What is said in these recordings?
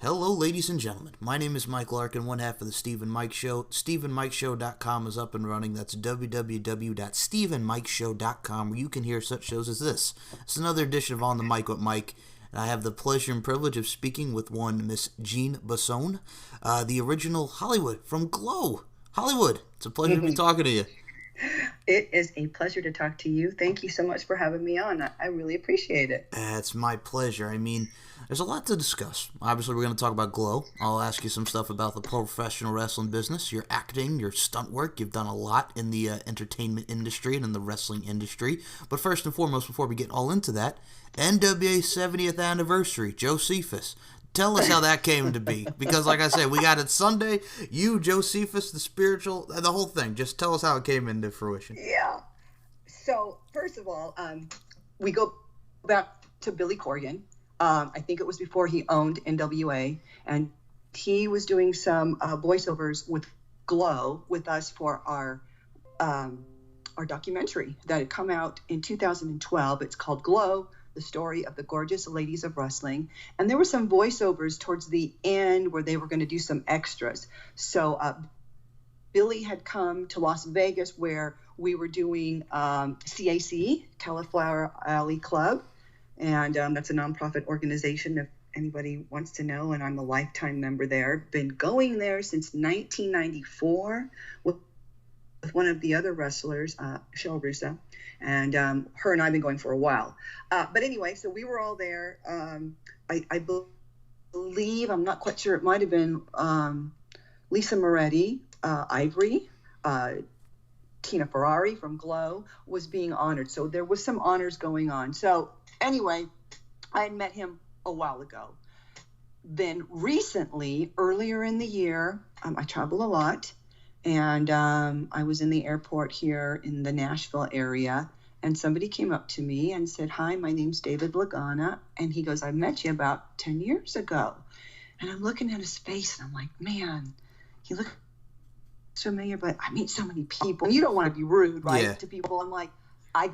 Hello, ladies and gentlemen. My name is Mike Larkin, one half of the Steve and Mike Show. SteveandMikeShow.com is up and running. That's www.steveandmikeshow.com, where you can hear such shows as this. It's another edition of On the Mic with Mike, and I have the pleasure and privilege of speaking with one Miss Jean Bassone, the original Hollywood from Glow. Hollywood, it's a pleasure to be talking to you. It is a pleasure to talk to you. Thank you so much for having me on. I really appreciate it. It's my pleasure. I mean, there's a lot to discuss. Obviously, we're going to talk about Glow. I'll ask you some stuff about the professional wrestling business, your acting, your stunt work. You've done a lot in the entertainment industry and in the wrestling industry. But first and foremost, before we get all into that, NWA 70th anniversary, Josephus. Tell us how that came to be. Because, like I said, we got it Sunday. You, Josephus, the spiritual, the whole thing. Just tell us how it came into fruition. Yeah. So, first of all, we go back to Billy Corgan. I think it was before he owned NWA. And he was doing some voiceovers with Glow with us for our documentary that had come out in 2012. It's called Glow, the story of the gorgeous ladies of wrestling. And there were some voiceovers towards the end where they were going to do some extras. So Billy had come to Las Vegas where we were doing CAC, Cauliflower Alley Club. And that's a nonprofit organization if anybody wants to know. And I'm a lifetime member there. Been going there since 1994 with one of the other wrestlers, Cheryl Russo. And her and I have been going for a while. But anyway, so we were all there. I believe, I'm not quite sure, it might have been Lisa Moretti, Ivory, Tina Ferrari from Glow was being honored. So there was some honors going on. So anyway, I had met him a while ago. Then recently, earlier in the year, I travel a lot. And I was in the airport here in the Nashville area, and somebody came up to me and said, "Hi, my name's David Lagana." And he goes, "I met you about 10 years ago." And I'm looking at his face, and I'm like, man, he looks familiar, but I meet so many people. And you don't want to be rude, right, to people. I'm like, I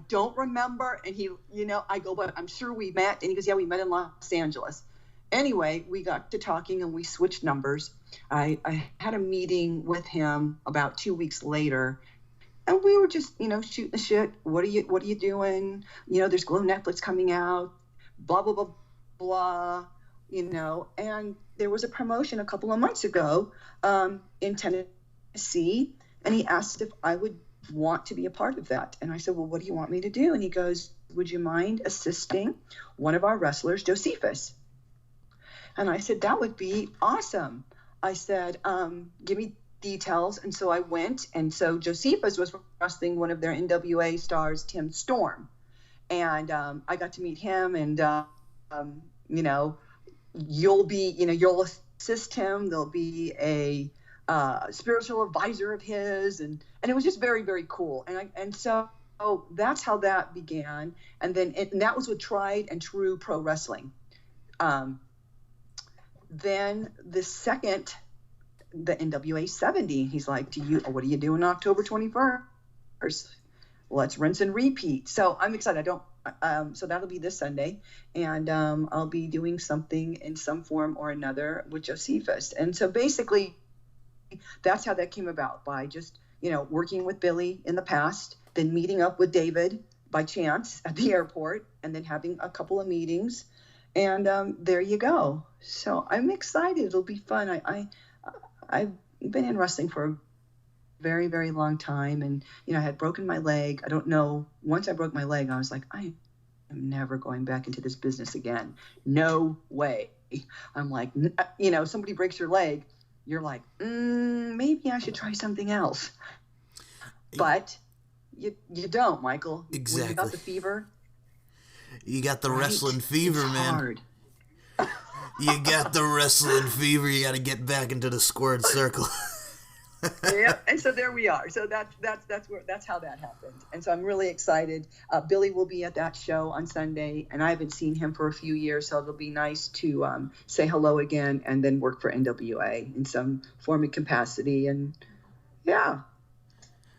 don't remember. And he, I go, but I'm sure we met. And he goes, "Yeah, we met in Los Angeles." Anyway, we got to talking and we switched numbers. I had a meeting with him about 2 weeks later, and we were just, shooting the shit. What are you doing? There's Glow Netflix coming out, blah, blah, blah, blah, and there was a promotion a couple of months ago in Tennessee, and he asked if I would want to be a part of that. And I said, "Well, what do you want me to do?" And he goes, "Would you mind assisting one of our wrestlers, Josephus?" And I said, "That would be awesome." I said, "Give me details." And so I went. And so Josephus was wrestling one of their NWA stars, Tim Storm. And I got to meet him. And, you'll assist him. There'll be a spiritual advisor of his. And it was just very, very cool. And so that's how that began. And that was with Tried and True Pro Wrestling. Then the NWA 70, he's like, what do you do on October 21st? Let's rinse and repeat. So I'm excited. So that'll be this Sunday. And I'll be doing something in some form or another with Josephus. And so basically, that's how that came about, by just, working with Billy in the past, then meeting up with David by chance at the airport, and then having a couple of meetings. And there you go. So I'm excited. It'll be fun. I've been in wrestling for a very, very long time. And, I had broken my leg. I don't know. Once I broke my leg, I was like, I am never going back into this business again. No way. I'm like, somebody breaks your leg. You're like, maybe I should try something else. But you don't, Michael. Exactly. When you got the fever. You got the wrestling fever, it's man. Hard. You got the wrestling fever. You got to get back into the squared circle. Yeah, and so there we are. So that's how that happened. And so I'm really excited. Billy will be at that show on Sunday, and I haven't seen him for a few years, so it'll be nice to say hello again and then work for NWA in some form and capacity. And yeah.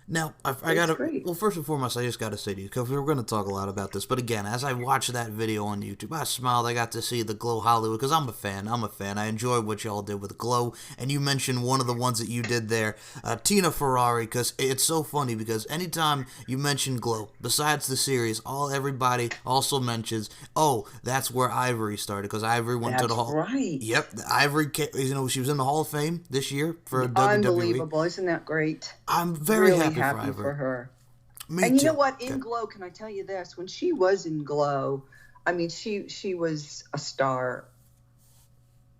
Now, I It's gotta. great. Well, first and foremost, I just gotta say to you, because we're gonna talk a lot about this. But again, as I watched that video on YouTube, I smiled. I got to see the Glow Hollywood because I'm a fan. I'm a fan. I enjoyed what y'all did with Glow, and you mentioned one of the ones that you did there, Tina Ferrari, because it's so funny because anytime you mention Glow, besides the series, everybody also mentions, oh, that's where Ivory started because Ivory went to the That's hall. right. Yep, Ivory. She was in the Hall of Fame this year for WWE. Unbelievable. Isn't that great? I'm very Really happy for happy Ivory. for her. Me And you know too. what? Okay. In Glow, can I tell you this? When she was in Glow, I mean, she was a star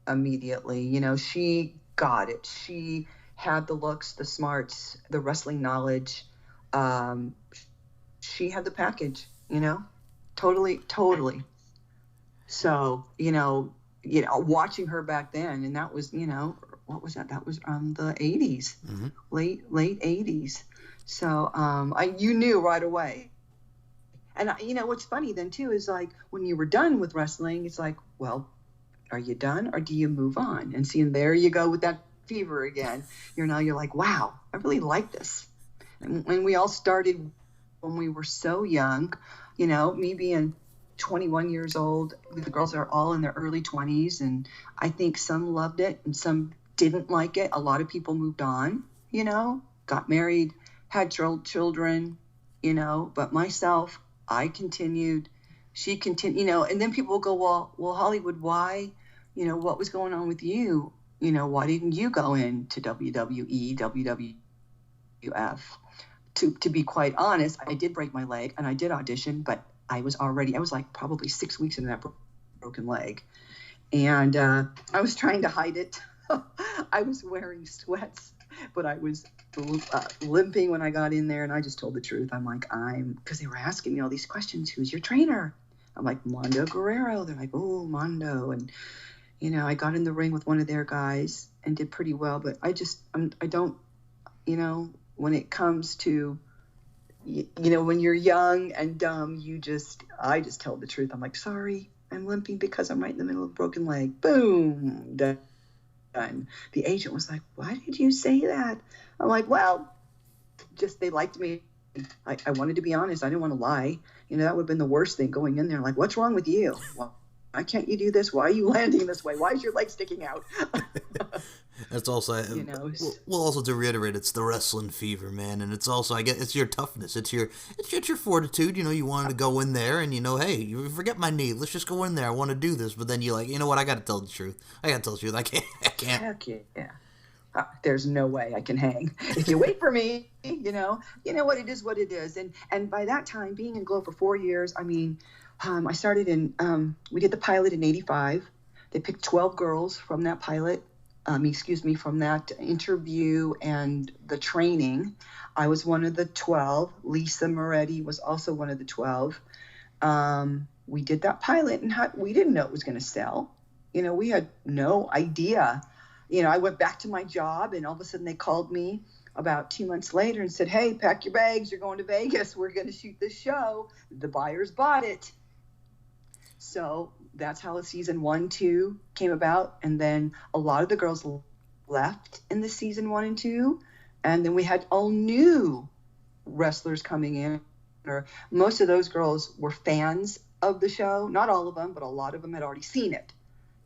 immediately. You know, she got it. She had the looks, the smarts, the wrestling knowledge. Um, she had the package. You know, totally, totally. So watching her back then, and that was, what was that? That was the 80s, Hmm. late 80s. So you knew right away. And what's funny then too is like when you were done with wrestling, it's like, well, are you done or do you move on? And see, and there you go with that fever again. You're like, wow, I really like this. And when we all started when we were so young, me being 21 years old, the girls are all in their early 20s, and I think some loved it and some didn't like it. A lot of people moved on, got married, had children, but myself, I continued, she continued, and then people will go, well, Hollywood, why, what was going on with you? Why didn't you go into WWE, WWF? To be quite honest, I did break my leg and I did audition, but I was like probably 6 weeks into that broken leg. And I was trying to hide it. I was wearing sweats, but I was limping when I got in there, and I just told the truth. I'm like, because they were asking me all these questions. Who's your trainer? I'm like, Mondo Guerrero. They're like, oh, Mondo. And, I got in the ring with one of their guys and did pretty well, but I don't, when it comes to, when you're young and dumb, I just tell the truth. I'm like, sorry, I'm limping because I'm right in the middle of a broken leg. Boom, done. The agent was like, why did you say that? I'm like, well, just they liked me. I wanted to be honest. I didn't want to lie. That would have been the worst thing going in there. Like, what's wrong with you? Well, why can't you do this? Why are you landing this way? Why is your leg sticking out? That's also, well, also to reiterate, it's the wrestling fever, man, and it's also, I guess, it's your toughness, it's your fortitude. You wanted to go in there, and hey, you forget my knee, let's just go in there. I want to do this, but then you're like, you know what? I got to tell the truth. I can't. Heck yeah. There's no way I can hang. If you wait for me, what it is, what it is. And by that time, being in Glow for 4 years, I mean, I started we did the pilot in 85. They picked 12 girls from that pilot, from that interview and the training. I was one of the 12. Lisa Moretti was also one of the 12. We did that pilot, and we didn't know it was going to sell. We had no idea. I went back to my job, and all of a sudden they called me about 2 months later and said, hey, pack your bags. You're going to Vegas. We're going to shoot this show. The buyers bought it. So that's how season 1, 2 came about. And then a lot of the girls left in the season 1 and 2. And then we had all new wrestlers coming in. Or most of those girls were fans of the show. Not all of them, but a lot of them had already seen it,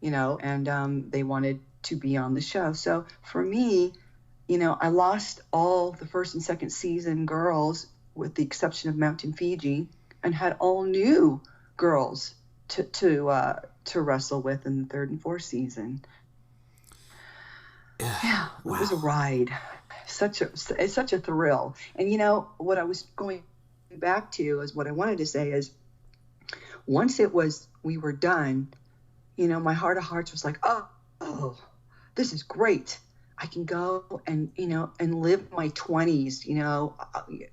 and they wanted to be on the show. So for me, I lost all the first and second season girls with the exception of Mountain Fiji, and had all new girls to wrestle with in the third and fourth season. Yeah, wow. It was a ride. It's such a thrill. And what I was going back to is what I wanted to say is once we were done, my heart of hearts was like, oh, this is great. I can go and live my 20s,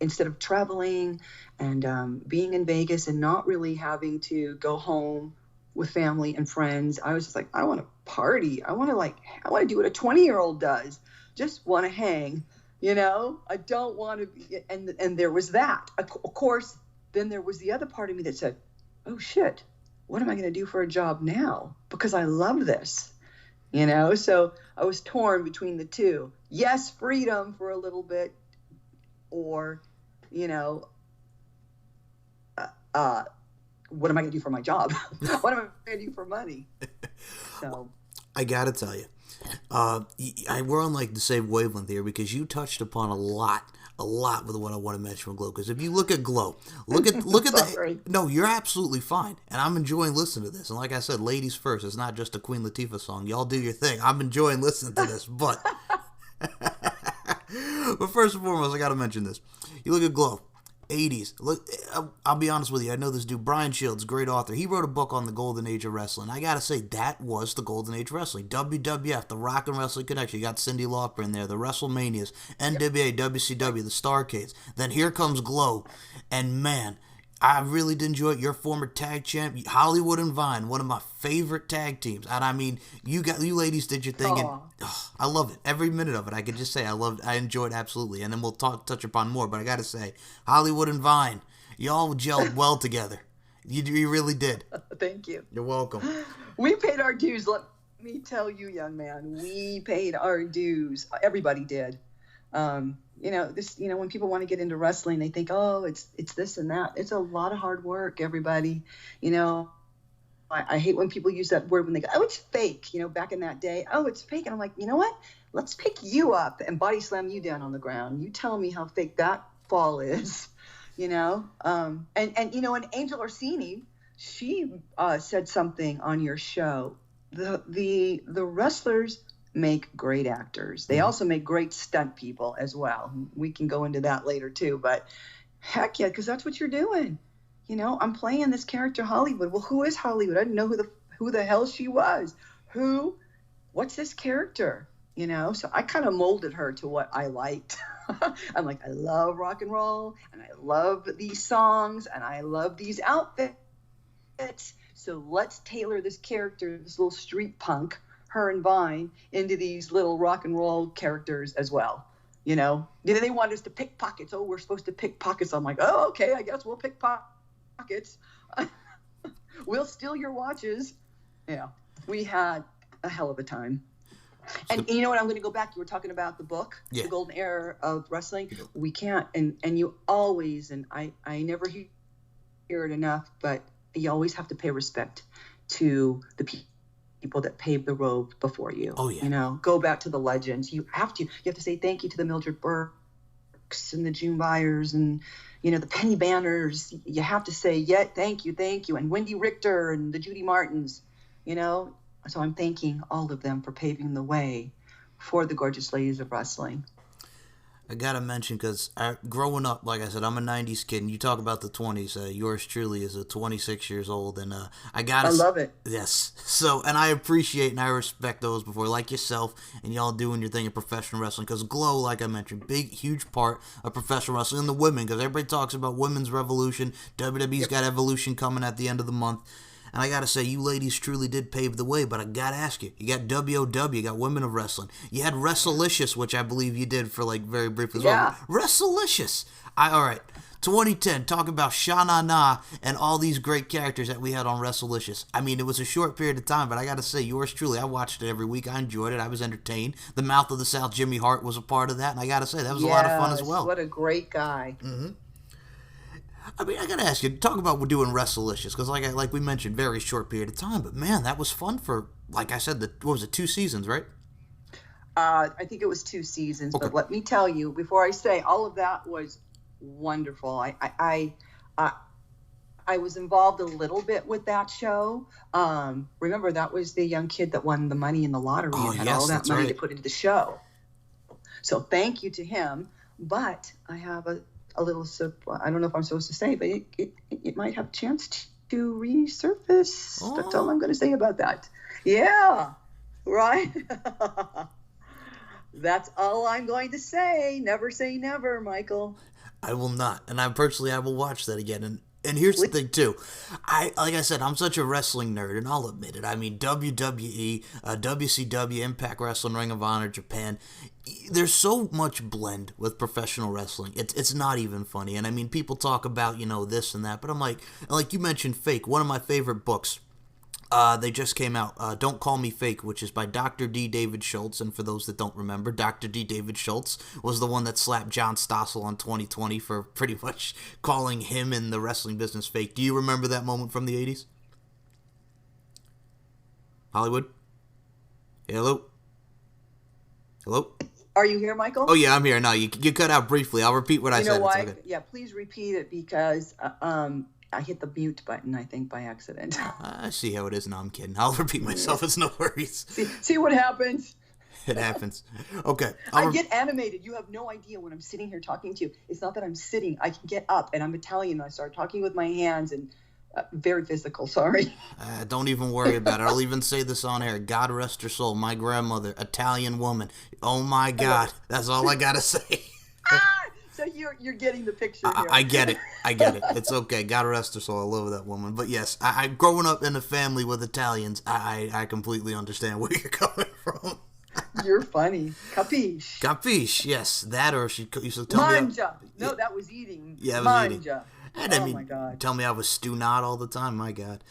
instead of traveling and being in Vegas and not really having to go home with family and friends. I was just like, I want to party. I want to do what a 20-year-old does. Just want to hang, I don't want to be. And there was that. Of course, then there was the other part of me that said, oh shit, what am I going to do for a job now? Because I love this. So I was torn between the two. Yes, freedom for a little bit, or, you know, uh, what am I going to do for my job? What am I going to do for money? So I gotta tell you, we're on like the same wavelength here because you touched upon a lot with what I want to mention with Glow. Because if you look at Glow, look at sorry. no, you're absolutely fine, and I'm enjoying listening to this. And like I said, ladies first. It's not just a Queen Latifah song. Y'all do your thing. I'm enjoying listening to this, but but first and foremost, I gotta mention this. You look at Glow. 80s. Look, I'll be honest with you. I know this dude, Brian Shields, great author. He wrote a book on the golden age of wrestling. I gotta say, that was the golden age of wrestling. WWF, the Rock and Wrestling Connection. You got Cyndi Lauper in there, the WrestleManias, NWA, WCW, the Starcades. Then here comes Glow, and man, I really did enjoy it. Your former tag champ, Hollywood and Vine, one of my favorite tag teams. And I mean, you ladies did your thing, and I love it. Every minute of it. I could just say I enjoyed it absolutely. And then we'll touch upon more. But I got to say, Hollywood and Vine, y'all gelled well together. You really did. Thank you. You're welcome. We paid our dues. Let me tell you, young man, we paid our dues. Everybody did. When people want to get into wrestling, they think, oh, it's this and that. It's a lot of hard work, everybody. I hate when people use that word when they go, oh, it's fake. Back in that day, oh, it's fake. And I'm like, you know what? Let's pick you up and body slam you down on the ground. You tell me how fake that fall is, And Angel Orsini, she said something on your show. The wrestlers make great actors. They also make great stunt people as well. We can go into that later too, but heck yeah, because that's what you're doing. I'm playing this character Hollywood. Well, who is Hollywood? I didn't know who the hell she was. What's this character? So I kind of molded her to what I liked. I'm like, I love rock and roll, and I love these songs, and I love these outfits. So let's tailor this character, this little street punk, her and Vine, into these little rock and roll characters as well. They wanted us to pick pockets. Oh, we're supposed to pick pockets. I'm like, oh, okay, I guess we'll pick pockets. We'll steal your watches. Yeah, we had a hell of a time. And you know what? I'm going to go back. You were talking about the book, The Golden Era of Wrestling. We can't, and you always, and I never hear it enough, but you always have to pay respect to the people that paved the road before you. Oh yeah. Go back to the legends. You have to say thank you to the Mildred Burks and the June Byers and the Penny Banners. You have to say thank you, and Wendy Richter and the Judy Martins. So I'm thanking all of them for paving the way for the gorgeous ladies of wrestling. I gotta mention, because growing up, like I said, I'm a 90s kid, and you talk about the 20s. Yours truly is 26 years old, and I love it. Yes. So, and I appreciate and I respect those before, like yourself, and y'all doing your thing in professional wrestling, because Glow, like I mentioned, big, huge part of professional wrestling, and the women, because everybody talks about women's revolution. WWE's got Evolution coming at the end of the month. And I gotta say, you ladies truly did pave the way, but I gotta ask you, you got WOW, you got Women of Wrestling. You had Wrestlelicious, which I believe you did for very briefly as well. Wrestlelicious. All right, 2010, talking about Sha Na Na and all these great characters that we had on Wrestlelicious. I mean, it was a short period of time, but I gotta say, yours truly, I watched it every week. I enjoyed it. I was entertained. The Mouth of the South, Jimmy Hart, was a part of that, and I gotta say, that was a lot of fun as well. What a great guy. Mm-hmm. I mean, I gotta ask you, talk about we're doing Wrestlelicious, because like we mentioned, very short period of time, but man, that was fun for, like I said, what was it, 2 seasons, right? I think it was 2 seasons, okay. But let me tell you, before I say, all of that was wonderful. I was involved a little bit with that show. Remember, that was the young kid that won the money in the lottery and had all that money to put into the show. So thank you to him. But I have a little, I don't know if I'm supposed to say, but it might have a chance to resurface. Oh. That's all I'm going to say about that. Yeah, right. That's all I'm going to say. Never say never, Michael. I will not. And I will watch that again. And here's the thing, too. Like I said, I'm such a wrestling nerd, and I'll admit it. I mean, WWE, WCW, Impact Wrestling, Ring of Honor, Japan. There's so much blend with professional wrestling. It's not even funny. And I mean, people talk about, this and that. But I'm like you mentioned Fake, one of my favorite books. They just came out. Don't Call Me Fake, which is by Dr. D. David Schultz. And for those that don't remember, Dr. D. David Schultz was the one that slapped John Stossel on 2020 for pretty much calling him and the wrestling business fake. Do you remember that moment from the 80s? Hollywood? Hello? Hello? Are you here, Michael? Oh, yeah, I'm here. No, you cut out briefly. I'll repeat what I said. You know why? It's okay. Yeah, please repeat it because I hit the mute button, I think, by accident. I see how it is. No, I'm kidding. I'll repeat myself. It's no worries. See what happens? It happens. Okay. I get animated. You have no idea when I'm sitting here talking to you. It's not that I'm sitting. I can get up, and I'm Italian. I start talking with my hands, and very physical. Sorry. Don't even worry about it. I'll even say this on air. God rest her soul. My grandmother, Italian woman. Oh, my God. That's all I got to say. So you're getting the picture here. I get it. It's okay. God rest her soul. I love that woman. But yes, I growing up in a family with Italians, I completely understand where you're coming from. You're funny. Capiche? Capiche, yes. That or she used to tell me. Mangia. No, that was eating. Yeah, it was Mangia. eating. And I mean, my God. Tell me I was stew not all the time. My God.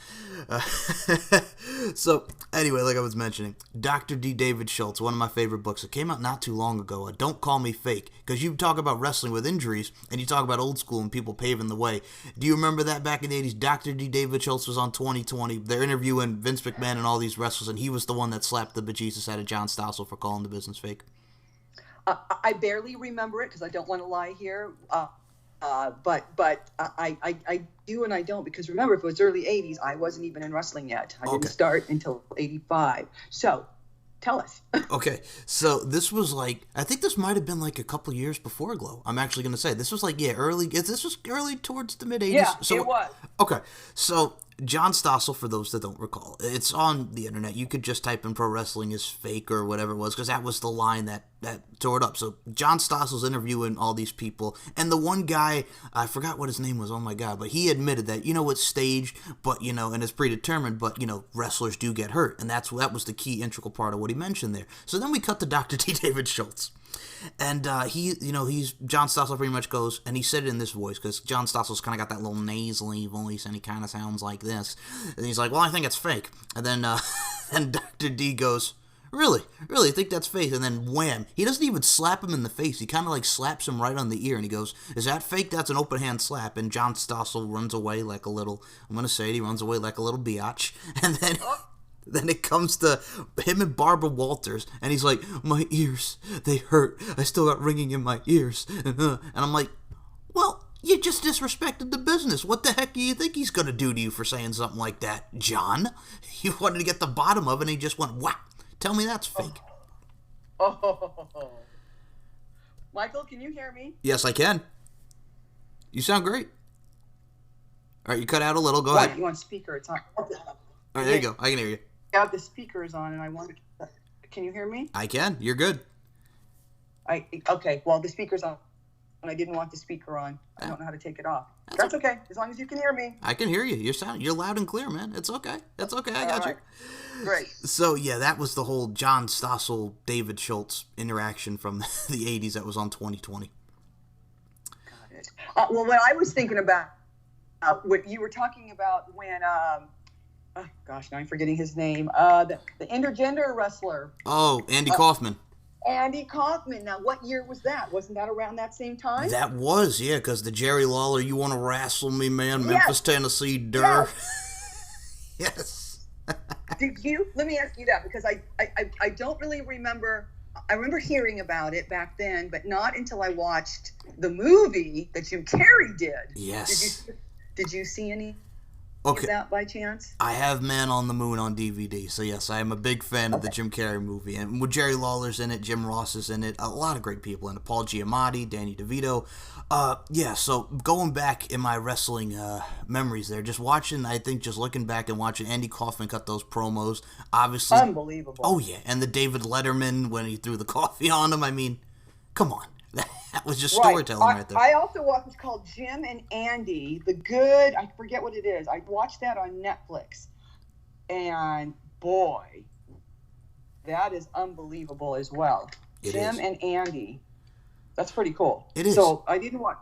So, anyway, like I was mentioning, Dr. D. David Schultz, one of my favorite books. It came out not too long ago. Don't Call Me Fake. Because you talk about wrestling with injuries, and you talk about old school and people paving the way. Do you remember that back in the 80s? Dr. D. David Schultz was on 2020. They're interviewing Vince McMahon and all these wrestlers, and he was the one that slapped the bejesus out of John Stossel for calling the business fake. I barely remember it because I don't want to lie here. But I do and I don't, because remember, if it was early 80s, I wasn't even in wrestling yet. I didn't start until 85. So tell us. Okay, so this was like, I think this might have been like a couple years before Glow. I'm actually going to say this was like, early. This was early towards the mid 80s. Yeah, so, it was. Okay, so John Stossel, for those that don't recall, it's on the internet. You could just type in pro wrestling is fake or whatever it was, because that was the line that tore it up. So John Stossel's interviewing all these people, and the one guy, I forgot what his name was, oh my God, but he admitted that, it's staged, but, and it's predetermined, but, wrestlers do get hurt, and that was the key integral part of what he mentioned there. So then we cut to Dr. D. David Schultz. And John Stossel pretty much goes, and he said it in this voice, because John Stossel's kind of got that little nasally voice, and he kind of sounds like this. And he's like, well, I think it's fake. And then and Dr. D goes, really? Really? I think that's fake? And then wham. He doesn't even slap him in the face. He kind of like slaps him right on the ear, and he goes, is that fake? That's an open hand slap. And John Stossel runs away like a little, I'm going to say it, he runs away like a little biatch. And then... Then it comes to him and Barbara Walters, and he's like, my ears, they hurt. I still got ringing in my ears. And I'm like, well, you just disrespected the business. What the heck do you think he's going to do to you for saying something like that, John? You wanted to get the bottom of it, and he just went, whack. Tell me that's fake. Oh. Michael, can you hear me? Yes, I can. You sound great. All right, you cut out a little. Go ahead. You want speaker? It's on. All right, there you go. I can hear you. I have the speakers on, and I want to... Can you hear me? I can. You're good. Okay. Well, the speaker's on, and I didn't want the speaker on. I don't know how to take it off. That's okay, as long as you can hear me. I can hear you. You're loud and clear, man. It's okay. That's okay. I got you. Great. So, yeah, that was the whole John Stossel, David Schultz interaction from the 80s that was on 2020. Got it. Well, what I was thinking about, what you were talking about when... oh, gosh, now I'm forgetting his name. The intergender wrestler. Oh, Andy Kaufman. Andy Kaufman. Now, what year was that? Wasn't that around that same time? That was, yeah, because the Jerry Lawler, you want to wrestle me, man? Memphis, Tennessee, Durr. Yes. Did you? Let me ask you that, because I don't really remember. I remember hearing about it back then, but not until I watched the movie that Jim Carrey did. Yes. Did you see any? Okay. Is that by chance? I have Man on the Moon on DVD, so yes, I am a big fan of the Jim Carrey movie. And with Jerry Lawler's in it, Jim Ross is in it, a lot of great people in it. Paul Giamatti, Danny DeVito. So going back in my wrestling memories there, just looking back and watching Andy Kaufman cut those promos, obviously. Unbelievable. Oh, yeah, and the David Letterman when he threw the coffee on him. I mean, come on. That was just storytelling right there. I also watched, it's called Jim and Andy, I forget what it is. I watched that on Netflix. And boy, that is unbelievable as well. Jim and Andy. That's pretty cool. It is. So I didn't watch,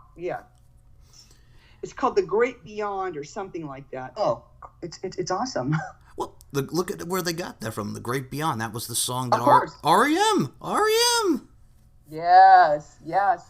It's called The Great Beyond or something like that. Oh, it's awesome. Well, Look at where they got that from. The Great Beyond. That was the song that Of course. REM. Yes, yes.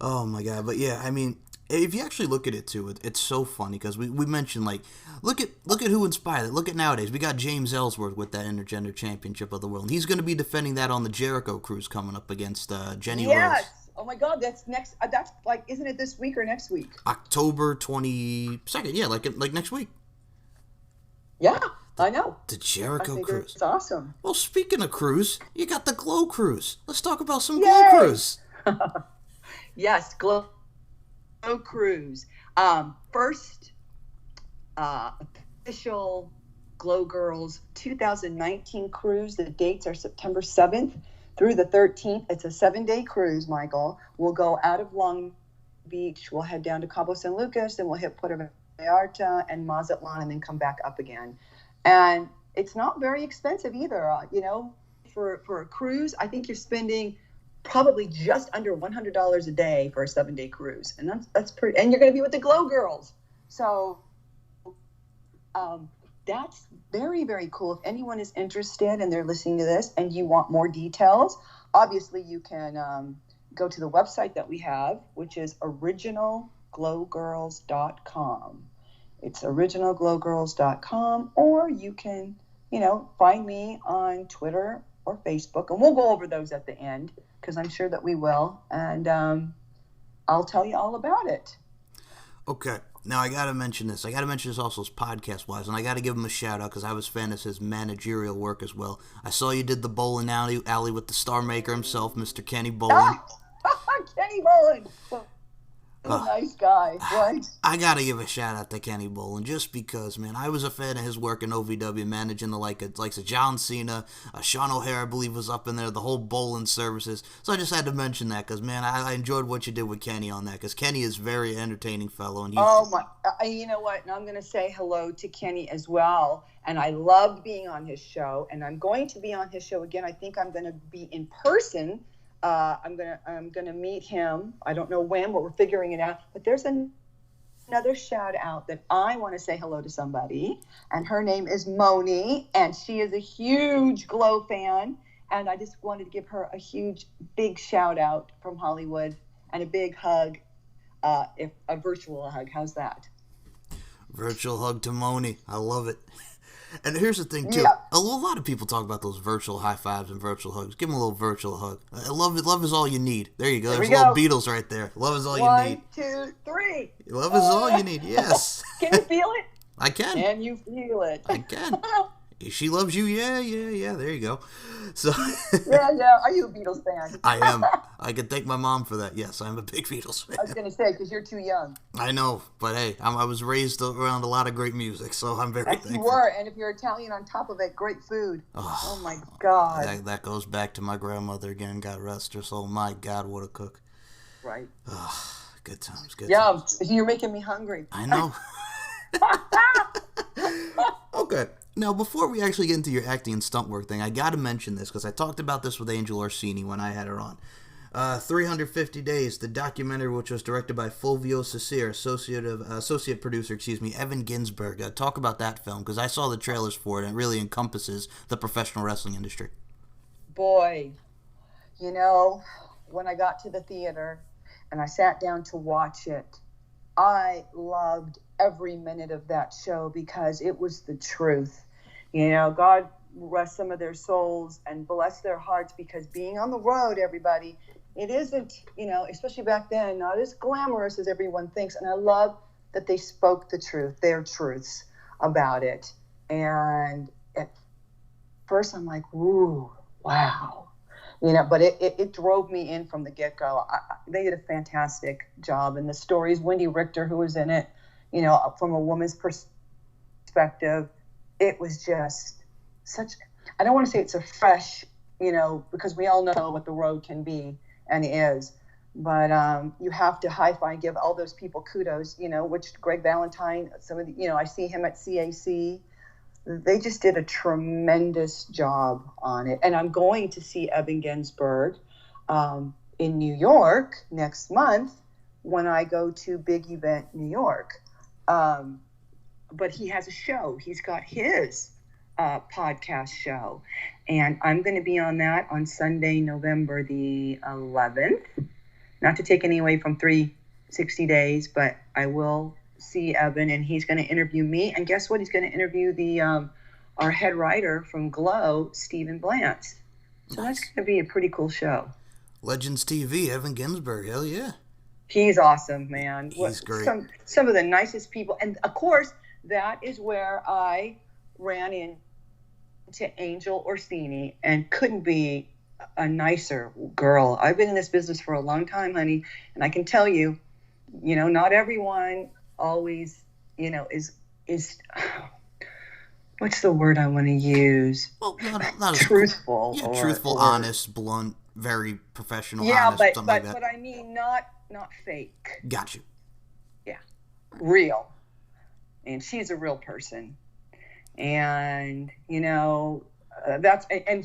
Oh my god! But yeah, I mean, if you actually look at it too, it's so funny because we mentioned like look at who inspired it. Look at nowadays. We got James Ellsworth with that Intergender Championship of the World. And he's going to be defending that on the Jericho Cruise coming up against Jenny Rose. Yes. Oh my God, that's next. That's like, isn't it this week or next week? October 22nd. Yeah, like next week. Yeah, I know. The Jericho Cruise. It's awesome. Well, speaking of cruise, you got the Glow Cruise. Let's talk about some Yay! Glow Cruise. Yes, Glow Cruise. First official Glow Girls 2019 cruise. The dates are September 7th through the 13th. It's a 7-day cruise, Michael. We'll go out of Long Beach. We'll head down to Cabo San Lucas, then we'll hit Puerto Vallarta and Mazatlan, and then come back up again. And it's not very expensive either. For a cruise, I think you're spending probably just under $100 a day for a 7-day cruise, and that's pretty. And you're going to be with the Glow Girls, so that's very, very cool. If anyone is interested and they're listening to this and you want more details, obviously you can go to the website that we have, which is originalglowgirls.com. It's originalglowgirls.com, or you can, find me on Twitter or Facebook, and we'll go over those at the end because I'm sure that we will, and I'll tell you all about it. Okay. Now, I got to mention this. I got to mention this also as podcast-wise, and I got to give him a shout-out because I was a fan of his managerial work as well. I saw you did the bowling alley with the star maker himself, Mr. Kenny Bolin. Kenny Bolin! A nice guy, right? I gotta give a shout out to Kenny Bolin just because, man, I was a fan of his work in OVW, managing the likes of John Cena, Sean O'Hare, I believe, was up in there, the whole Bolin services. So I just had to mention that because, man, I enjoyed what you did with Kenny on that because Kenny is a very entertaining fellow. And you know what? And I'm gonna say hello to Kenny as well. And I loved being on his show, and I'm going to be on his show again. I think I'm gonna be in person. I'm gonna meet him. I don't know when, but we're figuring it out. But there's another shout out that I want to say hello to somebody, and her name is Moni, and she is a huge Glow fan. And I just wanted to give her a huge, big shout out from Hollywood and a big hug, if a virtual hug. How's that? Virtual hug to Moni. I love it. And here's the thing, too. Yeah. A lot of people talk about those virtual high fives and virtual hugs. Give them a little virtual hug. Love is all you need. There you go. There's a little Beatles right there. Love is all you need. 1, 2, 3. Love is all you need. Yes. Can you feel it? I can. Can you feel it? I can. She loves you. Yeah. There you go. So. Yeah. Are you a Beatles fan? I am. I can thank my mom for that. Yes, I'm a big Beatles fan. I was going to say, because you're too young. I know, but hey, I was raised around a lot of great music, so I'm very thankful. You were, and if you're Italian on top of it, great food. Oh my God. That goes back to my grandmother again, God rest her soul. My God, what a cook. Right. Good times, Yum. You're making me hungry. I know. Okay. Now, before we actually get into your acting and stunt work thing, I got to mention this because I talked about this with Angel Orsini when I had her on. 350 Days, the documentary, which was directed by Fulvio Cesare, associate producer, Evan Ginsberg. Talk about that film because I saw the trailers for it and it really encompasses the professional wrestling industry. Boy, when I got to the theater and I sat down to watch it, I loved every minute of that show because it was the truth. God rest some of their souls and bless their hearts, because being on the road, everybody, it isn't, especially back then, not as glamorous as everyone thinks. And I love that they spoke the truth, their truths about it. And at first I'm like, ooh, wow. But it drove me in from the get-go. They did a fantastic job. And the stories, Wendy Richter, who was in it, from a woman's perspective, it was just such, I don't want to say it's a fresh, because we all know what the road can be and is, but you have to high-five, give all those people kudos, which Greg Valentine, some of the, I see him at CAC. They just did a tremendous job on it. And I'm going to see Evan Ginsberg in New York next month when I go to Big Event New York. but he has a show. He's got his podcast show, and I'm going to be on that on Sunday, November the 11th. Not to take any away from 360 days, but I will see Evan, and he's going to interview me. And guess what? He's going to interview the our head writer from Glow, Stephen Blantz. So that's going to be a pretty cool show. Legends TV, Evan Ginsberg, hell yeah. He's awesome, man. He's great. Some of the nicest people. And, of course, that is where I ran into Angel Orsini, and couldn't be a nicer girl. I've been in this business for a long time, honey, and I can tell you, not everyone always, is what's the word I want to use? Well, not truthful. Yeah, truthful, honest, blunt, very professional. Yeah, honest, something like that. But I mean, not fake. Got you. Yeah, real. And she's a real person, and and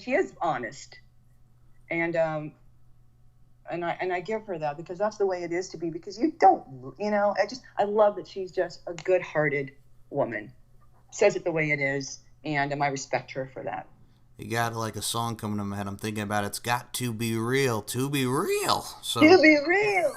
she is honest, and I give her that, because that's the way it is to be. Because you don't, I love that she's just a good-hearted woman. Says it the way it is, and I respect her for that. You got like a song coming to my head. I'm thinking about it's got to be real, to be real. So to be real.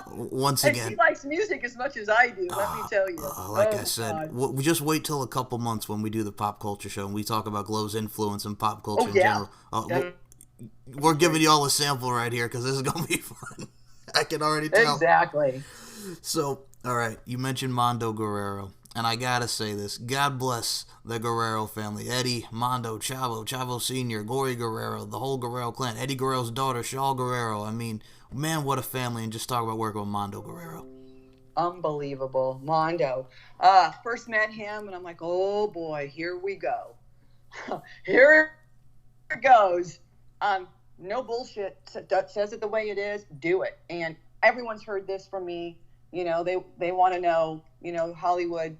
Once again, and she likes music as much as I do. Let me tell you. Like I said, we just wait till a couple months when we do the pop culture show and we talk about Glow's influence in pop culture in general. We're giving you all a sample right here because this is gonna be fun. I can already tell. Exactly. So, all right, you mentioned Mondo Guerrero, and I gotta say this: God bless the Guerrero family. Eddie, Mondo, Chavo Sr., Gory Guerrero, the whole Guerrero clan. Eddie Guerrero's daughter, Shaw Guerrero. I mean, man, what a family! And just talk about working with Mondo Guerrero. Unbelievable, Mondo. First met him, and I'm like, oh boy, here we go. Here it goes. No bullshit. Says it the way it is. Do it. And everyone's heard this from me. They want to know, Hollywood,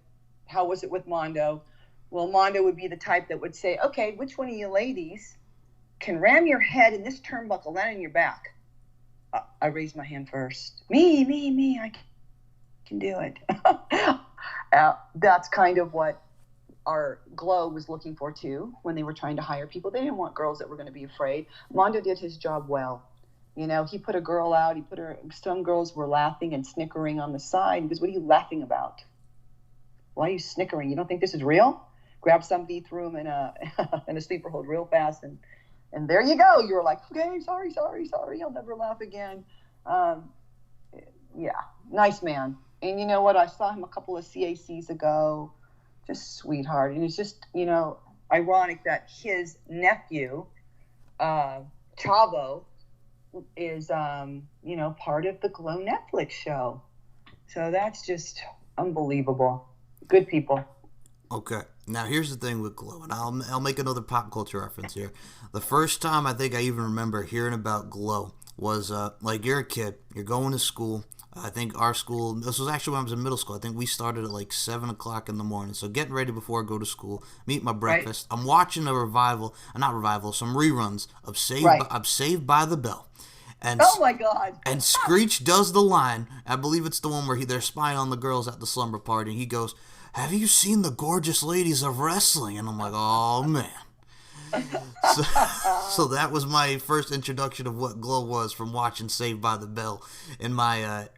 how was it with Mondo? Well, Mondo would be the type that would say, okay, which one of you ladies can ram your head in this turnbuckle, land on your back? I raised my hand first. Me, I can do it. That's kind of what our Glow was looking for, too, when they were trying to hire people. They didn't want girls that were going to be afraid. Mondo did his job well. He put a girl out. Some girls were laughing and snickering on the side. He goes, what are you laughing about? Why are you snickering? You don't think this is real? Grab somebody, threw him in a sleeper hold real fast, and there you go. You were like, okay, sorry. I'll never laugh again. Yeah, nice man. And you know what? I saw him a couple of CACs ago. Just sweetheart. And it's just, ironic that his nephew, Chavo, is, part of the Glow Netflix show. So that's just unbelievable. Good people. Okay. Now, here's the thing with Glow, and I'll make another pop culture reference here. The first time I think I even remember hearing about Glow was, you're a kid, you're going to school. I think our school, this was actually when I was in middle school. I think we started at like 7 o'clock in the morning. So getting ready before I go to school, eat my breakfast. Right. I'm watching some reruns of Saved by the Bell. And, oh my God. And Screech does the line. I believe it's the one where they're spying on the girls at the slumber party. He goes, have you seen the gorgeous ladies of wrestling? And I'm like, oh man. So that was my first introduction of what Glow was, from watching Saved by the Bell in my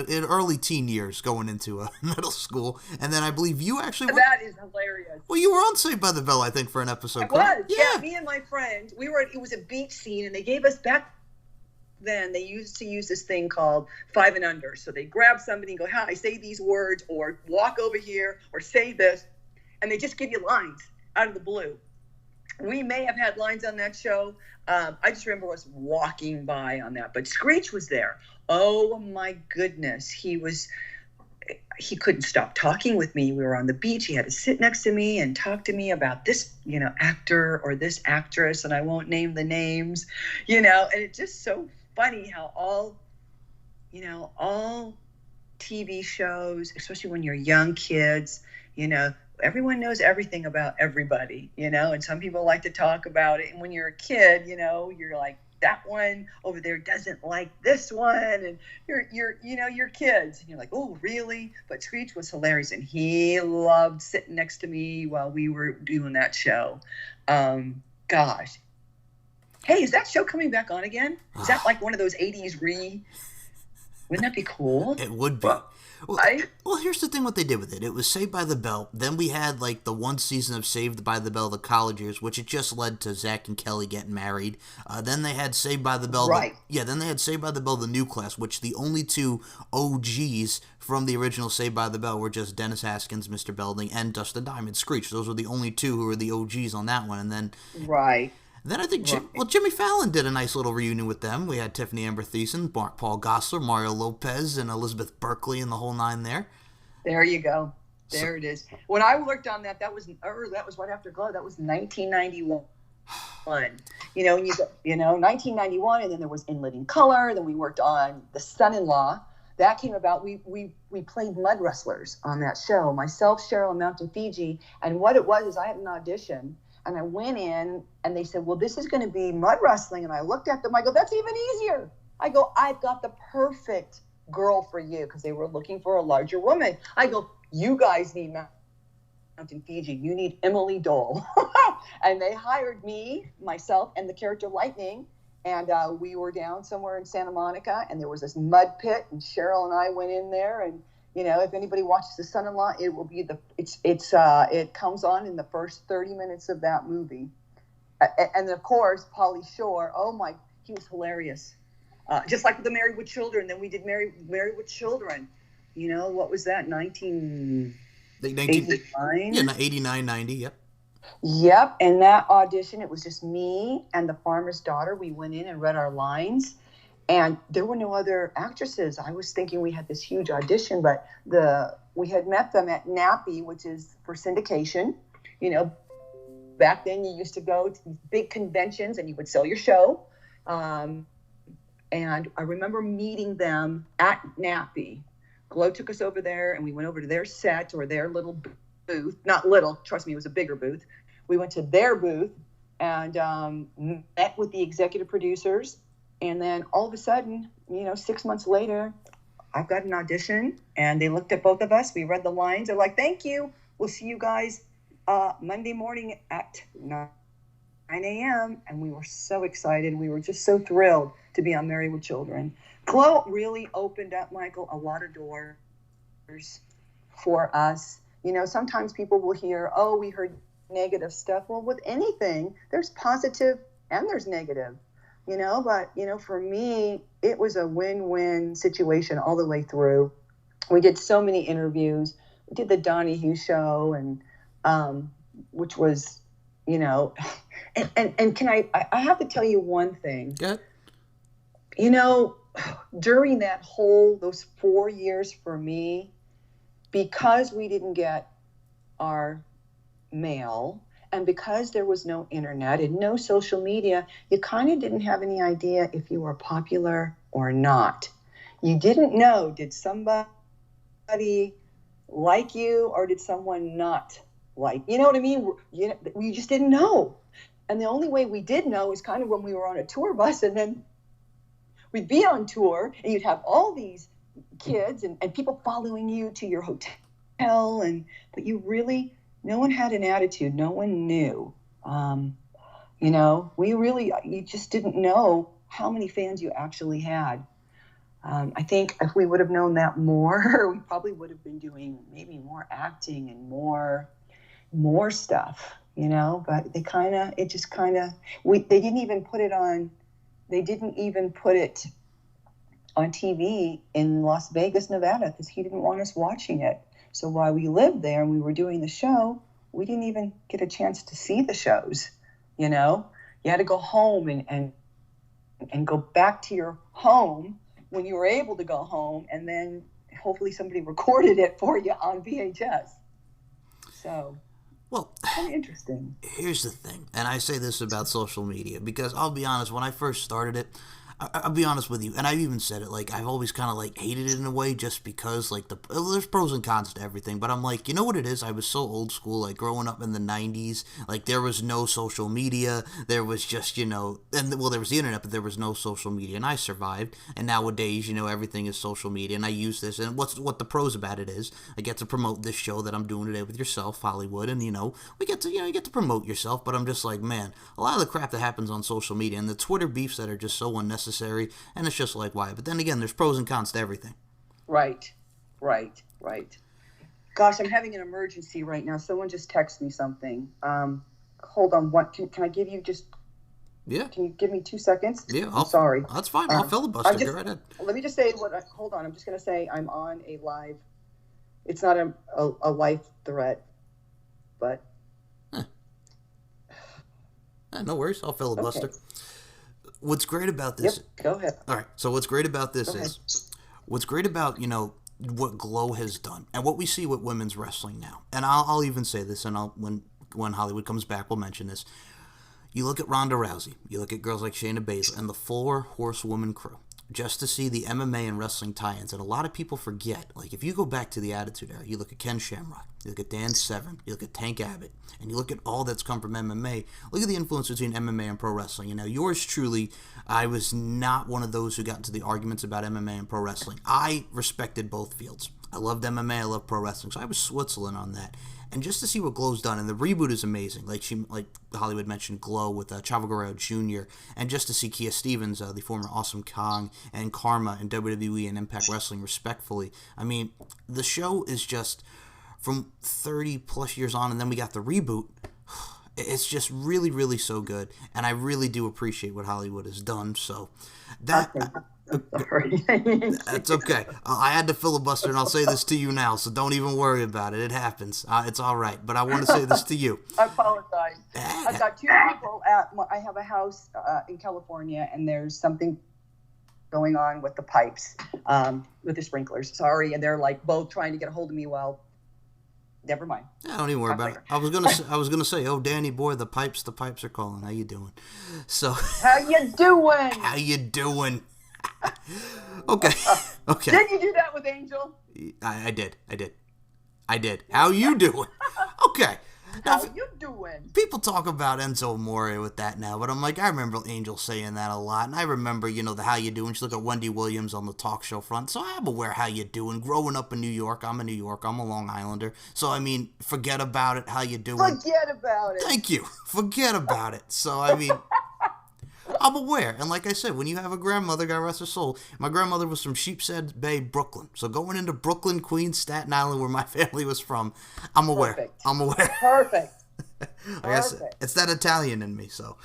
early teen years going into middle school. And then I believe you actually were... That is hilarious. Well, you were on Saved by the Bell, I think, for an episode. I was. Yeah, me and my friend. It was a beach scene, and they gave us back then. They used to use this thing called 5 and Under. So they grab somebody and go, hi, say these words, or walk over here, or say this. And they just give you lines out of the blue. We may have had lines on that show. I just remember us walking by on that. But Screech was there. Oh, my goodness. He couldn't stop talking with me. We were on the beach. He had to sit next to me and talk to me about this, actor or this actress, and I won't name the names, and it's just so funny how all TV shows, especially when you're young kids, everyone knows everything about everybody, and some people like to talk about it. And when you're a kid, you're like, that one over there doesn't like this one, and your kids, and you're like, oh really? But Screech was hilarious, and he loved sitting next to me while we were doing that show. Gosh, hey, is that show coming back on again? Is that like one of those 80s wouldn't that be cool? It would be. Well, here's the thing what they did with it. It was Saved by the Bell. Then we had, like, the one season of Saved by the Bell, the college years, which it just led to Zach and Kelly getting married. Then they had Saved by the Bell. Right. Then they had Saved by the Bell, the new class, which the only two OGs from the original Saved by the Bell were just Dennis Haskins, Mr. Belding, and Dustin Diamond Screech. Those were the only two who were the OGs on that one. And then... Right. Then I think, Jimmy Fallon did a nice little reunion with them. We had Tiffany Amber Thiessen, Paul Gosselaar, Mario Lopez, and Elizabeth Berkley and the whole nine there. There you go. There it is. When I worked on that was right after Glow. That was 1991. 1991, and then there was In Living Color. Then we worked on The Son-in-Law. That came about. We played mud wrestlers on that show. Myself, Cheryl, and Mountain Fiji. And what it was is I had an audition. And I went in, and they said, well, this is going to be mud wrestling. And I looked at them. I go, that's even easier. I go, I've got the perfect girl for you, because they were looking for a larger woman. I go, you guys need Mountain Fiji. You need Emily Dole. And they hired me, myself, and the character Lightning. And we were down somewhere in Santa Monica, and there was this mud pit. And Cheryl and I went in there, and if anybody watches The Son-in-Law, it will be it comes on in the first 30 minutes of that movie. And of course, Pauly Shore, he was hilarious. Just like the Married with Children, then we did Married with Children. What was that, 1989? Yeah, 89, 90, yep. Yep, and that audition, it was just me and the farmer's daughter. We went in and read our lines. And there were no other actresses. I was thinking we had this huge audition, but we had met them at NAPI, which is for syndication. Back then you used to go to these big conventions and you would sell your show. And I remember meeting them at NAPI. Glow took us over there, and we went over to their set or their little booth. Not little, trust me, it was a bigger booth. We went to their booth and met with the executive producers. And then all of a sudden, 6 months later, I've got an audition, and they looked at both of us. We read the lines. They're like, thank you. We'll see you guys Monday morning at 9 a.m. And we were so excited. We were just so thrilled to be on Married with Children. Glow really opened up, Michael, a lot of doors for us. Sometimes people will hear, we heard negative stuff. Well, with anything, there's positive and there's negative. But for me, it was a win-win situation all the way through. We did so many interviews. We did the Donahue show, and which was, and can I have to tell you one thing. Good. During those 4 years for me, because we didn't get our mail, and because there was no internet and no social media, you kind of didn't have any idea if you were popular or not. You didn't know, did somebody like you or did someone not like? You know what I mean? We just didn't know. And the only way we did know is kind of when we were on a tour bus, and then we'd be on tour and you'd have all these kids and people following you to your hotel, but you really... No one had an attitude. No one knew. You just didn't know how many fans you actually had. I think if we would have known that more, we probably would have been doing maybe more acting and more stuff, but they didn't even put it on TV in Las Vegas, Nevada, because he didn't want us watching it. So while we lived there and we were doing the show, we didn't even get a chance to see the shows. You had to go home and go back to your home when you were able to go home, and then hopefully somebody recorded it for you on VHS. So, kind of interesting. Here's the thing, and I say this about social media because I'll be honest, when I first started it, I'll be honest with you, and I've even said it. Like I've always kind of like hated it in a way, just because like there's pros and cons to everything. But I'm like, you know what it is? I was so old school. Like growing up in the '90s, like there was no social media. There was just and well, there was the internet, but there was no social media, and I survived. And nowadays, everything is social media, and I use this. And what the pros about it is, I get to promote this show that I'm doing today with yourself, Hollywood, and we get to you get to promote yourself. But I'm just like, man, a lot of the crap that happens on social media and the Twitter beefs that are just so unnecessary, and it's just like, why? But then again, there's pros and cons to everything. Right. Gosh, I'm having an emergency right now. Someone just texted me something. Hold on. Can I give you just? Yeah. Can you give me 2 seconds? Yeah. I'm sorry. That's fine. I'll filibuster. Go right ahead. Let me just say hold on. I'm just going to say I'm on a live. It's not a life threat, but. No worries. I'll filibuster. Okay. What's great about this? Yep, go ahead. All right. So what's great about this is, what's great about what Glow has done and what we see with women's wrestling now. And I'll even say this, and when Hollywood comes back, we'll mention this. You look at Ronda Rousey, you look at girls like Shayna Baszler, and the 4-horsewoman crew. Just to see the MMA and wrestling tie-ins, and a lot of people forget. Like if you go back to the Attitude Era, you look at Ken Shamrock, you look at Dan Severn, you look at Tank Abbott, and you look at all that's come from MMA. Look at the influence between MMA and pro wrestling. Yours truly, I was not one of those who got into the arguments about MMA and pro wrestling. I respected both fields. I loved MMA, I loved pro wrestling, so I was Switzerland on that. And just to see what Glow's done, and the reboot is amazing. Like Hollywood mentioned, Glow with Chavo Guerrero Jr., and just to see Kia Stevens, the former Awesome Kong, and Karma in WWE and Impact Wrestling, respectfully. I mean, the show is just from 30 plus years on, and then we got the reboot. It's just really, really so good, and I really do appreciate what Hollywood has done. So that. That's okay. I had to filibuster, and I'll say this to you now, so don't even worry about it. It happens. It's all right. But I want to say this to you. I apologize. I've got two people I have a house in California, and there's something going on with the pipes, with the sprinklers. Sorry, and they're like both trying to get a hold of me while. Never mind. Yeah, don't even worry about it. I was gonna say, oh Danny boy, the pipes are calling. How you doing? So. How you doing? How you doing? Okay. Did you do that with Angel? I did. How you doing? Okay. How you doing? People talk about Enzo Amore with that now, but I'm like, I remember Angel saying that a lot, and I remember, the how you doing. She look at Wendy Williams on the talk show front, so I'm aware how you doing. Growing up in New York, I'm a New Yorker, I'm a Long Islander, so I mean, forget about it. How you doing? Forget about it. Thank you. Forget about it. So I mean. I'm aware, and like I said, when you have a grandmother, God rest her soul, my grandmother was from Sheepshead Bay, Brooklyn. So going into Brooklyn, Queens, Staten Island, where my family was from, I'm aware. Perfect. I'm aware. Perfect. Like I said, it's that Italian in me. So,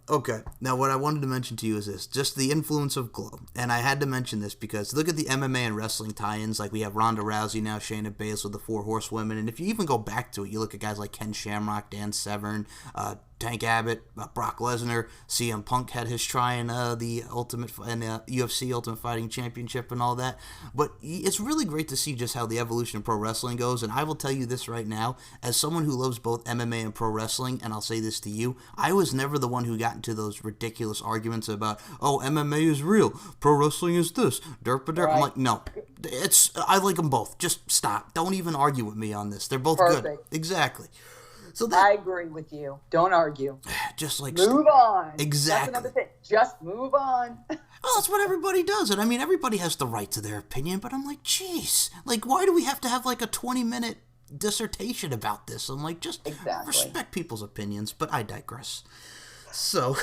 okay. Now, what I wanted to mention to you is this: just the influence of Glow, and I had to mention this because look at the MMA and wrestling tie-ins. Like we have Ronda Rousey now, Shayna Baszler, the 4-horsewomen, and if you even go back to it, you look at guys like Ken Shamrock, Dan Severn, Tank Abbott, Brock Lesnar, CM Punk had his try in the UFC Ultimate Fighting Championship and all that. But it's really great to see just how the evolution of pro wrestling goes. And I will tell you this right now, as someone who loves both MMA and pro wrestling, and I'll say this to you, I was never the one who got into those ridiculous arguments about, oh, MMA is real, pro wrestling is this, derp-a-derp. Right. I'm like, no, I like them both. Just stop. Don't even argue with me on this. They're both good. Exactly. So I agree with you. Don't argue. Just like move on. Exactly. That's another thing. Just move on. Well, that's what everybody does. And I mean, everybody has the right to their opinion, but I'm like, geez, like, why do we have to have like a 20-minute dissertation about this? I'm like, just respect people's opinions, but I digress. So,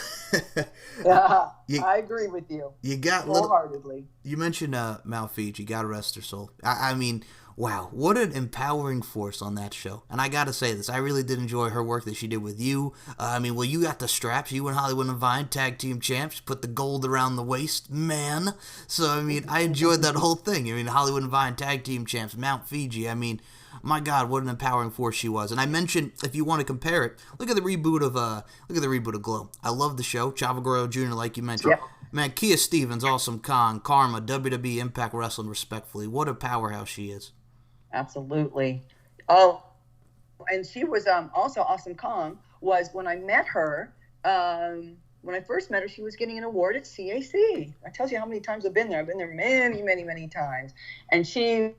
I agree with you. You got wholeheartedly. You mentioned Mal Fiji, God rest her soul. I mean, wow, what an empowering force on that show. And I got to say this, I really did enjoy her work that she did with you. You got the straps. You and Hollywood and Vine, tag team champs, put the gold around the waist, man. So, I mean, I enjoyed that whole thing. I mean, Hollywood and Vine, tag team champs, Mount Fiji. I mean, my God, what an empowering force she was. And I mentioned, if you want to compare it, look at the reboot of Glow. I love the show. Chavo Guerrero Jr., like you mentioned. Yep. Man, Kia Stevens, Awesome Kong, Karma, WWE, Impact Wrestling, respectfully. What a powerhouse she is. Absolutely. Oh, and she was also Awesome Kong was when I met her. when I first met her, she was getting an award at CAC. I tells you how many times I've been there. I've been there many, many, many times. And she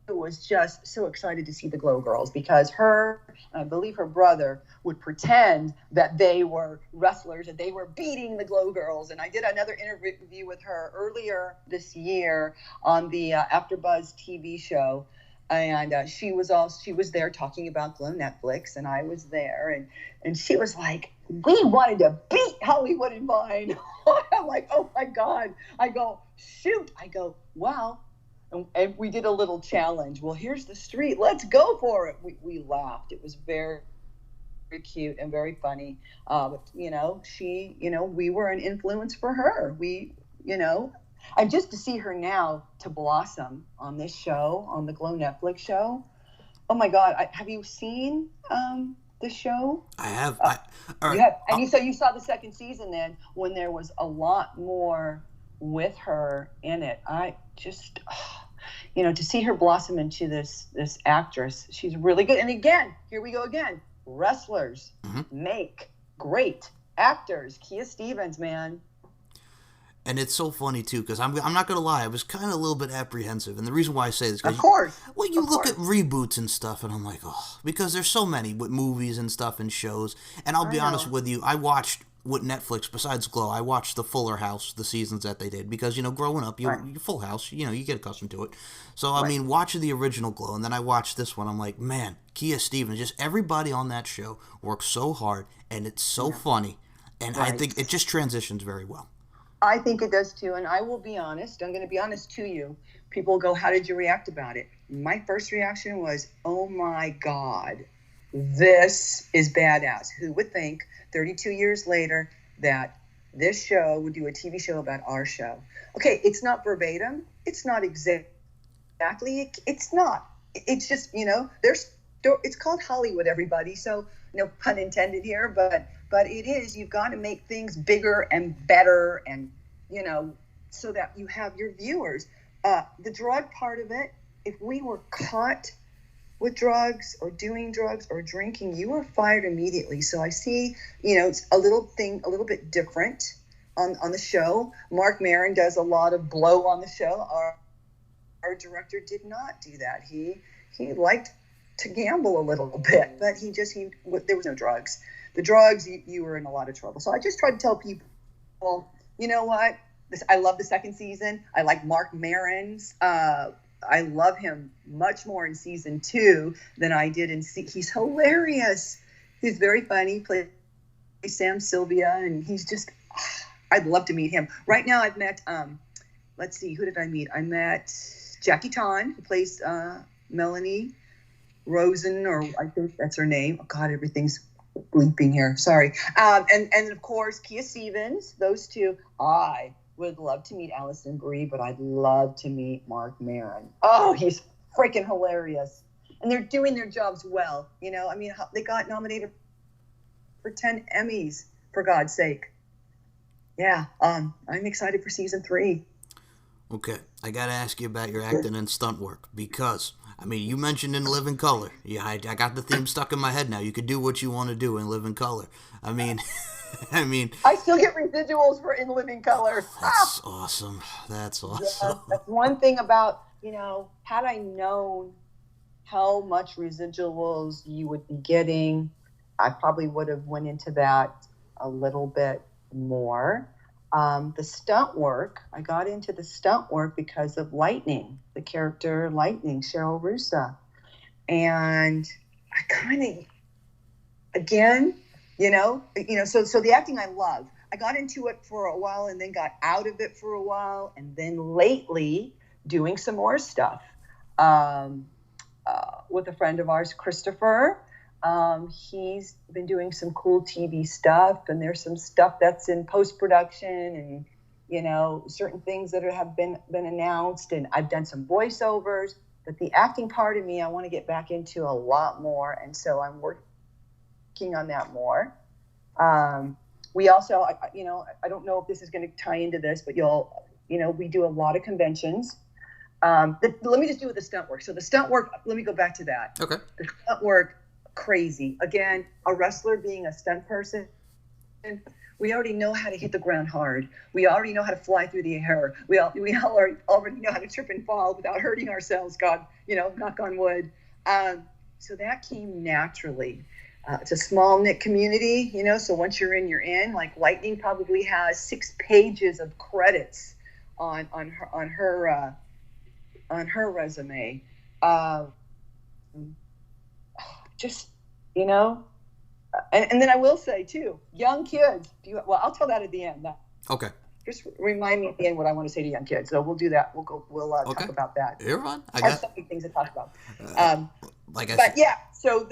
was just so excited to see the Glow Girls because I believe her brother would pretend that they were wrestlers and they were beating the Glow Girls. And I did another interview with her earlier this year on the AfterBuzz TV show. And she was there talking about Glow Netflix, and I was there, and she was like, we wanted to beat Hollywood and Vine. I'm like, oh my God. I go, shoot. I go, wow. And we did a little challenge. Well, here's the street. Let's go for it. We laughed. It was very, very cute and very funny. We were an influence for her. And just to see her now to blossom on this show, on the Glow Netflix show. Oh my God. Have you seen the show? I have. All right. You have. And you saw the second season then when there was a lot more with her in it. I just, to see her blossom into this actress, she's really good. And again, here we go again. Wrestlers make great actors. Kia Stevens, man. And it's so funny, too, because I'm not going to lie, I was kind of a little bit apprehensive. And the reason why I say this is because you look at reboots and stuff, and I'm like, oh, because there's so many with movies and stuff and shows. And I'll be honest with you, I watched with Netflix, besides Glow, I watched the Fuller House, the seasons that they did. Because, growing up, you Full House, you get accustomed to it. So, I mean, watching the original Glow, and then I watched this one, I'm like, man, Kia Stevens, just everybody on that show works so hard, and it's so funny. And I think it just transitions very well. I think it does too, and I will be honest. I'm going to be honest to you. People go, how did you react about it? My first reaction was, oh my God, this is badass. Who would think 32 years later that this show would do a TV show about our show? Okay, it's not verbatim. It's not exactly. It's not. It's just, it's called Hollywood, everybody. So no pun intended here, but it is, you've got to make things bigger and better and, so that you have your viewers. The drug part of it, if we were caught with drugs or doing drugs or drinking, you were fired immediately. So I see, it's a little bit different on the show. Mark Maron does a lot of blow on the show. Our director did not do that. He liked to gamble a little bit, but there was no drugs. The drugs, you were in a lot of trouble. So I just try to tell people, you know what? I love the second season. I like Mark Maron's. I love him much more in season 2 than I did he's hilarious. He's very funny. He plays Sam Sylvia, and he's just, I'd love to meet him. Right now I've met, let's see, who did I meet? I met Jackie Tan, who plays Melanie Rosen, or I think that's her name. Oh God, everything's bleeping here. Sorry. And of course, Kia Stevens, those two. I would love to meet Allison Brie, but I'd love to meet Mark Maron. Oh, he's freaking hilarious. And they're doing their jobs well. They got nominated for 10 Emmys, for God's sake. Yeah, I'm excited for season 3. Okay, I got to ask you about your acting and stunt work because, you mentioned In Living Color. Yeah, I got the theme stuck in my head now. You could do what you want to do in Living Color. I still get residuals for In Living Color. That's awesome. That's awesome. Yeah, that's one thing about, had I known how much residuals you would be getting, I probably would have went into that a little bit more. The stunt work, I got into the stunt work because of Lightning, the character Lightning, Cheryl Russa. And I kind of, again, so the acting I love. I got into it for a while and then got out of it for a while. And then lately doing some more stuff with a friend of ours, Christopher. He's been doing some cool TV stuff, and there's some stuff that's in post-production and, certain things that have been announced, and I've done some voiceovers, but the acting part of me, I want to get back into a lot more. And so I'm working on that more. We also, I don't know if this is going to tie into this, but we do a lot of conventions. Let me just do with the stunt work. So the stunt work, let me go back to that. Okay. The stunt work, crazy. Again, a wrestler being a stunt person, we already know how to hit the ground hard. We already know how to fly through the air. Already know how to trip and fall without hurting ourselves. God, knock on wood. So that came naturally. It's a small knit community, so once you're in, you're in. Like Lightning probably has 6 pages of credits on her resume. Just, and then I will say too, young kids. I'll tell that at the end. Okay. Just remind me at the end what I want to say to young kids. So we'll do that. We'll talk about that. You're fine. I have so many things to talk about. So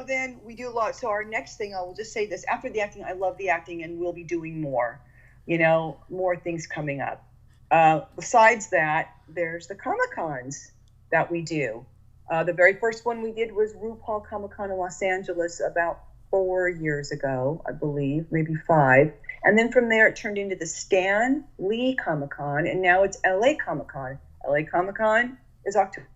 then we do a lot. So our next thing, I will just say this: after the acting, I love the acting, and we'll be doing more. More things coming up. Besides that, there's the Comic-Cons that we do. The very first one we did was RuPaul Comic-Con in Los Angeles about 4 years ago, I believe, maybe 5. And then from there, it turned into the Stan Lee Comic-Con, and now it's LA Comic-Con. LA Comic-Con is October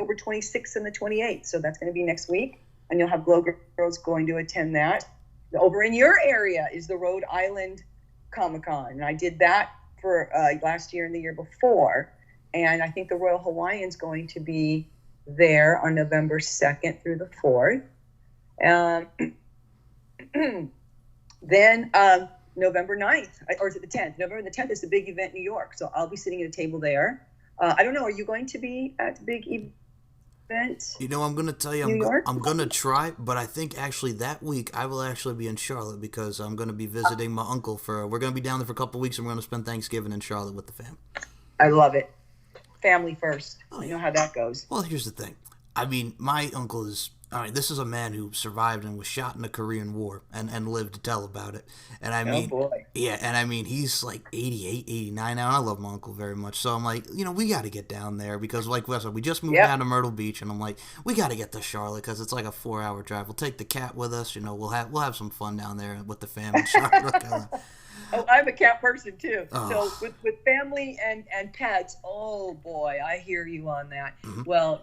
26th and the 28th, so that's going to be next week, and you'll have Glow Girls going to attend that. Over in your area is the Rhode Island Comic-Con, and I did that for last year and the year before, and I think the Royal Hawaiian's going to be there on November 2nd through the 4th. Then November 9th, or is it the 10th? November the 10th is the big event in New York, so I'll be sitting at a table there. I don't know, are you going to be at the big event? I'm going to tell you, I'm going to try, but I think actually that week I will actually be in Charlotte because I'm going to be visiting my uncle we're going to be down there for a couple of weeks, and we're going to spend Thanksgiving in Charlotte with the fam. I love it. Family first. Oh, yeah. You know how that goes. Well, here's the thing. I mean, my uncle is... All right, this is a man who survived and was shot in the Korean War and lived to tell about it. And I mean... Oh, boy. Yeah, and I mean, he's like 88, 89 now, and I love my uncle very much. So I'm like, we got to get down there because, like I said, we just moved down to Myrtle Beach, and I'm like, we got to get to Charlotte because it's like a 4-hour drive. We'll take the cat with us. We'll have some fun down there with the family in Charlotte. Oh, I'm a cat person too. Oh. So with family and pets, oh boy, I hear you on that. Mm-hmm. Well,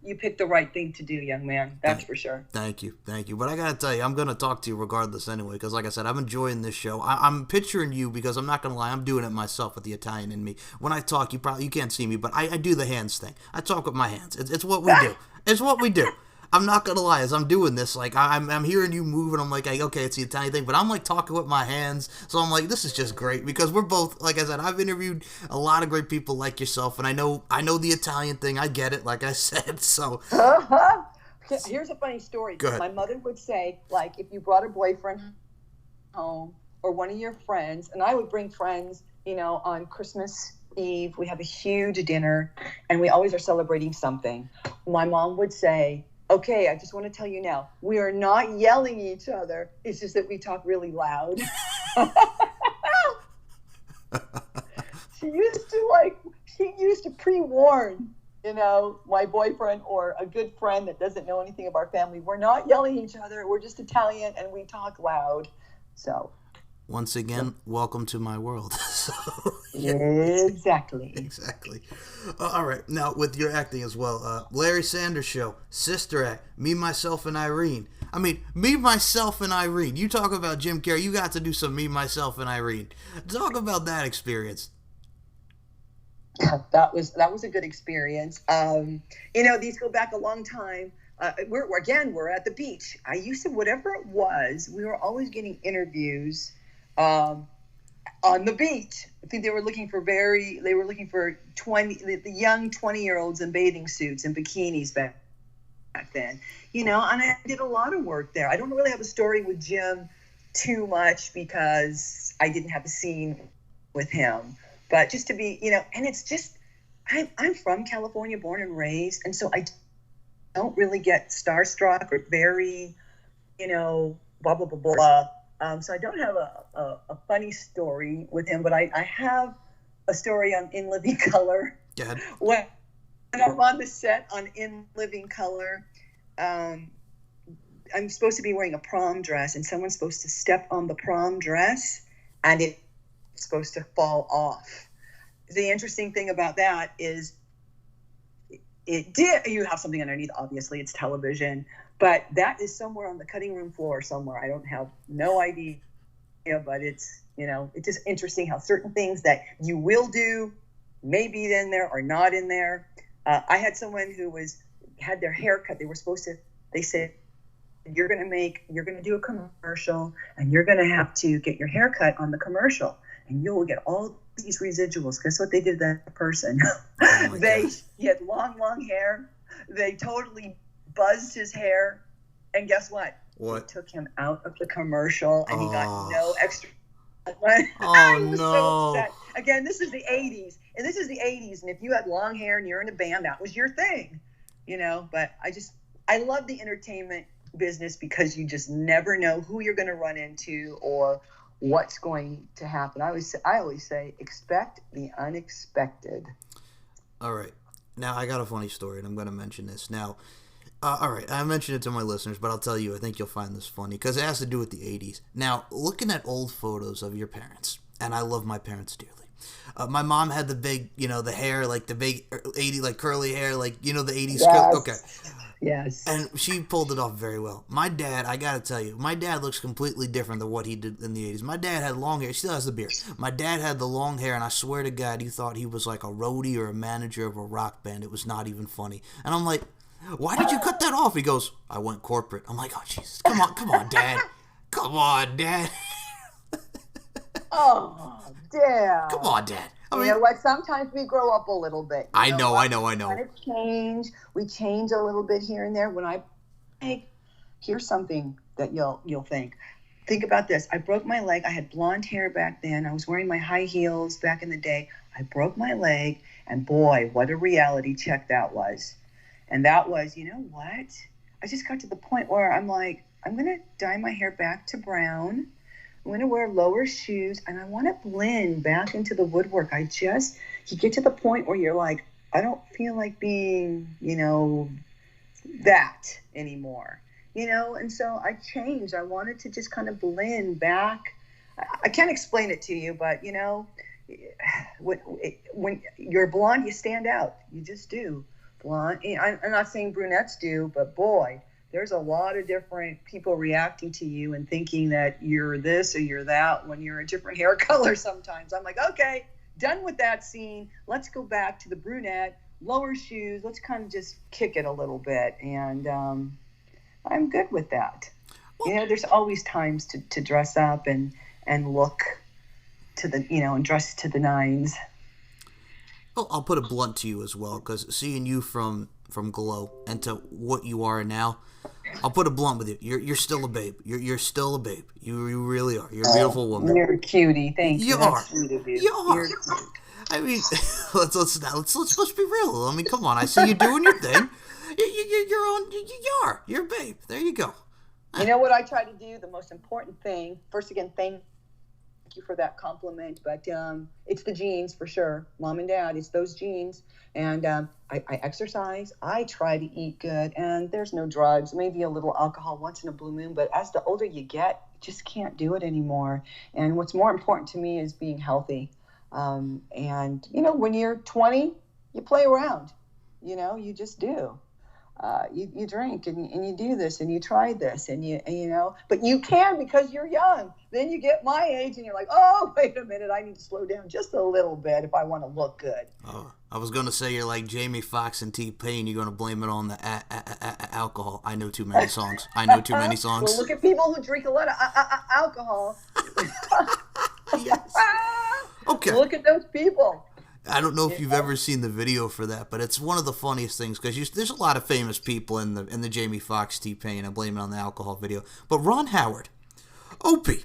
you picked the right thing to do, young man. That's for sure. Thank you. But I gotta tell you, I'm gonna talk to you regardless anyway, because like I said, I'm enjoying this show. I'm picturing you because I'm not gonna lie, I'm doing it myself with the Italian in me. When I talk, you can't see me, but I do the hands thing. I talk with my hands. It's what we do. It's what we do. I'm not gonna lie, as I'm doing this, like I'm hearing you move, and I'm like, okay, it's the Italian thing, but I'm like talking with my hands, so I'm like, this is just great because we're both, like I said, I've interviewed a lot of great people like yourself, and I know the Italian thing, I get it, like I said, so. Here's a funny story. Go ahead. My mother would say, like, if you brought a boyfriend home or one of your friends, and I would bring friends, on Christmas Eve, we have a huge dinner, and we always are celebrating something. My mom would say, okay, I just want to tell you now, we are not yelling at each other. It's just that we talk really loud. She used to pre-warn, my boyfriend or a good friend that doesn't know anything of our family. We're not yelling at each other. We're just Italian and we talk loud. So. Once again, welcome to my world. So, yeah. Exactly. All right. Now, with your acting as well, Larry Sanders Show, Sister Act, Me, Myself, and Irene. I mean, Me, Myself, and Irene. You talk about Jim Carrey. You got to do some Me, Myself, and Irene. Talk about that experience. That was a good experience. These go back a long time. We're at the beach. I used to, whatever it was, we were always getting interviews on the beach. I think they were looking for 20, the young 20-year-olds in bathing suits and bikinis back then, and I did a lot of work there. I don't really have a story with Jim too much because I didn't have a scene with him, but just to be, and it's just, I'm from California, born and raised. And so I don't really get starstruck or very, blah, blah, blah, blah. So I don't have a funny story with him, but I have a story on In Living Color. Go ahead. When I'm on the set on In Living Color, I'm supposed to be wearing a prom dress, and someone's supposed to step on the prom dress, and it's supposed to fall off. The interesting thing about that is you have something underneath, obviously, it's television, But that is somewhere on the cutting room floor somewhere. I don't have no idea, but it's, it's just interesting how certain things that you will do may be in there or not in there. I had someone who had their hair cut. They said, you're going to do a commercial and you're going to have to get your hair cut on the commercial and you'll get all these residuals. Guess what they did to that person? Oh he had long hair. They totally buzzed his hair. And guess what? What? They took him out of the commercial and he got no extra. Oh, was no. So upset. Again, this is the 80s. And if you had long hair and you're in a band, that was your thing. But I love the entertainment business because you just never know who you're going to run into or what's going to happen. I always say, expect the unexpected. All right. Now, I got a funny story, and I'm going to mention this. Now, all right, I mentioned it to my listeners, but I'll tell you, I think you'll find this funny because it has to do with the 80s. Now, looking at old photos of your parents, and I love my parents dearly. My mom had the big, the hair, like the big 80, like curly hair, like, the 80s. Yes. Okay. Yes. And she pulled it off very well. My dad, I got to tell you, my dad looks completely different than what he did in the 80s. My dad had long hair. He still has the beard. My dad had the long hair, and I swear to God, you thought he was like a roadie or a manager of a rock band. It was not even funny. And I'm like, why did you cut that off? He goes, I went corporate. I'm like, oh, Jesus. Come on, Dad. Come on, Dad. Oh, Dad. Come on, Dad. You know what? Sometimes we grow up a little bit. I know. We change a little bit here and there. Here's something that you'll think. Think about this. I broke my leg. I had blonde hair back then. I was wearing my high heels back in the day. I broke my leg, and boy, what a reality check that was. And that was, you know what? I just got to the point where I'm like, I'm going to dye my hair back to brown. I'm going to wear lower shoes, and I want to blend back into the woodwork. You get to the point where you're like, I don't feel like being, that anymore, and so I changed. I wanted to just kind of blend back. I can't explain it to you, but, when you're blonde, you stand out. You just do. Blonde. I'm not saying brunettes do, but boy, there's a lot of different people reacting to you and thinking that you're this or you're that when you're a different hair color sometimes. I'm like, okay, done with that scene. Let's go back to the brunette, lower shoes. Let's kind of just kick it a little bit. And I'm good with that. There's always times to dress up and look to the, and dress to the nines. Well, I'll put it blunt to you as well, because seeing you from Glow and to what you are now, I'll put it blunt with you. You're still a babe. You're still a babe. You really are. You're a beautiful woman. You're a cutie. Thank you. You are. Sweet of you. You are. I mean, let's be real. I mean, come on. I see you doing your thing. You're a babe. There you go. You know what I try to do? The most important thing. First, again, thank you for that compliment, but it's the genes for sure. Mom and Dad, it's those genes. And I exercise. I try to eat good, and there's no drugs, maybe a little alcohol once in a blue moon, but as the older you get, you just can't do it anymore. And what's more important to me is being healthy. And when you're 20, you play around, you just do. You drink and you do this and you try this and but you can because you're young. Then you get my age and you're like, oh, wait a minute, I need to slow down just a little bit if I want to look good. Oh, I was going to say you're like Jamie Foxx and T-Pain. You're going to blame it on the alcohol. I know too many songs. Well, look at people who drink a lot of alcohol. Yes. Okay. Look at those people. I don't know if you've ever seen the video for that, but it's one of the funniest things because there's a lot of famous people in the Jamie Foxx T-Pain. I blame it on the alcohol video. But Ron Howard, Opie,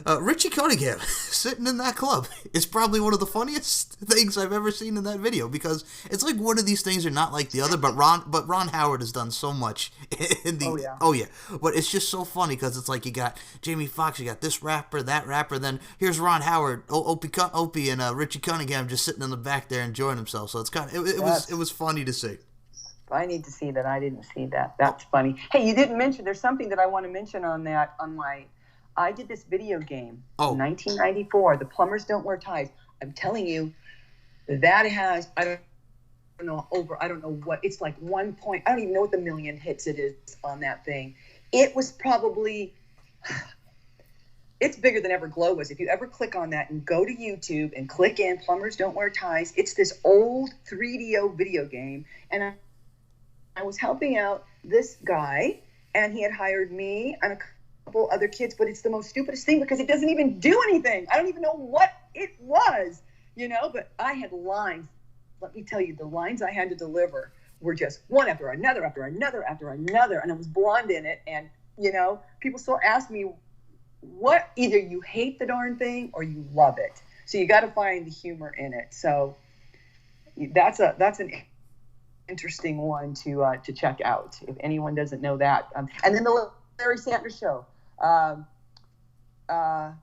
Richie Cunningham sitting in that club is probably one of the funniest things I've ever seen in that video because it's like one of these things are not like the other. But Ron Howard has done so much in the oh yeah. But it's just so funny because it's like you got Jamie Foxx, you got this rapper, that rapper, then here's Ron Howard, Opie, and Richie Cunningham just sitting in the back there enjoying themselves. So it's kind of it was funny to see. I need to see that. I didn't see that. That's funny. Hey, you didn't mention. There's something that I want to mention on my. I did this video game in 1994. The Plumbers Don't Wear Ties. I'm telling you, that has, I don't know, I don't know what, it's like 1 point, I don't even know what the million hits it is on that thing. It was probably, it's bigger than ever Glow was. If you ever click on that and go to YouTube and click in Plumbers Don't Wear Ties, it's this old 3DO video game. And I was helping out this guy, and he had hired me and a couple other kids, but it's the most stupidest thing because it doesn't even do anything. I don't even know what it was, but I had lines. Let me tell you, the lines I had to deliver were just one after another, after another, after another. And I was blonde in it. And, people still ask me, what, either you hate the darn thing or you love it. So you got to find the humor in it. So that's an interesting one to check out if anyone doesn't know that. And then the Larry Sanders Show.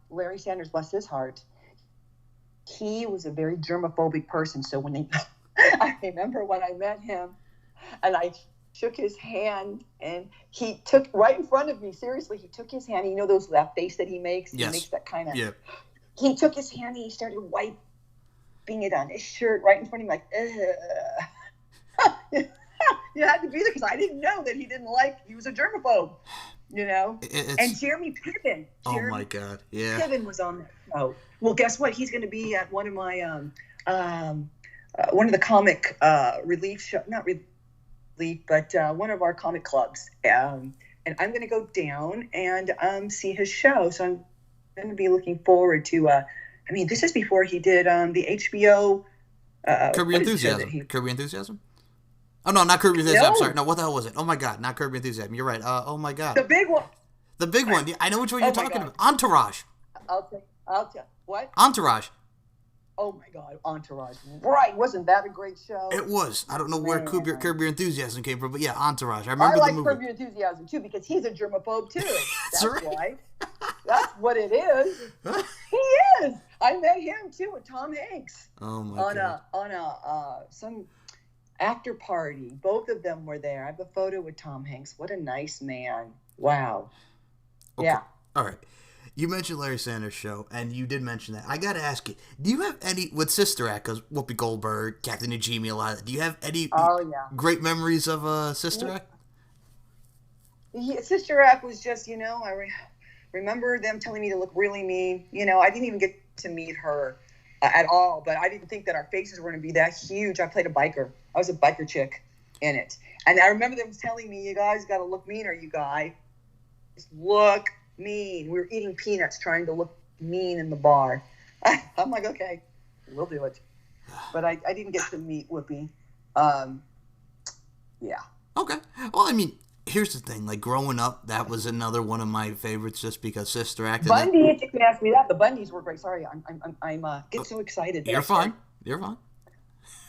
Larry Sanders, bless his heart, he was a very germophobic person. So I remember when I met him and I shook his hand and he took right in front of me. Seriously, he took his hand. That face that he makes? Yes. He makes that kind of. Yeah. He took his hand and he started wiping it on his shirt right in front of me, like, you had to be there because I didn't know that he was a germaphobe, And Jeremy Piven. Oh my God. Yeah. Piven was on that show. Well, guess what? He's going to be at one of my, one of the comic relief show, not relief, but one of our comic clubs. And I'm going to go down and see his show. So I'm going to be looking forward to, this is before he did the HBO. Curb Your Enthusiasm. Curb Your Enthusiasm? Oh, no, not Curb Your Enthusiasm. No. Sorry. No, what the hell was it? Oh, my God. Not Curb Your Enthusiasm. You're right. Oh, my God. The big one. The big one. Yeah, I know which one you're talking about. Entourage. I'll tell. What? Entourage. Oh, my God. Entourage. Right. Wasn't that a great show? It was. I don't know where Curb Your Enthusiasm came from, but yeah, Entourage. I remember the movie. I like Curb Your Enthusiasm, too, because he's a germaphobe, too. That's right. Why. That's what it is. He is. I met him, too, with Tom Hanks. Oh, my God. On some after party. Both of them were there. I have a photo with Tom Hanks. What a nice man. Wow. Okay. Yeah. All right. You mentioned Larry Sanders Show, and you did mention that. I got to ask you, do you have any, with Sister Act, because Whoopi Goldberg, Captain Najimy, a lot of that, do you have any great memories of Sister Act? Yeah, Sister Act was just, I remember them telling me to look really mean. I didn't even get to meet her at all, but I didn't think that our faces were going to be that huge. I played a biker. I was a biker chick in it. And I remember them telling me, you guys got to look meaner, you guys. Just look mean. We were eating peanuts trying to look mean in the bar. I'm like, okay, we'll do it. But I didn't get to meet Whoopi. Yeah. Okay. Well, here's the thing. Like, growing up, that was another one of my favorites just because Sister Act. Bundy, if you can ask me that. The Bundys were great. Sorry, I'm get so excited. You're fine. You're fine.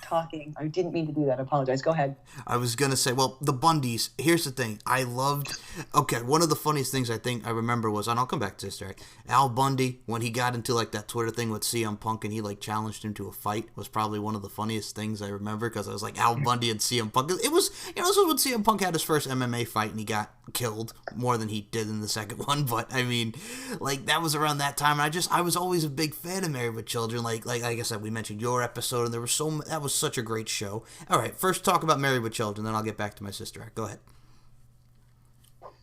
Talking. I didn't mean to do that. I apologize. Go ahead. I was going to say, well, the Bundys, here's the thing. One of the funniest things I think I remember was, and I'll come back to this, Derek, Al Bundy, when he got into, that Twitter thing with CM Punk and he, challenged him to a fight, was probably one of the funniest things I remember because I was like, Al Bundy and CM Punk. It was, this was when CM Punk had his first MMA fight and he got killed more than he did in the second one, but, that was around that time, and I was always a big fan of Married with Children. Like I said, we mentioned your episode, and there was that was such a great show. All right, first talk about Married with Children, then I'll get back to my Sister Act. Go ahead.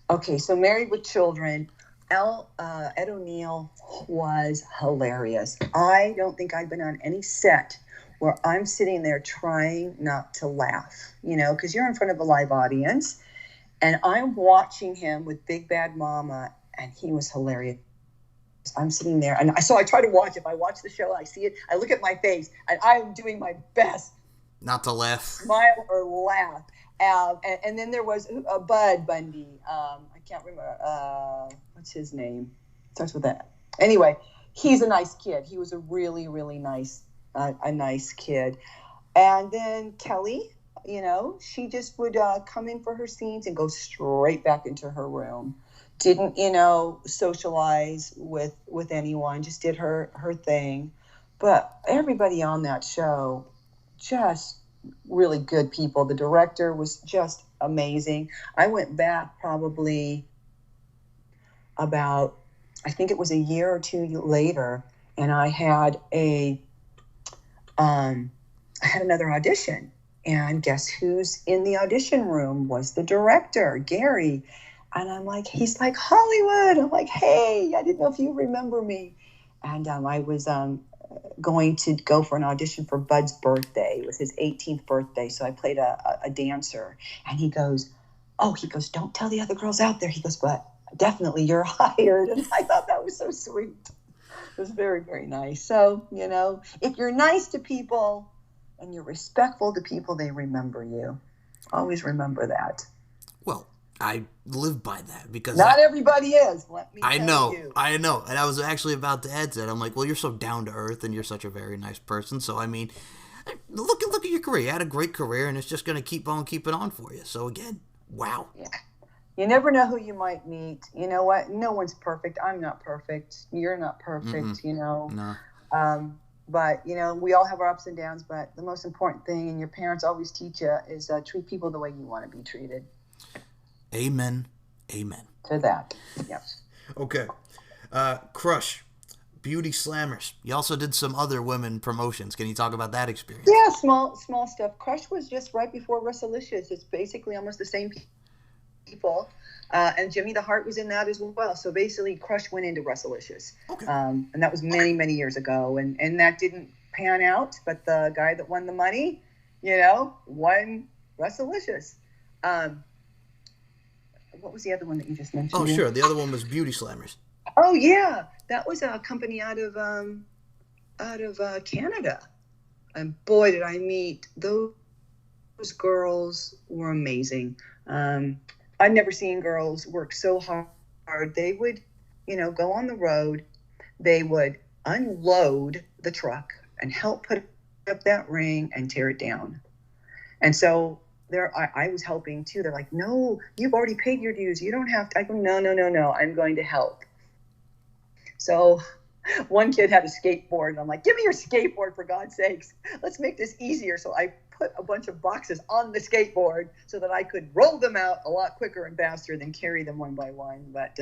Okay, so Married with Children, Ed O'Neill was hilarious. I don't think I've been on any set where I'm sitting there trying not to laugh, because you're in front of a live audience, and I'm watching him with Big Bad Mama, and he was hilarious. I'm sitting there, and so I try to watch. If I watch the show, I see it, I look at my face, and I'm doing my best not to laugh, smile or laugh. And then there was Bud Bundy. I can't remember what's his name. Starts with that. Anyway, he's a nice kid. He was a really, really nice, a nice kid. And then Kelly, she just would come in for her scenes and go straight back into her room. Didn't, socialize with anyone. Just did her thing. But everybody on that show, just really good people. The director was just amazing. I went back probably about, I think it was a year or two later, and I had another audition, And guess who's in the audition room was the director, Gary. And I'm like, he's like, Hollywood. I'm like, hey, I didn't know if you remember me. And I was going to go for an audition for Bud's birthday. It was his 18th birthday. So I played a dancer. And he goes, don't tell the other girls out there. He goes, but definitely you're hired. And I thought that was so sweet. It was very, very nice. So, if you're nice to people and you're respectful to people, they remember you. Always remember that. Well, I live by that because not everybody is. Let me tell you. I know. And I was actually about to add to that. I'm like, well, you're so down to earth and you're such a very nice person. So, I mean, look at your career. You had a great career and it's just going to keep on keeping on for you. So, again, wow. Yeah. You never know who you might meet. You know what? No one's perfect. I'm not perfect. You're not perfect, No. But, we all have our ups and downs. But the most important thing, and your parents always teach you, is treat people the way you want to be treated. Amen. Amen. To that. Yep. Okay. Crush. Beauty Slammers. You also did some other women promotions. Can you talk about that experience? Yeah, small stuff. Crush was just right before Wrestlicious. It's basically almost the same people. And Jimmy the Heart was in that as well. So basically, Crush went into Wrestlicious. Okay. And that was many, many years ago. And that didn't pan out. But the guy that won the money, won Wrestlicious. What was the other one that you just mentioned? Oh, sure. The other one was Beauty Slammers. Oh, yeah. That was a company out of Canada. And boy, did I meet those girls were amazing. I've never seen girls work so hard. They would, go on the road. They would unload the truck and help put up that ring and tear it down. And so I was helping too. They're like, no, you've already paid your dues. You don't have to. I go, no. I'm going to help. So one kid had a skateboard and I'm like, give me your skateboard for God's sakes. Let's make this easier. So I put a bunch of boxes on the skateboard so that I could roll them out a lot quicker and faster than carry them one by one. But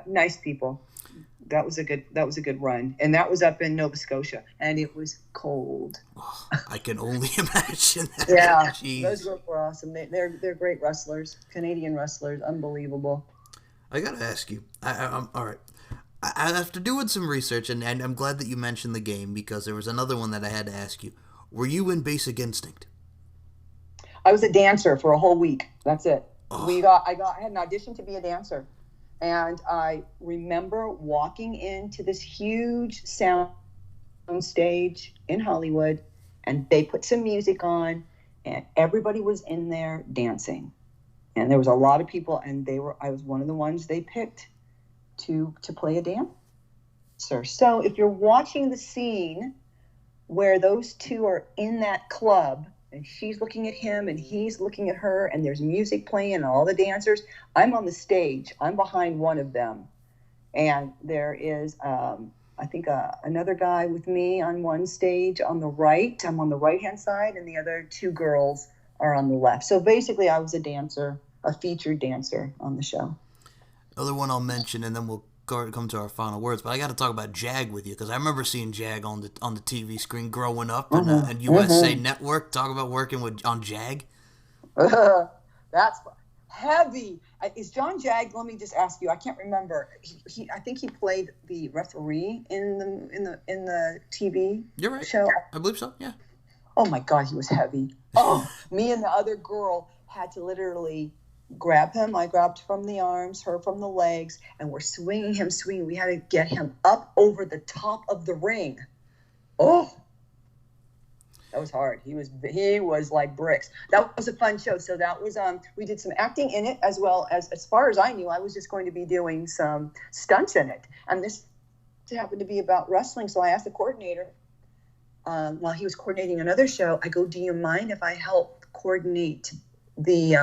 nice people. That was a good run. And that was up in Nova Scotia and it was cold. Oh, I can only imagine that. Yeah. Jeez. Those girls were awesome. They're great wrestlers, Canadian wrestlers, unbelievable. I got to ask you. I'm all right. After doing some research, and I'm glad that you mentioned the game because there was another one that I had to ask you. Were you in Basic Instinct? I was a dancer for a whole week. That's it. Oh. I had an audition to be a dancer. And I remember walking into this huge sound stage in Hollywood, and they put some music on, and everybody was in there dancing. And there was a lot of people, and I was one of the ones they picked to play a dancer. So if you're watching the scene where those two are in that club and she's looking at him and he's looking at her and there's music playing and all the dancers, I'm on the stage. I'm behind one of them. And there is, I think, another guy with me on one stage on the right. I'm on the right-hand side and the other two girls are on the left. So basically I was a dancer, a featured dancer on the show. Other one I'll mention, and then we'll come to our final words. But I got to talk about Jag with you because I remember seeing Jag on the TV screen growing up, and USA Network. Talk about working on Jag. That's heavy. Is John Jag? Let me just ask you. I can't remember. I think he played the referee in the TV You're right. show. I believe so. Yeah. Oh my God, he was heavy. Oh, me and the other girl had to literally grab him. I grabbed from the arms, her from the legs, and we're swinging him. We had to get him up over the top of the ring. Oh, that was hard. He was like bricks. That was a fun show. So that was we did some acting in it as well as far as I knew, I was just going to be doing some stunts in it. And this happened to be about wrestling. So I asked the coordinator while he was coordinating another show. I go, "Do you mind if I help coordinate the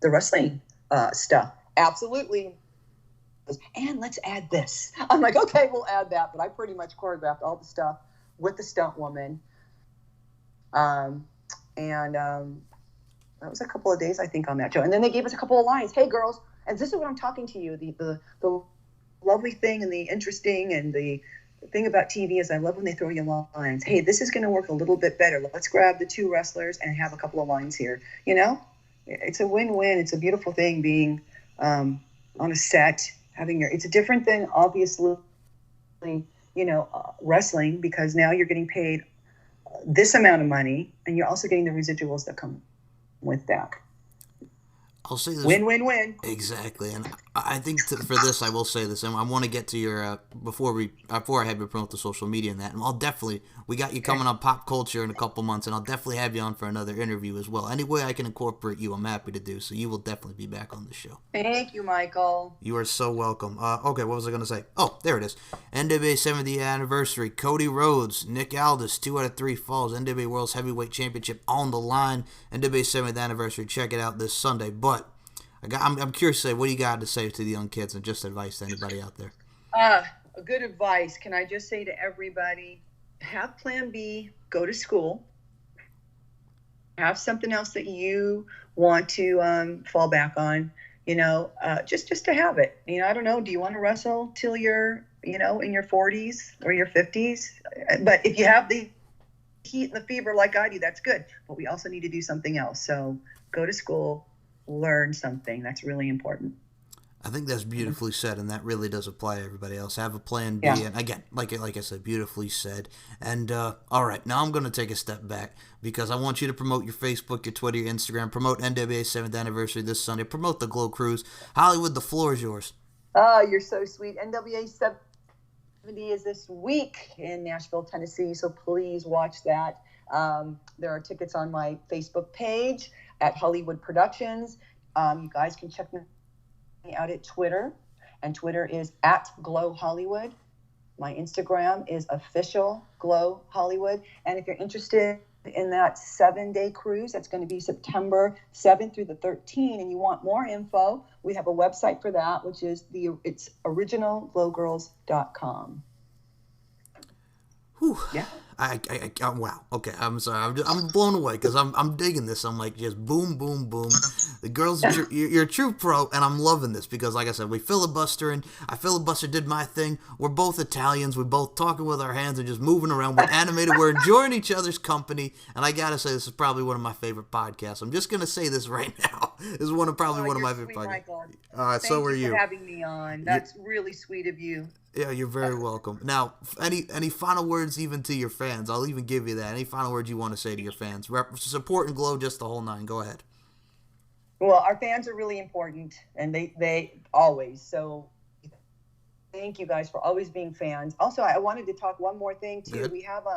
wrestling stuff?" Absolutely. And let's add this. I'm like, okay, we'll add that. But I pretty much choreographed all the stuff with the stunt woman. That was a couple of days, I think, on that show. And then they gave us a couple of lines. Hey, girls, and this is what I'm talking to you. The lovely thing and the interesting and the thing about TV is I love when they throw you lines. Hey, this is going to work a little bit better. Let's grab the two wrestlers and have a couple of lines here. It's a win-win. It's a beautiful thing being on a set, it's a different than obviously, wrestling, because now you're getting paid this amount of money and you're also getting the residuals that come with that. I'll say this. Win, win, win. Exactly, and I think for this, I will say this, and I want to get to your before I have you promote the social media and that, and we got you coming on Pop Culture in a couple months, and I'll definitely have you on for another interview as well. Any way I can incorporate you, I'm happy to do. So you will definitely be back on the show. Thank you, Michael. You are so welcome. Okay, what was I going to say? Oh, there it is. NWA 70th anniversary. Cody Rhodes, Nick Aldis, 2 out of 3 falls. NWA World's Heavyweight Championship on the line. NWA 70th anniversary. Check it out this Sunday. But I'm curious to say, what do you got to say to the young kids and just advice to anybody out there? A good advice. Can I just say to everybody, have plan B, go to school, have something else that you want to fall back on, just to have it. I don't know, do you want to wrestle till you're, in your 40s or your 50s? But if you have the heat and the fever like I do, that's good. But we also need to do something else. So go to school, learn something. That's really important. I think that's beautifully said, and that really does apply to everybody else. Have a plan B, and again, like I said, beautifully said. And all right, now I'm going to take a step back because I want you to promote your Facebook, your Twitter, your Instagram, promote NWA 7th anniversary this Sunday, promote the Glow Cruise. Hollywood, the floor is yours. Oh, you're so sweet. NWA 70 is this week in Nashville, Tennessee, so please watch that. There are tickets on my Facebook page at Hollywood Productions. You guys can check me out at Twitter, and Twitter is at Glow Hollywood. My Instagram is official Glow Hollywood. And if you're interested in that 7-day cruise, that's going to be September 7th through the 13th, and you want more info, we have a website for that, which is it's originalglowgirls.com. Whew. Yeah. Wow. Okay. I'm sorry. I'm blown away because I'm digging this. I'm like just boom, boom, boom. The girls, you're a true pro, and I'm loving this because, like I said, we filibustering. I filibustered, did my thing. We're both Italians. We're both talking with our hands and just moving around. We're animated. We're enjoying each other's company, and I gotta say, this is probably one of my favorite podcasts. I'm just gonna say this right now. This is one of my favorite podcasts. So are you. Thank you for having me on. That's really sweet of you. Yeah, you're very welcome. Now, any final words even to your fans? I'll even give you that. Any final words you want to say to your fans? Support and Glow, just the whole nine. Go ahead. Well, our fans are really important, and they always. So thank you guys for always being fans. Also, I wanted to talk one more thing, too. Good. We have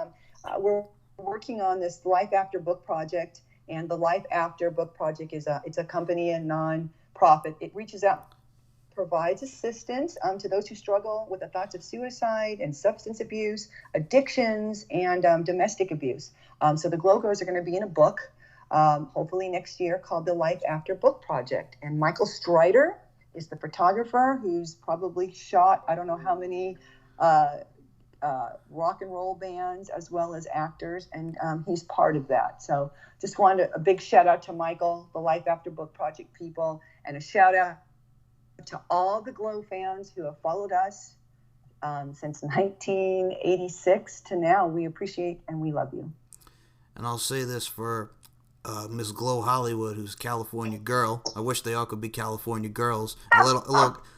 we're working on this Life After Book project, and the Life After Book project it's a company and non-profit. It reaches out, provides assistance to those who struggle with the thoughts of suicide and substance abuse, addictions, and domestic abuse. So the Glow Girls are going to be in a book, hopefully next year, called the Life After Book Project. And Michael Strider is the photographer who's probably shot, I don't know how many rock and roll bands as well as actors, and he's part of that. So just wanted a big shout out to Michael, the Life After Book Project people, and a shout out to all the Glow fans who have followed us since 1986 to now. We appreciate and we love you. And I'll say this for Miss Glow Hollywood, who's a California girl. I wish they all could be California girls. A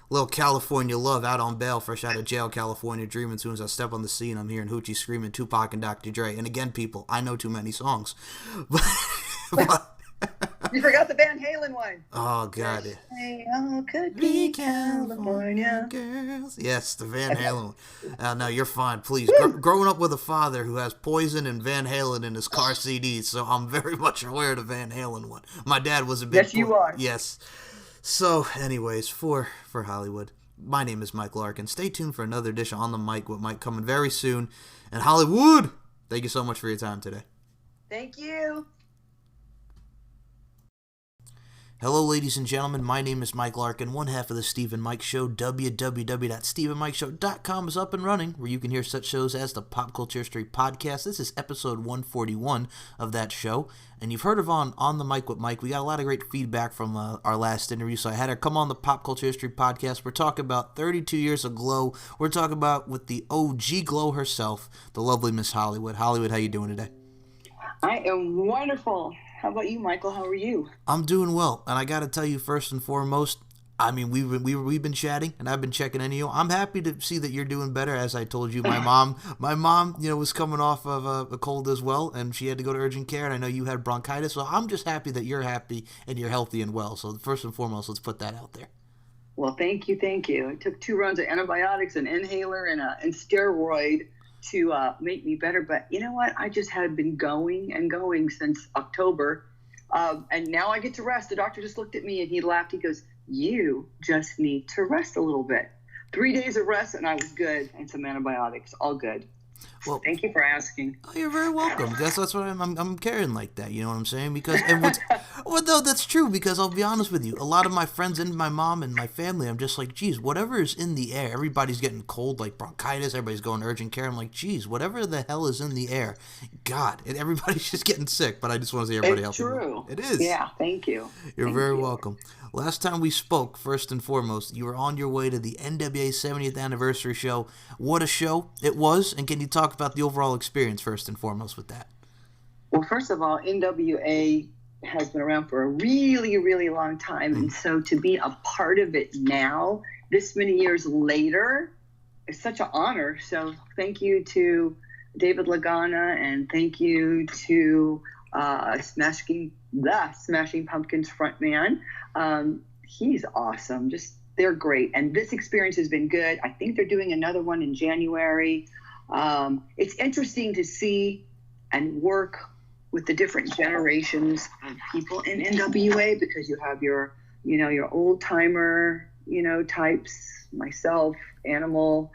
little California love out on bail, fresh out of jail, California dreaming. As soon as I step on the scene, I'm hearing Hoochie screaming Tupac and Dr. Dre. And again, people, I know too many songs. but you forgot the Van Halen one. Oh, God. They all could be California girls. Yes, the Van Halen one. No, you're fine, please. Growing up with a father who has Poison and Van Halen in his car CDs, so I'm very much aware of the Van Halen one. My dad was a big... Yes, you are. Yes. So, anyways, for Hollywood, my name is Mike Larkin. Stay tuned for another edition on the mic with Mike coming very soon. And Hollywood, thank you so much for your time today. Thank you. Hello, ladies and gentlemen. My name is Mike Larkin, one half of the Steve and Mike Show. www.steveandmikeshow.com is up and running, where you can hear such shows as the Pop Culture History Podcast. This is episode 141 of that show. And you've heard of on the Mic with Mike. We got a lot of great feedback from our last interview, so I had her come on the Pop Culture History Podcast. We're talking about 32 years of Glow. We're talking about with the OG Glow herself, the lovely Miss Hollywood. Hollywood, how you doing today? I am wonderful. How about you, Michael? How are you? I'm doing well, and I got to tell you, first and foremost, I mean, we've been chatting, and I've been checking in on you. I'm happy to see that you're doing better. As I told you, my mom, was coming off of a cold as well, and she had to go to urgent care. And I know you had bronchitis, so I'm just happy that you're happy and you're healthy and well. So first and foremost, let's put that out there. Well, thank you. I took 2 rounds of antibiotics, an inhaler, and steroid to make me better. But you know what? I just had been going and going since October. And now I get to rest. The doctor just looked at me and he laughed. He goes, "You just need to rest a little bit." 3 days of rest and I was good, and some antibiotics. All good. Well, thank you for asking. Oh, you're very welcome. That's what I'm carrying like that. You know what I'm saying? Because no, that's true. Because I'll be honest with you, a lot of my friends and my mom and my family, I'm just like, geez, whatever is in the air. Everybody's getting cold, like bronchitis. Everybody's going to urgent care. I'm like, geez, whatever the hell is in the air, God, and everybody's just getting sick. But I just want to see everybody It's helping. True. It is. Yeah. Thank you. You're very welcome. Last time we spoke, first and foremost, you were on your way to the NWA 70th anniversary show. What a show it was, and can you talk about the overall experience first and foremost with that? Well, first of all, NWA has been around for a really, really long time, and so to be a part of it now, this many years later, is such an honor. So thank you to David Lagana, and thank you to Smashing Pumpkins frontman. He's awesome. They're great. And this experience has been good. I think they're doing another one in January. It's interesting to see and work with the different generations of people in NWA, because you have your old timer, types, myself, Animal,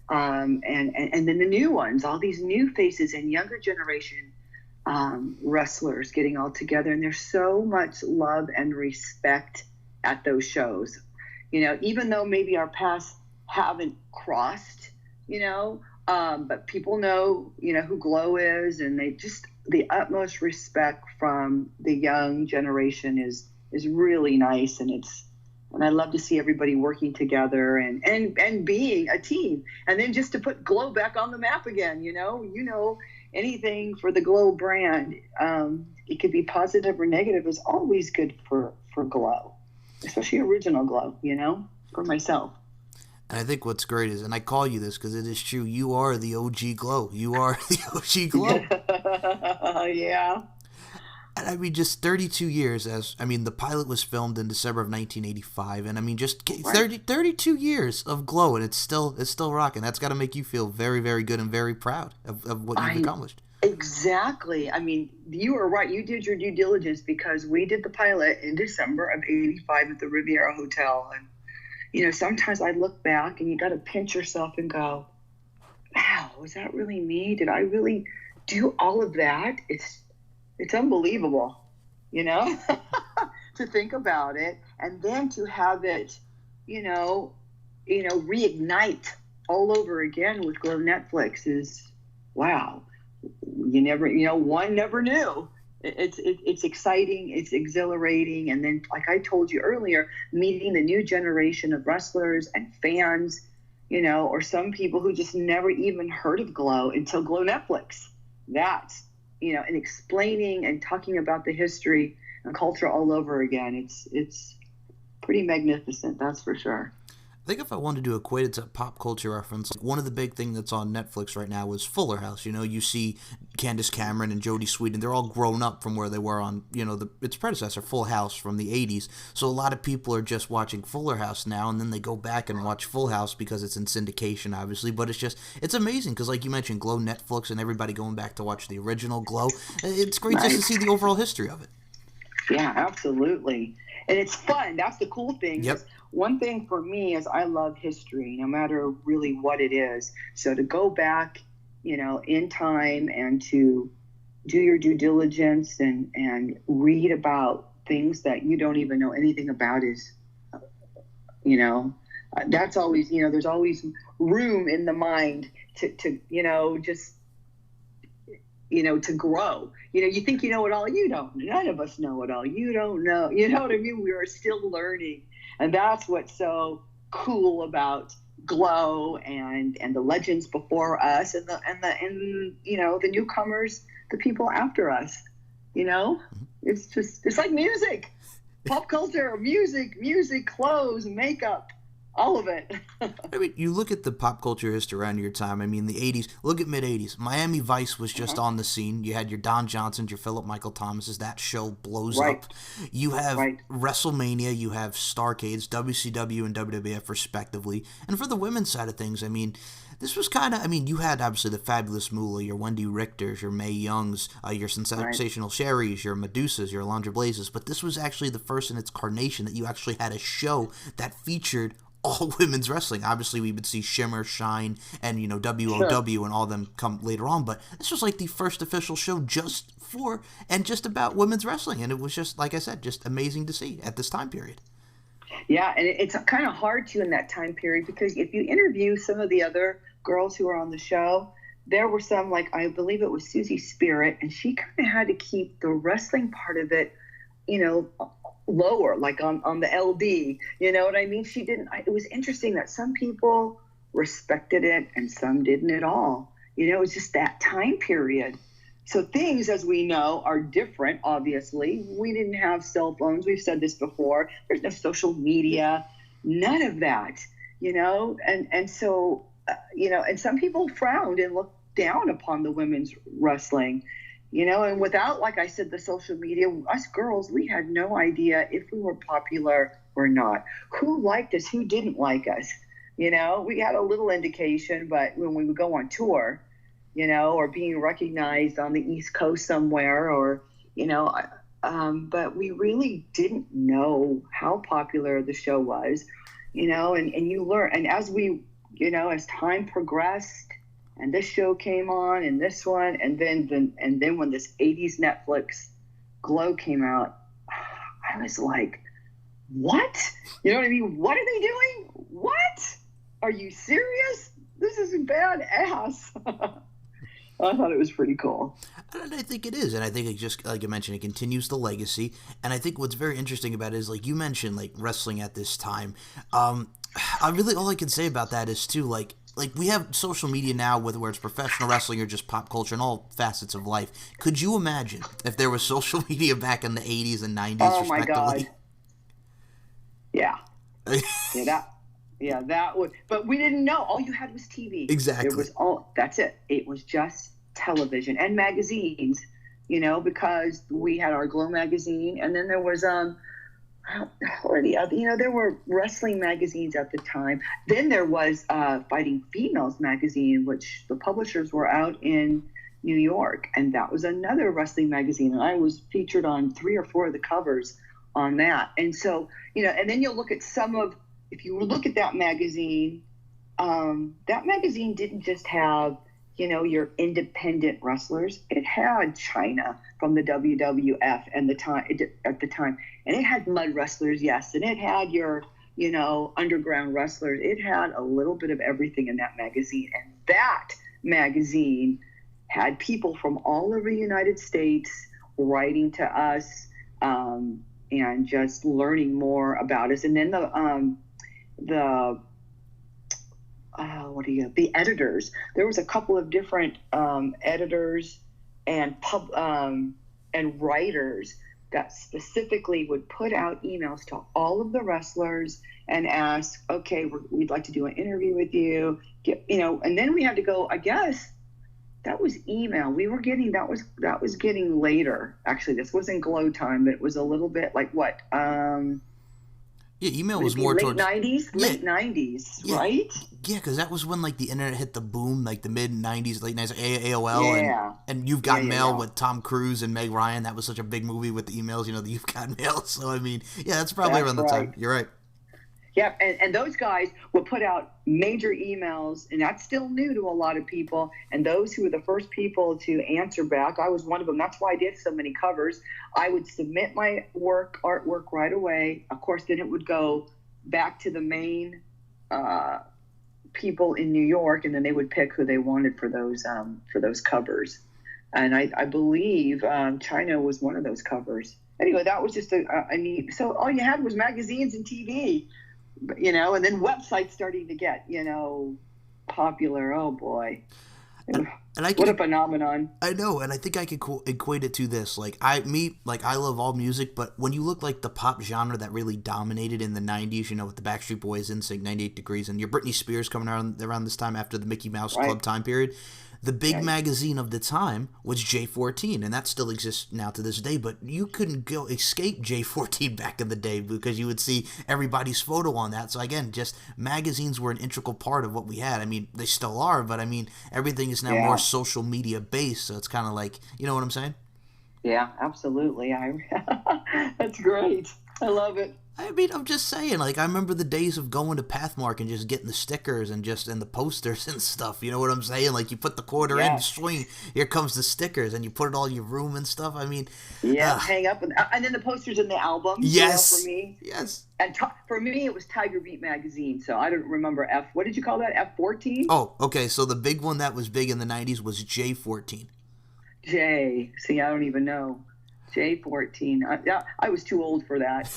and then the new ones, all these new faces and younger generation wrestlers getting all together. And there's so much love and respect at those shows, even though maybe our paths haven't crossed, but people know, who Glow is, and they just, the utmost respect from the young generation is really nice. And I love to see everybody working together and being a team. And then just to put Glow back on the map again, anything for the Glow brand, it could be positive or negative, is always good for Glow, especially original Glow, for myself. And I think what's great is, and I call you this because it is true, you are the OG Glow. You are the OG Glow. Yeah. And I mean, just 32 years the pilot was filmed in December of 1985. And I mean, just 32 years of Glow, and it's still rocking. That's got to make you feel very, very good and very proud of what you've accomplished. Exactly. I mean, you were right. You did your due diligence, because we did the pilot in December of 85 at the Riviera Hotel. And, sometimes I look back and you got to pinch yourself and go, wow, was that really me? Did I really do all of that? It's unbelievable, to think about it, and then to have it, reignite all over again with Glow Netflix is, wow. One never knew. It's exciting, it's exhilarating, and then, like I told you earlier, meeting the new generation of wrestlers and fans, or some people who just never even heard of Glow until Glow Netflix. That's, and explaining and talking about the history and culture all over again. It's pretty magnificent, that's for sure. I think if I wanted to equate it to pop culture reference, one of the big things that's on Netflix right now is Fuller House. You see Candace Cameron and Jodie Sweetin, they're all grown up from where they were on, its predecessor, Full House, from the 80s. So a lot of people are just watching Fuller House now, and then they go back and watch Full House because it's in syndication, obviously. But it's amazing because, like you mentioned, Glow Netflix and everybody going back to watch the original Glow. It's great just to see the overall history of it. Yeah, absolutely. And it's fun. That's the cool thing. Yep. One thing for me is I love history, no matter really what it is. So to go back, in time and to do your due diligence and read about things that you don't even know anything about is, you know, that's always, you know, there's always room in the mind to you know, just, you know, to grow. You know, you think you know it all. You don't. None of us know it all. You don't know. You know what I mean? We are still learning. And that's what's so cool about Glow and the legends before us and you know, the newcomers, the people after us. You know, it's like music, pop culture, music, clothes, makeup, all of it. I mean, you look at the pop culture history around your time. I mean, the 80s, look at mid-80s. Miami Vice was just on the scene. You had your Don Johnsons, your Philip Michael Thomases. That show blows up. You have WrestleMania. You have Starrcades, WCW and WWF, respectively. And for the women's side of things, I mean, this was kind of, I mean, you had obviously the Fabulous Moolah, your Wendy Richters, your Mae Youngs, your Sensational Sherrys, your Medusas, your Alundra Blazes. But this was actually the first in its carnation that you actually had a show that featured all women's wrestling. Obviously, we would see Shimmer, Shine, and, you know, WOW and all of them come later on, but this was like the first official show just for and just about women's wrestling, and it was just, like I said, just amazing to see at this time period. Yeah, and it's kind of hard to in that time period, because if you interview some of the other girls who were on the show, there were some, like, I believe it was Susie Spirit, and she kind of had to keep the wrestling part of it, you know, lower, like on the LD, you know what I mean? She didn't, it was interesting that some people respected it and some didn't at all. You know, it was just that time period. So things, as we know, are different, obviously. We didn't have cell phones. We've said this before. There's no social media, none of that, you know? And so, you know, and some people frowned and looked down upon the women's wrestling. You know, and without, like I said, the social media, us girls, we had no idea if we were popular or not. Who liked us, who didn't like us? You know, we had a little indication, but when we would go on tour, you know, or being recognized on the East Coast somewhere, or, you know, but we really didn't know how popular the show was, you know, and you learn. And as we, you know, as time progressed, and this show came on, and this one, and then when this 80s Netflix Glow came out, I was like, what? You know what I mean? What are they doing? What? Are you serious? This is badass. I thought it was pretty cool. And I think it is, and I think it just, like I mentioned, it continues the legacy. And I think what's very interesting about it is, like you mentioned, like wrestling at this time. I really, all I can say about that is too, like we have social media now, whether it's professional wrestling or just pop culture and all facets of life. Could you imagine if there was social media back in the 80s and 90s, oh respectively? My God. Yeah. That would, but we didn't know. All you had was TV. Exactly. That's it. It was just television and magazines, you know, because we had our Glow magazine, and then there was, or the other, you know, there were wrestling magazines at the time. Then there was Fighting Females magazine, which the publishers were out in New York, and that was another wrestling magazine. And I was featured on 3 or 4 of the covers on that. And so, you know, and then you'll look at if you look at that magazine didn't just have, you know, your independent wrestlers. It had Chyna from the WWF at the time, and it had mud wrestlers, yes, and it had your, you know, underground wrestlers. It had a little bit of everything in that magazine, and that magazine had people from all over the United States writing to us and just learning more about us. And then the editors. There was a couple of different editors and writers that specifically would put out emails to all of the wrestlers and ask, okay, we'd like to do an interview with you, you know. And then we had to go, I guess that was email. We were getting, that was getting later. Actually, this wasn't Glow time, but it was a little bit like what? Yeah, email was more late towards 90s, late 90s, yeah. Right? Yeah, because that was when like the internet hit the boom, like the mid 90s, late 90s, AOL, yeah. and You've Got Mail with Tom Cruise and Meg Ryan. That was such a big movie with the emails, you know, the You've Got Mail. So I mean, yeah, that's probably around the time. You're right. Yeah, and those guys would put out major emails, and that's still new to a lot of people. And those who were the first people to answer back, I was one of them. That's why I did so many covers. I would submit my artwork right away. Of course, then it would go back to the main people in New York, and then they would pick who they wanted for those covers. And I believe China was one of those covers. Anyway, that was just a neat. So all you had was magazines and TV. And then websites starting to get, popular. Oh boy. And what a phenomenon. I know, and I think I could equate it to this. I love all music, but when you look like the pop genre that really dominated in the 90s, with the Backstreet Boys, NSYNC, 98 Degrees, and your Britney Spears coming around this time after the Mickey Mouse Club time period, the big magazine of the time was J14, and that still exists now to this day, but you couldn't go escape J14 back in the day because you would see everybody's photo on that. So again, just magazines were an integral part of what we had. I mean, they still are, but I mean, everything is now more social media based, so it's kind of like, you know what I'm saying? Yeah, absolutely. That's great. I love it. I mean, I'm just saying, I remember the days of going to Pathmark and just getting the stickers and the posters and stuff. You know what I'm saying? You put the quarter in, swing, here comes the stickers, and you put it all in your room and stuff. I mean, hang up, and then the posters in the albums. Yes, for me. Yes. And for me, it was Tiger Beat magazine. So I don't remember what did you call that? F14? Oh, okay. So the big one that was big in the 90s was J14. See, I don't even know. J14. I was too old for that.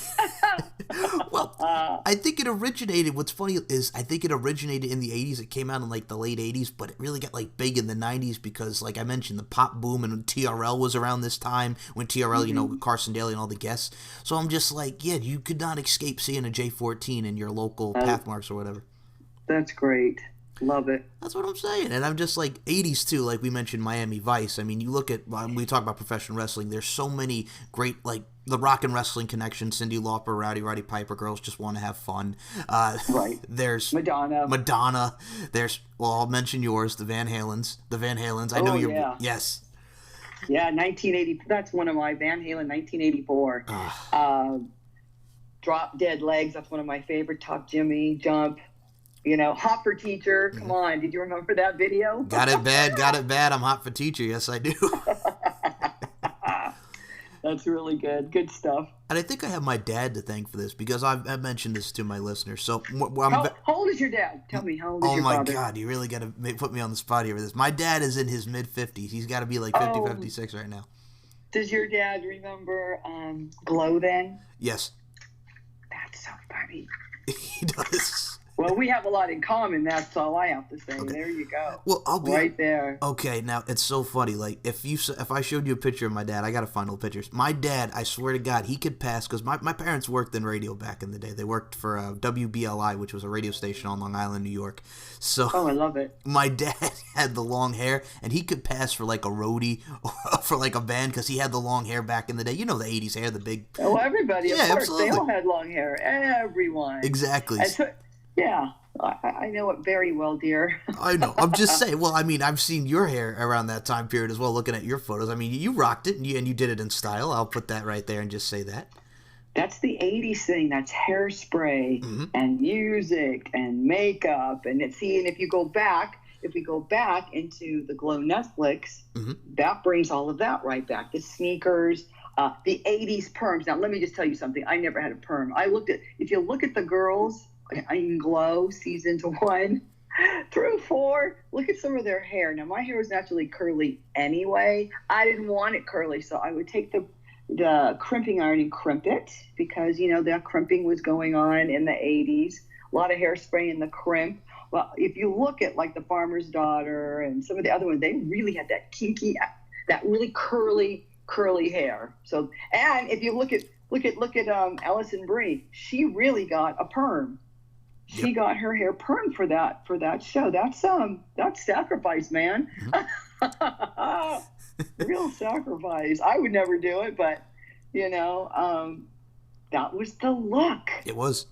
Well, I think it originated. What's funny is I think it originated in the 80s. It came out in the late 80s, but it really got big in the 90s because, like I mentioned, the pop boom and TRL was around this time when TRL, Carson Daly and all the guests. So I'm just you could not escape seeing a J14 in your local Pathmarks or whatever. That's great. Love it. That's what I'm saying. And I'm just 80s too, like we mentioned Miami Vice. I mean, you look at, when we talk about professional wrestling, there's so many great, the Rock and Wrestling Connection, Cyndi Lauper, Rowdy Piper, Girls Just Want to Have Fun. Right. There's Madonna. There's, I'll mention yours, the Van Halens. I know you're, yes. Yeah, 1980. That's one of my Van Halen, 1984. Drop Dead Legs. That's one of my favorite. Top Jimmy, Jump. Hot for Teacher. Come on. Did you remember that video? Got it bad. I'm hot for teacher. Yes, I do. That's really good. Good stuff. And I think I have my dad to thank for this because I've mentioned this to my listeners. So, how old is your dad? Tell me, how old is your father? Oh, my God. You really got to put me on the spot here with this. My dad is in his mid-50s. He's got to be 50, 56 right now. Does your dad remember Glow then? Yes. That's so funny. He does. Well, we have a lot in common. That's all I have to say. Okay. There you go. Well, I'll be right there. Okay, now it's so funny. If I showed you a picture of my dad, I gotta find old pictures. My dad, I swear to God, he could pass because my parents worked in radio back in the day. They worked for WBLI, which was a radio station on Long Island, New York. So, I love it. My dad had the long hair, and he could pass for a roadie or for a band because he had the long hair back in the day. The 80s hair, the big. Oh, everybody. Of course, absolutely. They all had long hair. Everyone. Exactly. Yeah, I know it very well, dear. I know. I'm just saying. Well, I mean, I've seen your hair around that time period as well, looking at your photos. I mean, you rocked it, and you did it in style. I'll put that right there and just say that. That's the 80s thing. That's hairspray and music and makeup. And if we go back into the Glow Netflix, that brings all of that right back. The sneakers, the 80s perms. Now, let me just tell you something. I never had a perm. If you look at the girls in Glow seasons 1 through 4, look at some of their hair. Now, my hair was naturally curly anyway. I didn't want it curly, so I would take the crimping iron and crimp it because, that crimping was going on in the 80s. A lot of hairspray in the crimp. Well, if you look at the Farmer's Daughter and some of the other ones, they really had that kinky, that really curly hair. So, and if you look at Alison Brie, she really got a perm. She got her hair permed for that show. That's sacrifice, man. Real sacrifice. I would never do it, but that was the look. It was.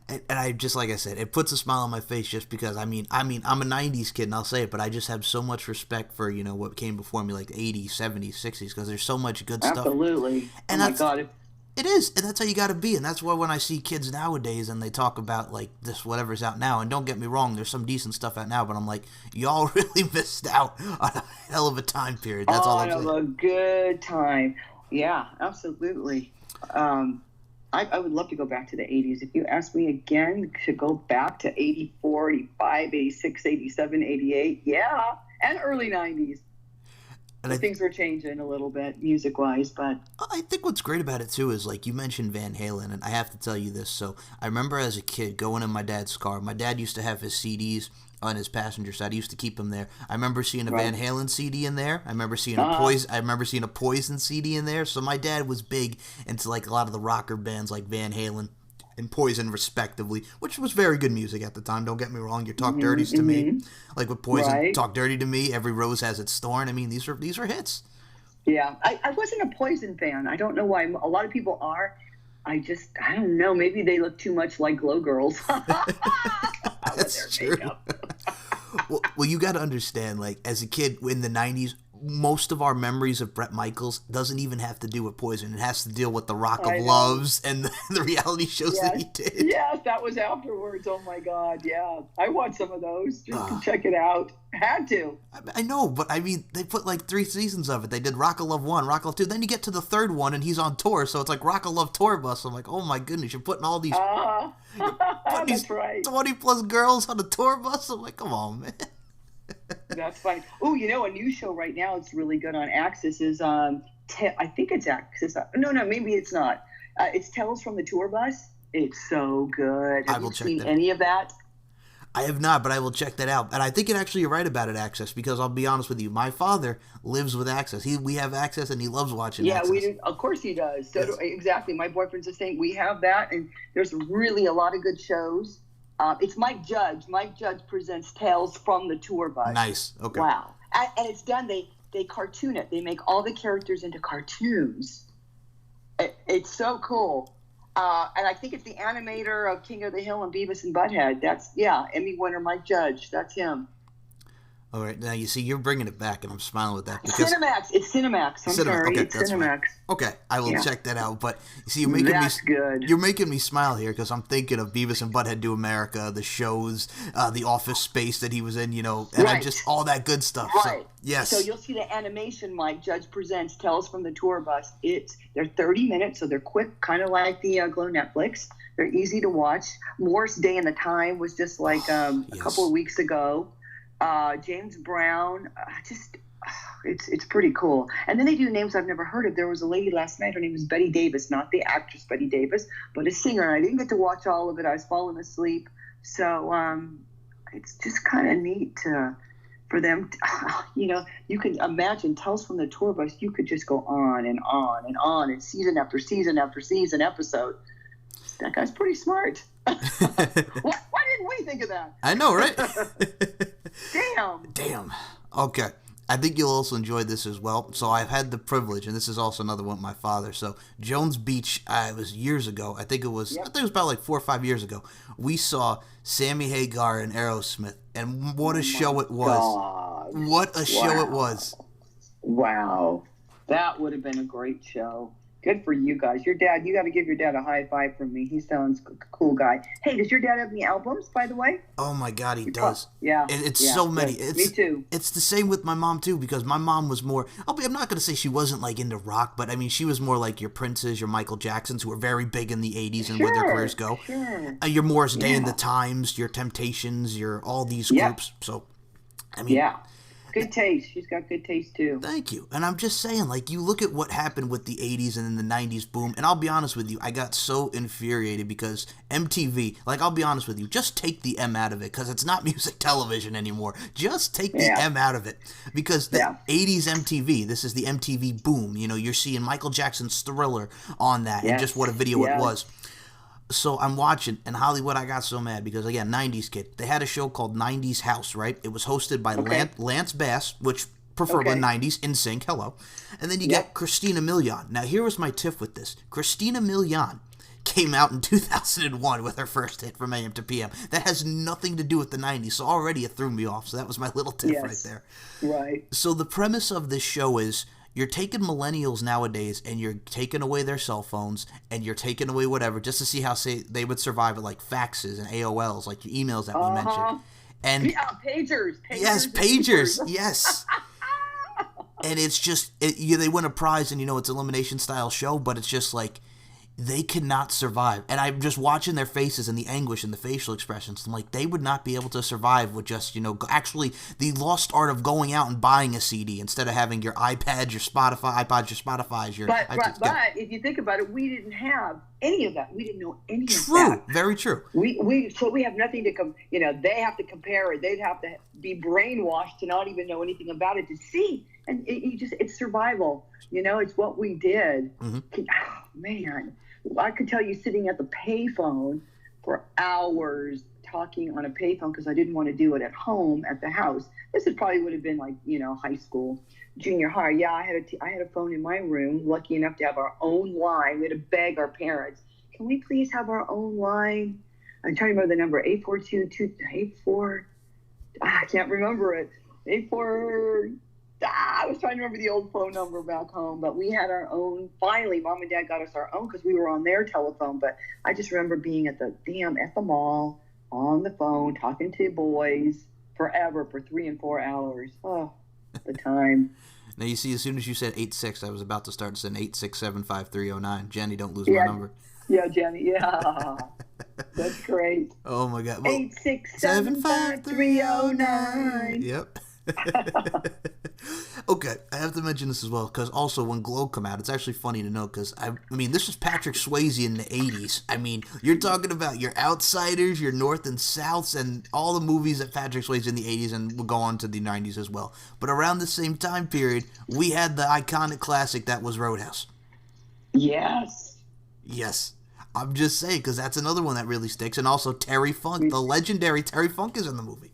And I just, like I said, it puts a smile on my face just because, I mean, I'm a 90s kid, and I'll say it, but I just have so much respect for, what came before me, the 80s, 70s, 60s, because there's so much good stuff. Absolutely. And oh, my God. It is, and that's how you got to be, and that's why when I see kids nowadays and they talk about like this whatever's out now, and don't get me wrong, there's some decent stuff out now, but I'm like, y'all really missed out on a hell of a time period. That's all I'm saying. A good time. Yeah, absolutely. I would love to go back to the 80s. If you ask me again to go back to 84, 85, 86, 87, 88, yeah, and early 90s. And things were changing a little bit music-wise, but I think what's great about it too is like you mentioned Van Halen, and I have to tell you this. So I remember as a kid going in my dad's car. My dad used to have his CDs on his passenger side. He used to keep them there. I remember seeing a Van Halen CD in there. I remember seeing a Poison CD in there. So my dad was big into like a lot of the rocker bands like Van Halen and Poison respectively, which was very good music at the time. Don't get me wrong. Your Talk Dirties to me, like with Poison, Talk Dirty to me, Every Rose Has Its Thorn. I mean, these are hits. Yeah, I wasn't a Poison fan. I don't know why. A lot of people are. I don't know. Maybe they look too much like Glow Girls. That's true. Well, you got to understand, like, as a kid in the 90s, most of our memories of Bret Michaels doesn't even have to do with Poison. It has to deal with the Rock of Loves and the reality shows that he did. Yes, that was afterwards. Oh, my God, yeah. I watched some of those just to check it out. Had to. I know, but I mean, they put like 3 seasons of it. They did Rock of Love 1, Rock of Love 2. Then you get to the third one, and he's on tour, so it's like Rock of Love Tour Bus. I'm like, oh, my goodness, you're putting all these... That's right. 20-plus girls on a tour bus? I'm like, come on, man. That's fine. Oh, a new show right now it's really good on Access is I think it's Access. No, maybe it's not. It's Tales from the Tour Bus. It's so good. Have you seen any of that? I have not, but I will check that out. And I think you're right about it, Access, because I'll be honest with you, my father lives with Access. We have Access, and he loves watching Access. Yeah, we do. Of course he does. So exactly. My boyfriend's the same. We have that, and there's really a lot of good shows. It's Mike Judge. Mike Judge presents Tales from the Tour Bus. Nice. Okay. Wow. And it's done. They cartoon it. They make all the characters into cartoons. It's so cool. And I think it's the animator of King of the Hill and Beavis and Butthead. That's, Emmy winner Mike Judge. That's him. All right. Now, you see, you're bringing it back, and I'm smiling with that. Cinemax. It's Cinemax. I'm sorry. Okay, it's Cinemax. Fine. Okay, I will check that out. But, you see, you're making me smile here because I'm thinking of Beavis and Butthead Do America, the shows, the Office Space that he was in, and I just all that good stuff. Right. So, yes. So you'll see the animation Mike Judge presents Tales from the Tour Bus. They're 30 minutes, so they're quick, kind of like the Glow Netflix. They're easy to watch. Morris Day and the Time was just like a couple of weeks ago. James Brown, it's pretty cool. And then they do names I've never heard of. There was a lady last night. Her name was Betty Davis, not the actress Betty Davis, but a singer. And I didn't get to watch all of it. I was falling asleep. So it's just kind of neat for them. You can imagine Tales from the Tour Bus. You could just go on and on and on, and season after season after season episode. That guy's pretty smart. Why didn't we think of that? I know, right? Damn. Okay. I think you'll also enjoy this as well. So I've had the privilege, and this is also another one with my father. So Jones Beach, it was years ago. I think it was about like 4 or 5 years ago. We saw Sammy Hagar and Aerosmith, and what a show it was. God. What a show it was. Wow. That would have been a great show. Good for you guys. Your dad, you got to give your dad a high five from me. He sounds a cool guy. Hey, does your dad have any albums, by the way? Oh, my God, he does. Yeah. It's so many. Me too. It's the same with my mom, too, because my mom was more, I'm not going to say she wasn't, like, into rock, but, I mean, she was more like your Princes, your Michael Jacksons, who were very big in the 80s and where their careers go. Sure. Your Morris Day and the Times, your Temptations, your all these groups. So, I mean... Yeah. Good taste. She's got good taste, too. Thank you. And I'm just saying, like, you look at what happened with the 80s and then the 90s boom, and I'll be honest with you, I got so infuriated because MTV, like, I'll be honest with you, just take the M out of it because it's not music television anymore. Just take the M out of it because the 80s MTV, this is the MTV boom. You're seeing Michael Jackson's Thriller on that and just what a video it was. So I'm watching, and Hollywood, I got so mad because, again, 90s kid. They had a show called 90s House, right? It was hosted by Lance Bass, which preferably 90s, NSYNC, hello. And then you got Christina Milian. Now, here was my tiff with this. Christina Milian came out in 2001 with her first hit from AM to PM. That has nothing to do with the 90s, so already it threw me off. So that was my little tiff right there. Right. So the premise of this show is you're taking millennials nowadays and you're taking away their cell phones and you're taking away whatever just to see how they would survive with like faxes and AOLs, like your emails that we mentioned. And yeah, pagers. Yes, pagers. Yes. And it's just, they win a prize and, it's elimination style show, but it's just like, they cannot survive. And I'm just watching their faces and the anguish and the facial expressions. I'm like, they would not be able to survive with just, actually the lost art of going out and buying a CD instead of having your iPads, your Spotify's, your But if you think about it, we didn't have any of that. We didn't know any of that. True. Very true. So we have nothing to they have to compare it. They'd have to be brainwashed to not even know anything about it to see. And it's survival. It's what we did. Mm-hmm. Oh, man. I could tell you sitting at the payphone for hours talking on a payphone because I didn't want to do it at home at the house. This would have been like, high school, junior high. Yeah, I had a phone in my room, lucky enough to have our own line. We had to beg our parents, can we please have our own line? I'm trying to remember the number, 842-84. I can't remember it. 84. I was trying to remember the old phone number back home, but we had our own. Finally, Mom and Dad got us our own because we were on their telephone. But I just remember being at the mall on the phone talking to boys forever for 3 and 4 hours. Oh, the time. Now you see, as soon as you said 86, I was about to start saying 8675309. Jenny, don't lose my number. Yeah, Jenny. Yeah, that's great. Oh my God. 8675309. Yep. Okay, I have to mention this as well because also when Glow come out, it's actually funny to know because I mean this was Patrick Swayze in the 80s. I mean, you're talking about your Outsiders, your North and Souths, and all the movies that Patrick Swayze in the 80s and will go on to the 90s as well. But around the same time period, we had the iconic classic that was Roadhouse. Yes. I'm just saying because that's another one that really sticks, and also Terry Funk, the legendary Terry Funk, is in the movie.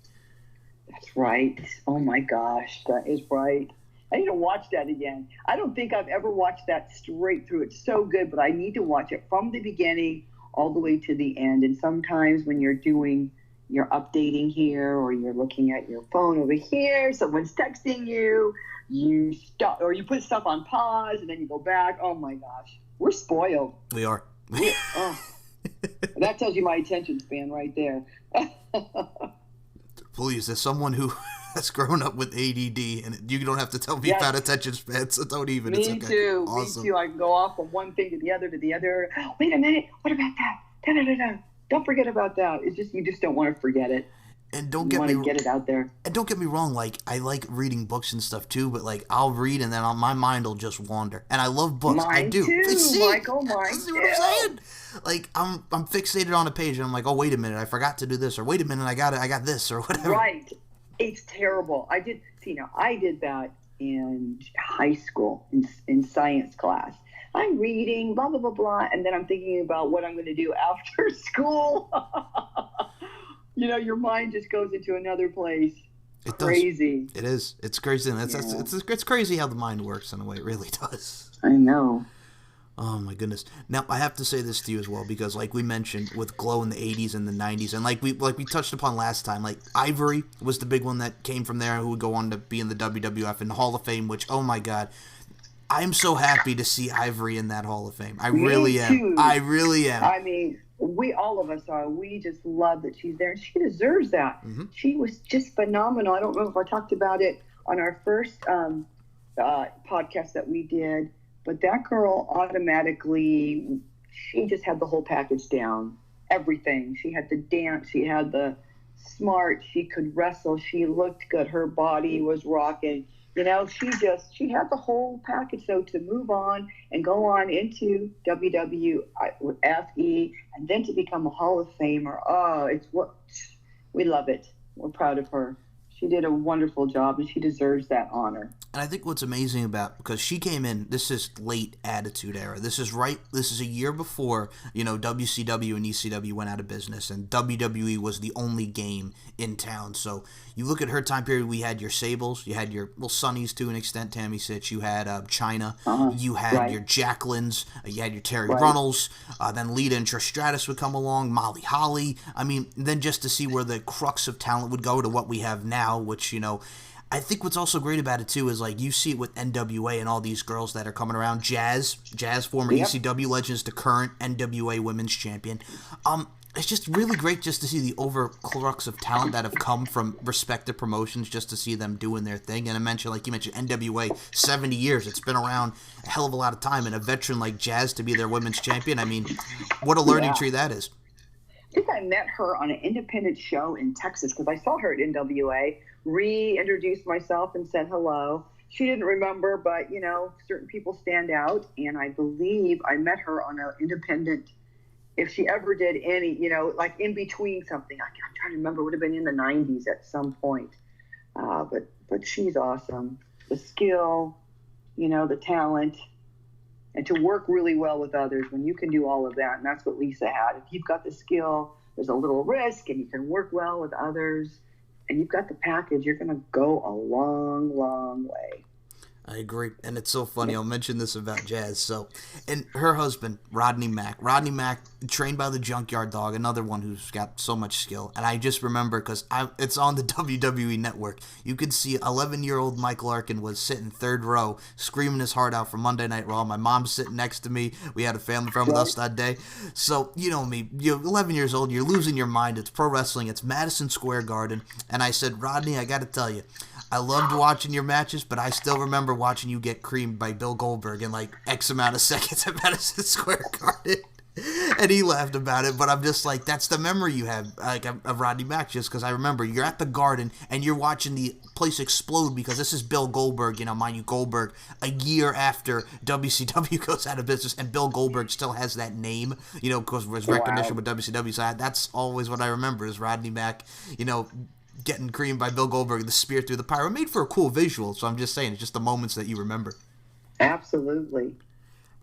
That's right. Oh my gosh, that is right. I need to watch that again. I don't think I've ever watched that straight through. It's so good, but I need to watch it from the beginning all the way to the end. And sometimes when you're updating here or you're looking at your phone over here, someone's texting you, you stop or you put stuff on pause and then you go back. Oh my gosh, we're spoiled. We are. That tells you my attention span right there. Please, as someone who has grown up with ADD, and you don't have to tell me about attention span, so don't even. Me it's okay. Too. Awesome. Me too. I can go off from one thing to the other. Oh, wait a minute. What about that? Da-da-da-da. Don't forget about that. It's just you just don't want to forget it. And you want to get it out there. And don't get me wrong, like I like reading books and stuff too, but like I'll read and then my mind will just wander. And I love books. Mine I do. Too, Michael, mine see what I'm saying? Like I'm fixated on a page and I'm like, oh wait a minute, I forgot to do this, or wait a minute, I got this, or whatever. Right. It's terrible. I did that in high school in science class. I'm reading, blah, blah, blah, blah, and then I'm thinking about what I'm going to do after school. Your mind just goes into another place. It crazy. Does. It is. It's crazy. It's crazy how the mind works in a way. It really does. I know. Oh my goodness. Now I have to say this to you as well because like we mentioned with Glow in the 80s and the 90s and like we touched upon last time, like Ivory was the big one that came from there who would go on to be in the WWF and the Hall of Fame, which oh my God, I'm so happy to see Ivory in that Hall of Fame. I really am. I mean, all of us are. We just love that she's there and she deserves that. Mm-hmm. She was just phenomenal. I don't know if I talked about it on our first podcast that we did. But that girl automatically, she just had the whole package down. Everything. She had the dance. She had the smart. She could wrestle. She looked good. Her body was rocking. She had the whole package. So to move on and go on into WWFE and then to become a Hall of Famer. We love it. We're proud of her. She did a wonderful job, and she deserves that honor. And I think what's amazing because she came in, this is late Attitude Era. This is a year before, WCW and ECW went out of business, and WWE was the only game in town. So you look at her time period, we had your Sables, you had your Sunnies to an extent, Tammy Sitch, you had Chyna, you had your Jacquelines, you had your Terry Runnels, then Lita and Trish Stratus would come along, Molly Holly. I mean, then just to see where the crux of talent would go to what we have now, which, I think what's also great about it too is like you see it with NWA and all these girls that are coming around. Jazz, former Yep. ECW legends, to current NWA Women's Champion. It's just really great just to see the overcrux of talent that have come from respective promotions, just to see them doing their thing. And I mentioned, like you mentioned, NWA, 70 years. It's been around a hell of a lot of time, and a veteran like Jazz to be their women's champion. I mean, what a learning Yeah. tree that is. I think I met her on an independent show in Texas because I saw her at NWA, reintroduced myself and said hello. She didn't remember, but, you know, certain people stand out. And I believe I met her on an independent, if she ever did any, you know, like in between something. I'm trying to remember, it would have been in the 90s at some point. But she's awesome. The skill, you know, the talent, and to work really well with others when you can do all of that. And that's what Lisa had. If you've got the skill, there's a little risk, and you can work well with others, and you've got the package, you're going to go a long, long way. I agree, and it's so funny. I'll mention this about Jazz. So, and her husband, Rodney Mack. Rodney Mack, trained by the Junkyard Dog, another one who's got so much skill. And I just remember, because it's on the WWE Network, you could see 11-year-old Mike Larkin was sitting third row, screaming his heart out for Monday Night Raw. My mom's sitting next to me. We had a family friend with us that day. So, you know me, you're 11 years old, you're losing your mind. It's pro wrestling. It's Madison Square Garden. And I said, Rodney, I got to tell you, I loved watching your matches, but I still remember watching you get creamed by Bill Goldberg in like X amount of seconds at Madison Square Garden. And he laughed about it, but I'm just like, that's the memory you have, like, of Rodney Mack, just because I remember you're at the Garden and you're watching the place explode because this is Bill Goldberg, you know, mind you, Goldberg, a year after WCW goes out of business, and Bill Goldberg still has that name, you know, because of his recognition with WCW. So that's always what I remember is Rodney Mack, you know, getting creamed by Bill Goldberg, the spear through the pyro. It made for a cool visual, so I'm just saying, it's just the moments that you remember. Absolutely.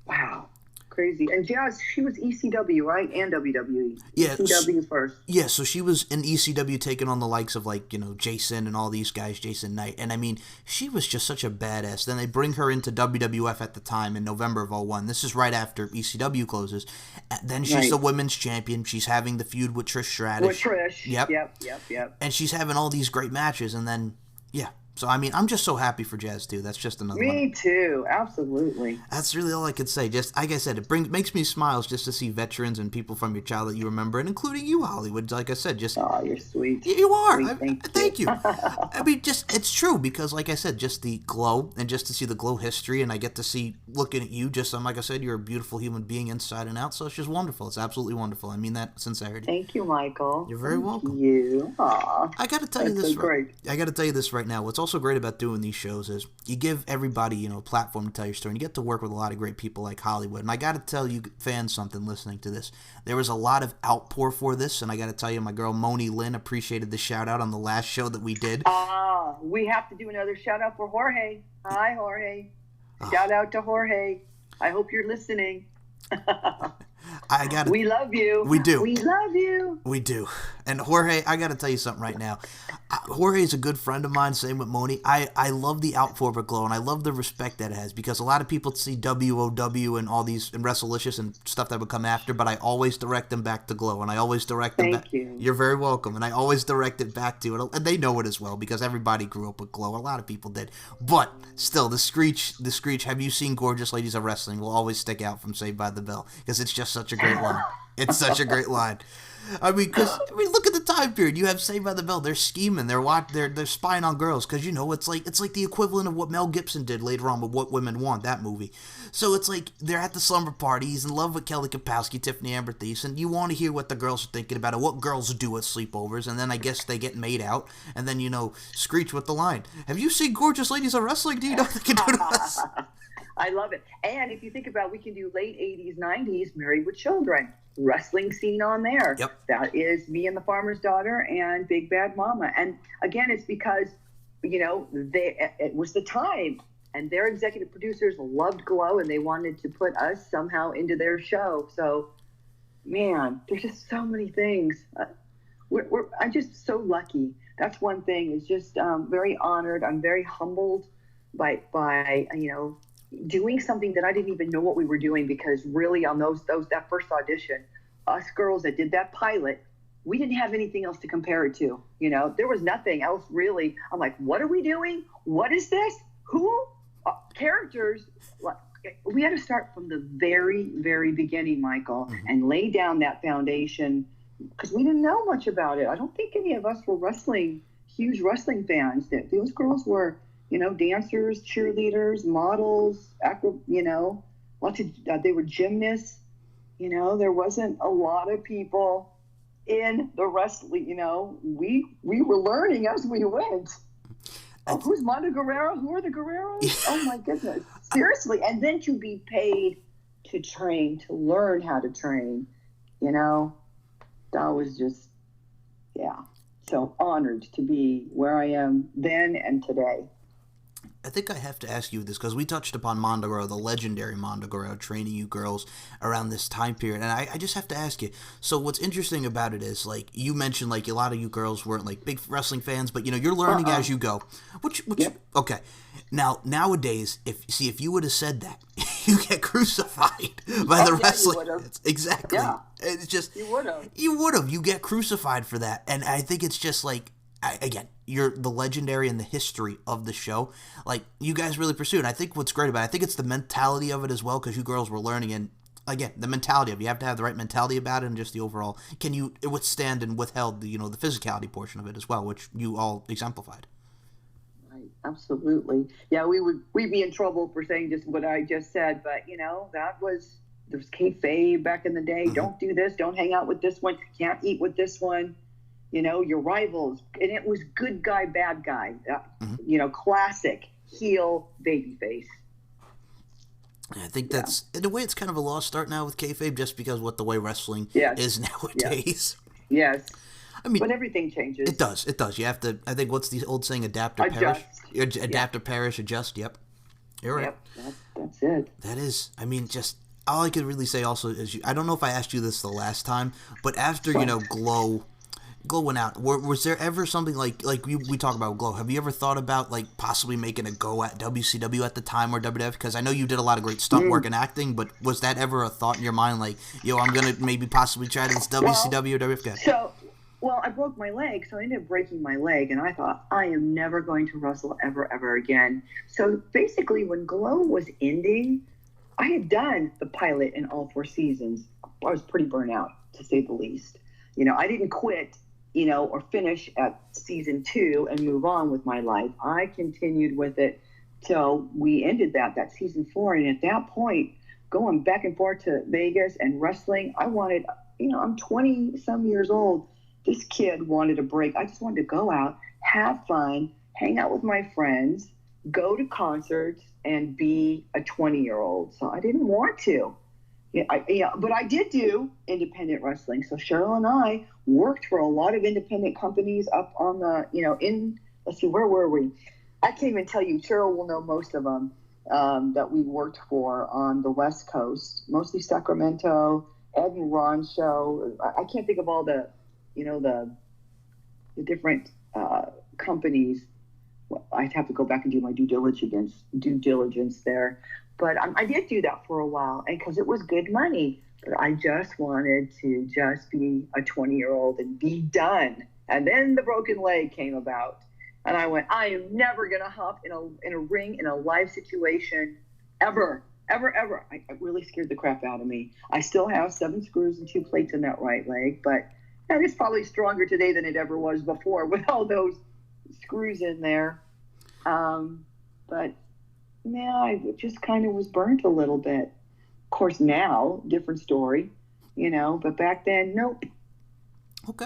Wow. Crazy. And Jazz, she was ECW, right? And WWE. Yeah. ECW first. Yeah, so she was in ECW taking on the likes of, like, you know, Jason and all these guys, Jason Knight. And, I mean, she was just such a badass. Then they bring her into WWF at the time in November of 01. This is right after ECW closes. And then she's the women's champion. She's having the feud with Trish Stratus. With Trish. Yep. And she's having all these great matches. And then, yeah. So, I mean, I'm just so happy for Jazz, too. That's just another one. Me too. Absolutely. That's really all I could say. Just, like I said, it makes me smile just to see veterans and people from your child that you remember, and including you, Hollywood. Like I said, just... Oh, you're sweet. You are. Sweet, thank you. I mean, just, it's true, because, like I said, just the glow, and just to see the glow history, and I get to see, looking at you, just, like I said, you're a beautiful human being inside and out, so it's just wonderful. It's absolutely wonderful. I mean that sincerity. Thank you, Michael. You're very welcome. Thank you. Aw. I got to tell you That's this. so great. I got to tell you this right now. What's also great about doing these shows is you give everybody, you know, a platform to tell your story, and you get to work with a lot of great people like Hollywood. And I got to tell you fans something listening to this. There was a lot of outpour for this, and I got to tell you, my girl Moni Lynn appreciated the shout out on the last show that we did. We have to do another shout out for Jorge. Hi, Jorge. Shout out to Jorge. I hope you're listening. We love you. We do. We love you. We do. And Jorge, I got to tell you something right now. Jorge is a good friend of mine, same with Moni. I love the outpour for Glow, and I love the respect that it has, because a lot of people see WOW and all these, and WrestleLicious and stuff that would come after, but I always direct them back to Glow, and I always direct them back. Thank you. You're very welcome, and I always direct it back to it, and they know it as well, because everybody grew up with Glow. A lot of people did. But still, the screech, have you seen Gorgeous Ladies of Wrestling, will always stick out from Saved by the Bell, because it's just such a great line. It's such a great line. I mean, look at the time period. You have Saved by the Bell. They're scheming. They're spying on girls, because, you know, it's like the equivalent of what Mel Gibson did later on with What Women Want, that movie. So it's like they're at the slumber party. He's in love with Kelly Kapowski, Tiffany Amber Thies, and you want to hear what the girls are thinking about it, what girls do at sleepovers, and then I guess they get made out, and then, you know, screech with the line. Have you seen Gorgeous Ladies of Wrestling? Do you know what they can do to us? I love it. And if you think about, we can do late 80s, 90s, Married with Children. Wrestling scene on there. Yep. That is Me and the Farmer's Daughter and Big Bad Mama. And again, it's because, you know, it was the time, and their executive producers loved Glow, and they wanted to put us somehow into their show. So, man, there's just so many things. I'm just so lucky. That's one thing. Is just very honored. I'm very humbled by you know, doing something that I didn't even know what we were doing, because really on that first audition, us girls that did that pilot, we didn't have anything else to compare it to. There was nothing else really. I'm like, what are we doing? What is this? Who? Characters. We had to start from the very, very beginning, Michael, and lay down that foundation because we didn't know much about it. I don't think any of us were huge wrestling fans. Those girls were, dancers, cheerleaders, models, lots of, they were gymnasts. There wasn't a lot of people in the wrestling, we were learning as we went. Oh, who's Mondo Guerrero? Who are the Guerreros? Oh my goodness. Seriously. And then to be paid to train, to learn how to train, that was just, so honored to be where I am then and today. I think I have to ask you this because we touched upon Mondo Guerrero, the legendary Mondo Guerrero, training you girls around this time period. And I just have to ask you, so what's interesting about it is, like, you mentioned, like, a lot of you girls weren't, like, big wrestling fans, but, you're learning as you go. Yep. Okay. Now, nowadays, if you would have said that, you get crucified by the wrestling fans. Exactly. Yeah. It's just... You would have. You would have. You get crucified for that. And I think it's just, like... Again, you're the legendary in the history of the show. Like, you guys really pursued. And I think what's great about it, I think it's the mentality of it as well, because you girls were learning. And, again, the mentality of it. You have to have the right mentality about it and just the overall. Can you withstand and withheld the, the physicality portion of it as well, which you all exemplified. Right. Absolutely. Yeah, we'd be in trouble for saying just what I just said. But, there was kayfabe back in the day. Mm-hmm. Don't do this. Don't hang out with this one. Can't eat with this one. Your rivals. And it was good guy, bad guy. Classic heel, babyface. I think that's, in a way, it's kind of a lost art now with kayfabe, just because what the way wrestling is nowadays. Yes. I mean, but everything changes. It does. You have to, I think, what's the old saying, adapt or perish? Adapt or perish, adjust, yep. You're right. Yep, that's it. That is, I mean, just, all I could really say also is, I don't know if I asked you this the last time, but after, Glow went out. Was there ever something like we talk about Glow? Have you ever thought about like possibly making a go at WCW at the time or WWF? Because I know you did a lot of great stunt work and acting, but was that ever a thought in your mind like, I'm gonna maybe possibly try this WCW or WWF? I broke my leg, so I ended up breaking my leg, and I thought I am never going to wrestle ever again. So basically, when Glow was ending, I had done the pilot in all 4 seasons. I was pretty burnt out, to say the least. I didn't quit. Or finish at season 2 and move on with my life. I continued with it till we ended that season 4. And at that point, going back and forth to Vegas and wrestling, I wanted, I'm 20 some years old. This kid wanted a break. I just wanted to go out, have fun, hang out with my friends, go to concerts, and be a 20-year-old. So I didn't want to. But I did do independent wrestling. So Cheryl and I worked for a lot of independent companies up on the, let's see, where were we? I can't even tell you. Cheryl will know most of them that we worked for on the West Coast, mostly Sacramento, Ed and Ron show. I can't think of all the, the different companies. Well, I'd have to go back and do my due diligence there. But I did do that for a while, and because it was good money. But I just wanted to just be a 20-year-old and be done. And then the broken leg came about, and I went, I am never gonna hop in a ring in a live situation ever. It really scared the crap out of me. I still have 7 screws and 2 plates in that right leg, but it's probably stronger today than it ever was before with all those screws in there. But yeah, I just kind of was burnt a little bit. Of course, now, different story, but back then, nope. Okay.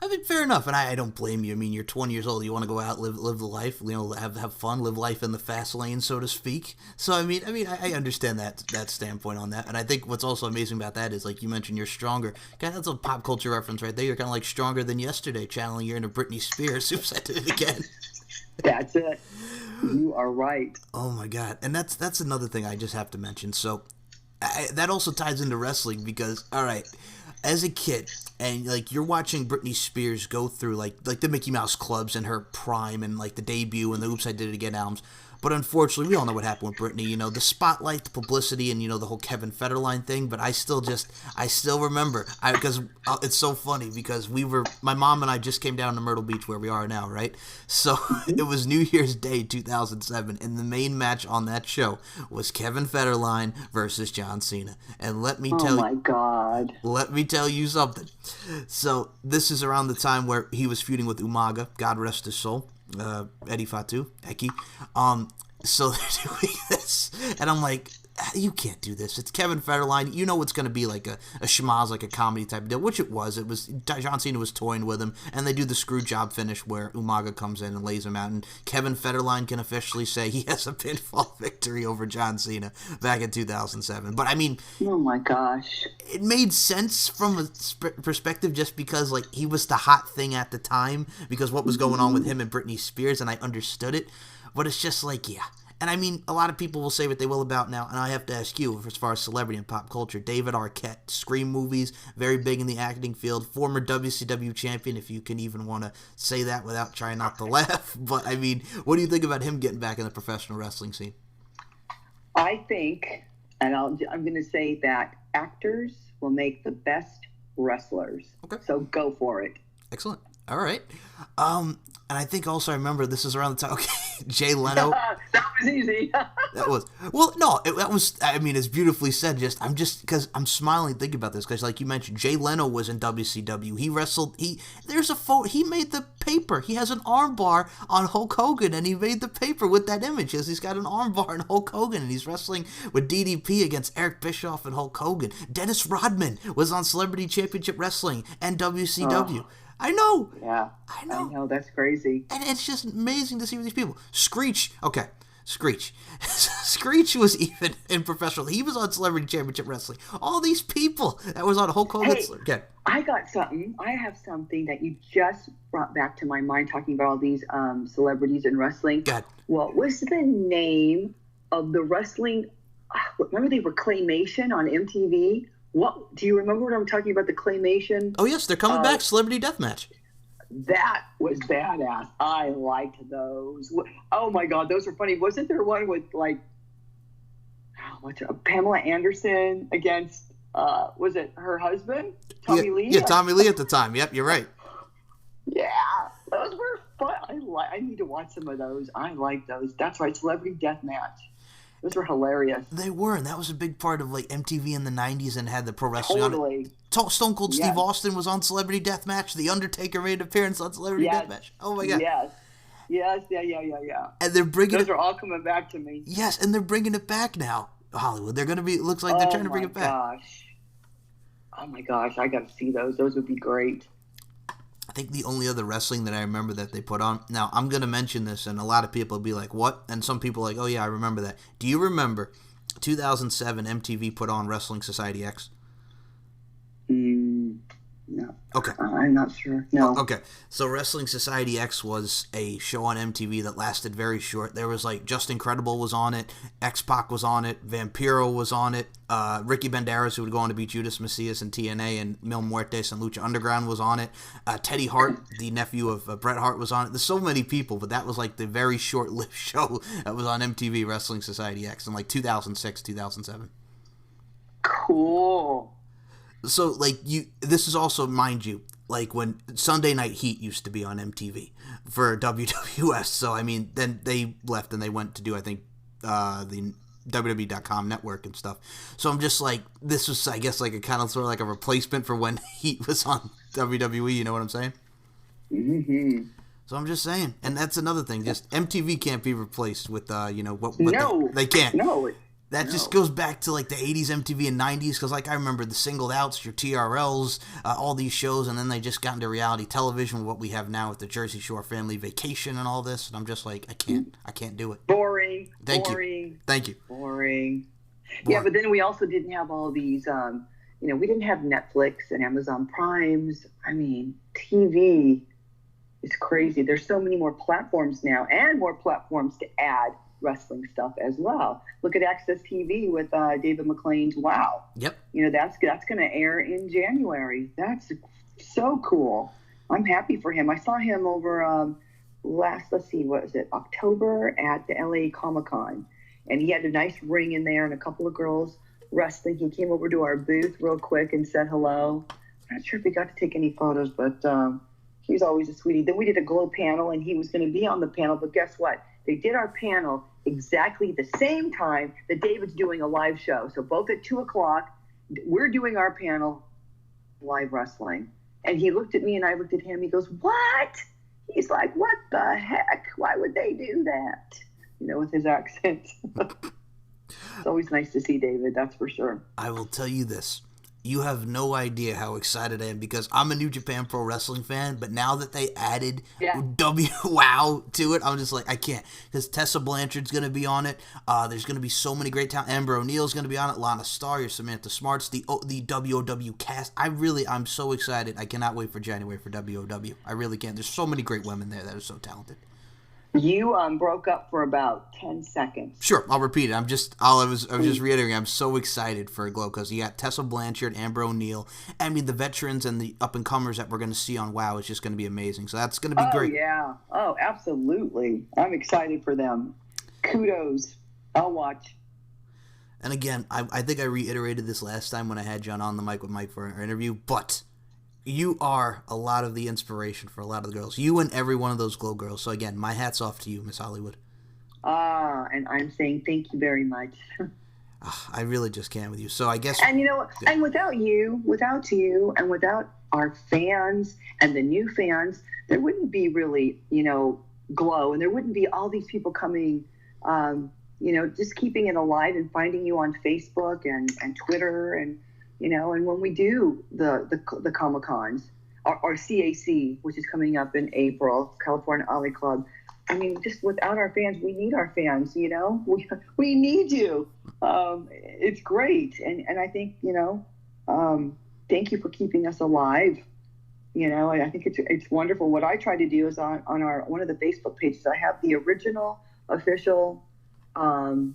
I mean, fair enough, and I don't blame you. I mean, you're 20 years old. You want to go out, live the life, have fun, live life in the fast lane, so to speak. So, I mean, I understand that standpoint on that, and I think what's also amazing about that is, like you mentioned, you're stronger. Kind of, that's a pop culture reference right there. You're kind of like stronger than yesterday, channeling your inner Britney Spears. Oops, I did it again. That's it. You are right. Oh my God, and that's another thing I just have to mention. So, that also ties into wrestling because, all right, as a kid, and like you're watching Britney Spears go through like the Mickey Mouse Clubs in her prime and like the debut and the Oops I Did It Again albums. But unfortunately, we all know what happened with Britney. You know, the spotlight, the publicity, and, you know, the whole Kevin Federline thing. But I still remember. Because it's so funny because my mom and I just came down to Myrtle Beach where we are now, right? So it was New Year's Day 2007. And the main match on that show was Kevin Federline versus John Cena. And let me tell you. Oh, my God. Let me tell you something. So this is around the time where he was feuding with Umaga. God rest his soul. Eddie Fatu, Eki. So they're doing this, and I'm like, you can't do this. It's Kevin Federline. You know it's going to be like a schmaz, like a comedy type deal, which it was. It was John Cena was toying with him, and they do the screw job finish where Umaga comes in and lays him out, and Kevin Federline can officially say he has a pinfall victory over John Cena back in 2007. But I mean, oh my gosh, it made sense from a perspective just because like he was the hot thing at the time because what was going on with him and Britney Spears, and I understood it. But it's just like, yeah. And I mean, a lot of people will say what they will about now, and I have to ask you, as far as celebrity and pop culture, David Arquette, Scream movies, very big in the acting field, former WCW champion, if you can even want to say that without trying not to laugh. But I mean, what do you think about him getting back in the professional wrestling scene? I think, and I'm going to say that actors will make the best wrestlers. Okay. So go for it. Excellent. All right. And I think also I remember this is around the time. Okay, Jay Leno. That was easy. That was that was. I mean, it's beautifully said. Because I'm smiling thinking about this because, like you mentioned, Jay Leno was in WCW. He wrestled. There's a photo. He made the paper. He has an arm bar on Hulk Hogan, and he made the paper with that image. He's got an arm bar on Hulk Hogan, and he's wrestling with DDP against Eric Bischoff and Hulk Hogan. Dennis Rodman was on Celebrity Championship Wrestling and WCW. I know. Yeah. I know. That's crazy. And it's just amazing to see these people. Screech. Okay. Screech. Screech was even in professional. He was on Celebrity Championship Wrestling. All these people that was on Hulk Hogan's. Hey, okay. I got something. I have something that you just brought back to my mind talking about all these celebrities in wrestling. God. What was the name of the wrestling? Remember they were Claymation on MTV? What do you remember what I'm talking about? The Claymation? Oh yes, they're coming back. Celebrity Deathmatch. That was badass. I liked those. Oh my God, those were funny. Wasn't there one with like Pamela Anderson against was it her husband, Tommy Lee? Yeah, Tommy Lee at the time. Yep, you're right. Yeah, those were fun. I need to watch some of those. I like those. That's right, Celebrity Deathmatch. Those were hilarious. They were, and that was a big part of like MTV in the 90s and had the pro wrestling totally. on it. Stone Cold Steve Austin was on Celebrity Deathmatch. The Undertaker made an appearance on Celebrity Deathmatch. Oh my God. Yes. Yeah. And they're bringing those are all coming back to me. Yes, and they're bringing it back now. Hollywood. They're going to be, it looks like they're trying to bring it back. Oh my gosh, I got to see those. Those would be great. I think the only other wrestling that I remember that they put on. Now, I'm going to mention this, and a lot of people will be like, what? And some people are like, oh, yeah, I remember that. Do you remember 2007 MTV put on Wrestling Society X? No. Okay. I'm not sure. No. Okay. So Wrestling Society X was a show on MTV that lasted very short. There was like Just Incredible was on it, X-Pac was on it, Vampiro was on it, Ricky Banderas, who would go on to beat Judas Macias in TNA, and Mil Muertes and Lucha Underground was on it. Teddy Hart, the nephew of Bret Hart, was on it. There's so many people, but that was like the very short-lived show that was on MTV, Wrestling Society X, in like 2006, 2007. Cool. So, like, this is also, mind you, like when Sunday Night Heat used to be on MTV for WWS. So, I mean, then they left and they went to do, I think, the WWE.com network and stuff. So I'm just like, this was, I guess, like a kind of sort of like a replacement for when Heat was on WWE. You know what I'm saying? Mm-hmm. So I'm just saying. And that's another thing. Just MTV can't be replaced with, what no, they can't. No, That just goes back to, like, the 80s MTV and 90s, because, like, I remember the Singled Outs, your TRLs, all these shows, and then they just got into reality television, what we have now with the Jersey Shore Family Vacation and all this, and I'm just like, I can't do it. Boring. Thank you. Boring. Yeah, but then we also didn't have all these, we didn't have Netflix and Amazon Primes. I mean, TV is crazy. There's so many more platforms now, and more platforms to add wrestling stuff as well. Look at Access TV with David McLean's Wow. Yep. That's going to air in January. That's So cool. I'm happy for him. I saw him over let's see, what was it, October at the LA Comic Con. And he had a nice ring in there and a couple of girls wrestling. He came over to our booth real quick and said hello. I'm not sure if he got to take any photos, but he's always a sweetie. Then we did a glow panel, and he was going to be on the panel, but guess what? They did our panel exactly the same time that David's doing a live show. So both at 2 o'clock, we're doing our panel, live wrestling. And he looked at me and I looked at him. He goes, what? He's like, what the heck? Why would they do that? You know, with his accent. It's always nice to see David, that's for sure. I will tell you this. You have no idea how excited I am because I'm a New Japan Pro Wrestling fan, but now that they added WOW to it, I'm just like, I can't. Because Tessa Blanchard's going to be on it. There's going to be so many great talent. Amber O'Neill's going to be on it. Lana Starr, your Samantha Smarts, the WOW cast. I'm so excited. I cannot wait for January for WOW. I really can't. There's so many great women there that are so talented. You broke up for about 10 seconds. Sure, I'll repeat it. I was just reiterating. I'm so excited for Glow because you got Tessa Blanchard, Amber O'Neill. I mean, the veterans and the up and comers that we're going to see on WOW is just going to be amazing. So that's going to be great. Oh yeah, oh absolutely. I'm excited for them. Kudos. I'll watch. And again, I think I reiterated this last time when I had John on the mic with Mike for our interview, but you are a lot of the inspiration for a lot of the girls. You and every one of those Glow girls. So again, my hat's off to you, Miss Hollywood. And I'm saying thank you very much. I really just can't with you. So I guess... And you know, and without you, and without our fans and the new fans, there wouldn't be really, you know, Glow. And there wouldn't be all these people coming, you know, just keeping it alive and finding you on Facebook and Twitter and... You know, and when we do the Comic-Cons, or CAC, which is coming up in April, California Alley Club, I mean, just without our fans, we need our fans, you know? We need you. It's great. And I think, you know, thank you for keeping us alive. You know, and I think it's wonderful. What I try to do is on our one of the Facebook pages, I have the original official, what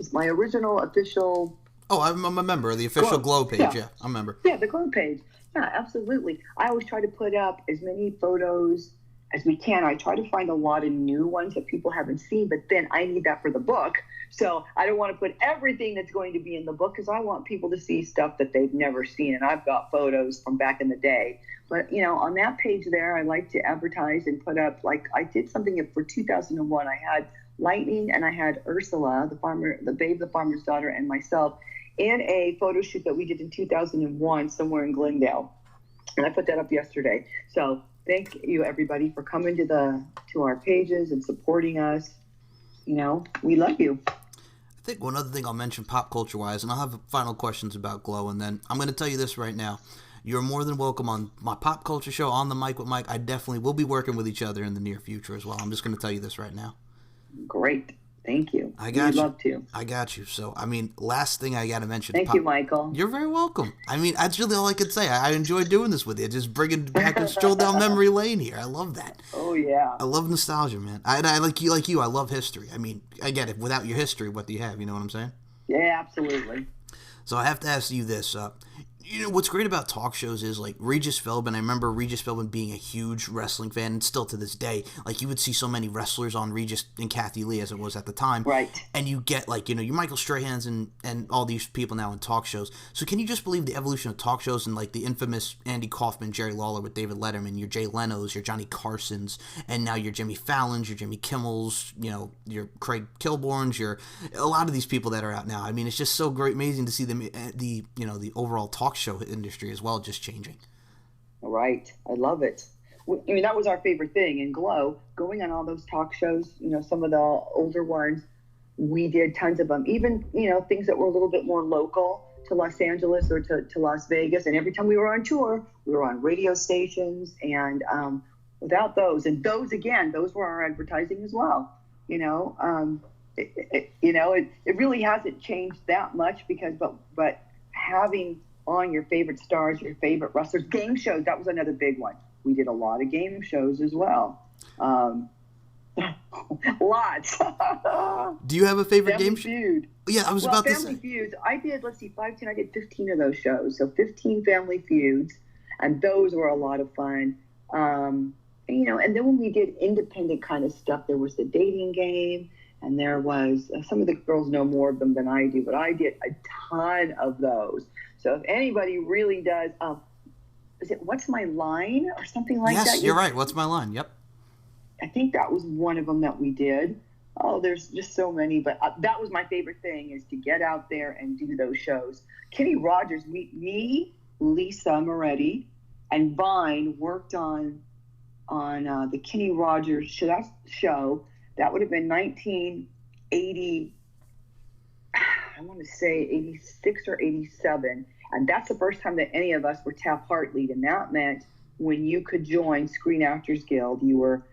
is my original official... Oh, I'm a member of the official Glow page. Yeah, I'm a member. Yeah, the Glow page. Yeah, absolutely. I always try to put up as many photos as we can. I try to find a lot of new ones that people haven't seen, but then I need that for the book. So I don't want to put everything that's going to be in the book because I want people to see stuff that they've never seen. And I've got photos from back in the day. But, you know, on that page there, I like to advertise and put up, like I did something for 2001. I had Lightning and I had Ursula, the Babe the Farmer's Daughter, and myself in a photo shoot that we did in 2001 somewhere in Glendale. And I put that up yesterday. So thank you, everybody, for coming to our pages and supporting us. You know, we love you. I think one other thing I'll mention pop culture-wise, and I'll have final questions about Glow, and then I'm going to tell you this right now. You're more than welcome on my pop culture show, On the Mic with Mike. I definitely will be working with each other in the near future as well. I'm just going to tell you this right now. Great. Thank you. I got you. Love to. I got you. So, I mean, last thing I got to mention. Thank you, Michael. You're very welcome. I mean, that's really all I could say. I enjoy doing this with you. Just bringing back a stroll down memory lane here. I love that. Oh, yeah. I love nostalgia, man. I like you. I love history. I mean, I get it. Without your history, what do you have? You know what I'm saying? Yeah, absolutely. So I have to ask you this. You know, what's great about talk shows is, like, Regis Philbin. I remember Regis Philbin being a huge wrestling fan, and still to this day, like, you would see so many wrestlers on Regis and Kathy Lee, as it was at the time. Right. And you get, like, you know, your Michael Strahans and all these people now in talk shows. So can you just believe the evolution of talk shows and, like, the infamous Andy Kaufman, Jerry Lawler with David Letterman, your Jay Leno's, your Johnny Carsons, and now your Jimmy Fallon's, your Jimmy Kimmel's, you know, your Craig Kilborn's, a lot of these people that are out now. I mean, it's just so great, amazing to see them, the overall talk show industry as well, just changing. Right. I love it. I mean, that was our favorite thing in Glow, going on all those talk shows, you know, some of the older ones. We did tons of them, even, you know, things that were a little bit more local to Los Angeles or to Las Vegas. And every time we were on tour, we were on radio stations. And without those, and those, again, those were our advertising as well. You know, it really hasn't changed that much because, but having on your favorite stars, your favorite wrestlers, game shows, that was another big one. We did a lot of game shows as well. Lots. Do you have a favorite Family game Feud. Yeah, I was about to Family say. Feuds. I did, let's see, 5, 10, I did 15 of those shows. So 15 Family Feuds. And those were a lot of fun. And then when we did independent kind of stuff, there was the dating game. And there was, some of the girls know more of them than I do, but I did a ton of those. So if anybody really does, is it What's My Line or something like that? Yes, you're right. What's My Line? Yep. I think that was one of them that we did. Oh, there's just so many, but that was my favorite thing, is to get out there and do those shows. Kenny Rogers, me, Lisa Moretti, and Vine worked on the Kenny Rogers show. That would have been 1980, I want to say 86 or 87. And that's the first time that any of us were Taft-Hartley. And that meant when you could join Screen Actors Guild, you were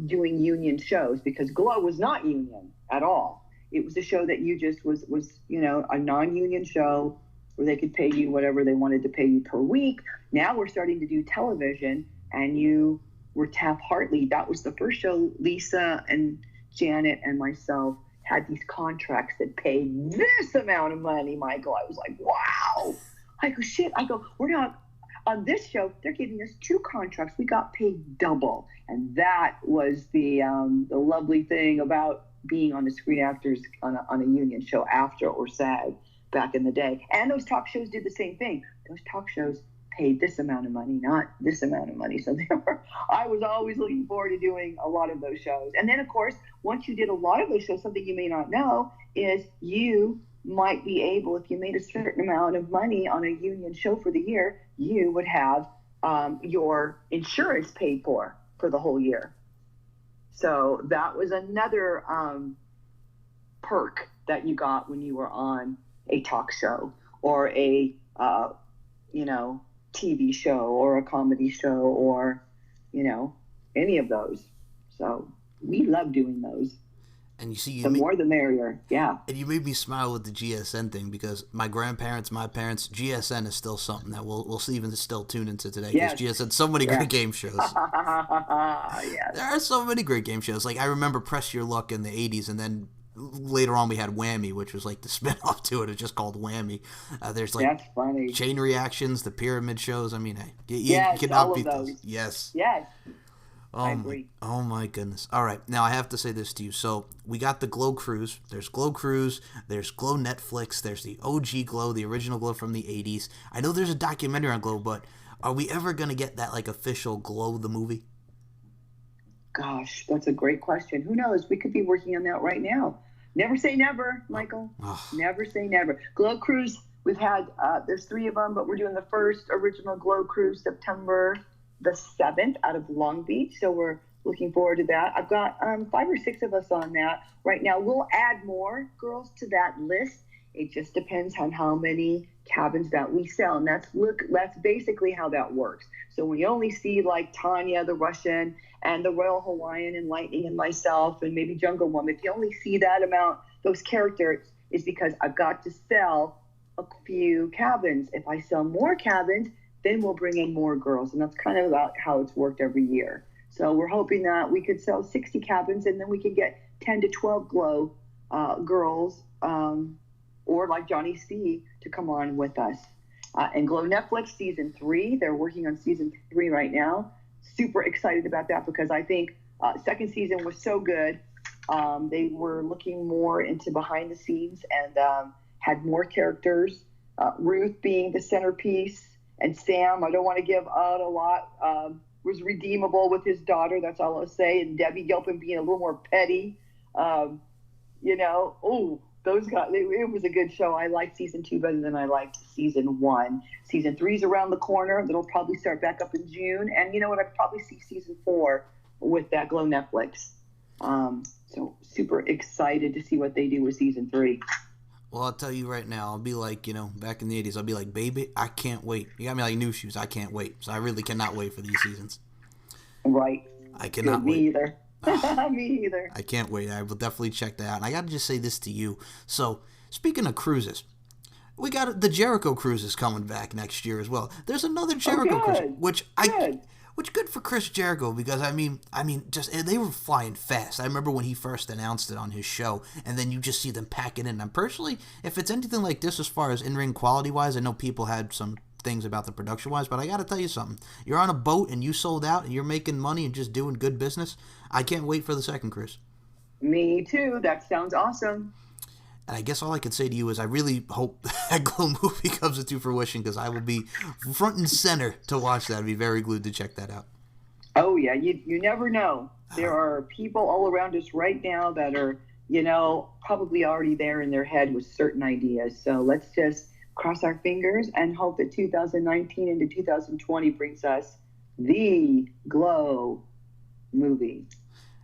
doing union shows, because Glow was not union at all. It was a show that you just was a non-union show where they could pay you whatever they wanted to pay you per week. Now we're starting to do television, and you were Taft-Hartley. That was the first show. Lisa and Janet and myself had these contracts that paid this amount of money, Michael. I was like, wow. I go, shit. I go, we're not on this show. They're giving us 2 contracts. We got paid double. And that was the lovely thing about being on the Screen Actors on a union show, AFTRA or SAG, back in the day. And those talk shows did the same thing. Those talk shows paid this amount of money, not this amount of money. So I was always looking forward to doing a lot of those shows. And then, of course, once you did a lot of those shows, something you may not know is you might be able, if you made a certain amount of money on a union show for the year, you would have your insurance paid for the whole year. So that was another perk that you got when you were on a talk show or a TV show or a comedy show or any of those. So we love doing those. And you see, the more the merrier. Yeah. And you made me smile with the GSN thing, because my grandparents, my parents, GSN is still something that we'll even still tune into today. Because GSN, so many great game shows. Yes. There are so many great game shows. Like, I remember Press Your Luck in the 80s, and then later on we had Whammy, which was like the spin-off to it. It's just called Whammy. There's like That's funny. Chain Reactions, the Pyramid shows. I mean, hey, you cannot all beat of those. Yes. Yes. I agree. Oh my goodness. All right. Now I have to say this to you. So we got the Glow Cruise. There's Glow Cruise. There's Glow Netflix. There's the OG Glow, the original Glow from the 80s. I know there's a documentary on Glow, but are we ever going to get that like official Glow the movie? Gosh, that's a great question. Who knows? We could be working on that right now. Never say never, Michael. Never say never. Glow Cruise, we've had, there's 3 of them, but we're doing the first original Glow Cruise September the 7th out of Long Beach. So we're looking forward to that. I've got 5 or 6 of us on that right now. We'll add more girls to that list. It just depends on how many cabins that we sell. And that's basically how that works. So when you only see like Tanya, the Russian, and the Royal Hawaiian and Lightning and myself and maybe Jungle Woman, if you only see that amount, those characters, is because I've got to sell a few cabins. If I sell more cabins, then we'll bring in more girls. And that's kind of about how it's worked every year. So we're hoping that we could sell 60 cabins, and then we can get 10 to 12 Glow girls or like Johnny C to come on with us. And Glow Netflix season 3, they're working on season 3 right now. Super excited about that, because I think second season was so good. They were looking more into behind the scenes and had more characters. Ruth being the centerpiece, and Sam, I don't want to give out a lot, was redeemable with his daughter. That's all I'll say. And Debbie Gilpin being a little more petty. Those guys, it was a good show. I liked season 2 better than I liked season 1. Season 3's around the corner. That'll probably start back up in June. And you know what? I'd probably see season 4 with that Glow Netflix. So super excited to see what they do with season 3. Well, I'll tell you right now, I'll be like, back in the 80s, I'll be like, baby, I can't wait. You got me like new shoes. I can't wait. So I really cannot wait for these seasons. Right. I cannot wait. Me either. Me either. I can't wait. I will definitely check that out. And I got to just say this to you. So, speaking of cruises, we got the Jericho cruise is coming back next year as well. There's another Jericho cruise, Which good for Chris Jericho because just they were flying fast. I remember when he first announced it on his show, and then you just see them packing in. And personally, if it's anything like this as far as in-ring quality-wise, I know people had some things about the production-wise, but I got to tell you something. You're on a boat and you sold out and you're making money and just doing good business. I can't wait for the second, Chris. Me too. That sounds awesome. And I guess all I can say to you is I really hope that Glow movie comes into fruition because I will be front and center to watch that. I'd be very glued to check that out. Oh, yeah. You never know. There are people all around us right now that are, probably already there in their head with certain ideas. So let's just cross our fingers and hope that 2019 into 2020 brings us the Glow movie.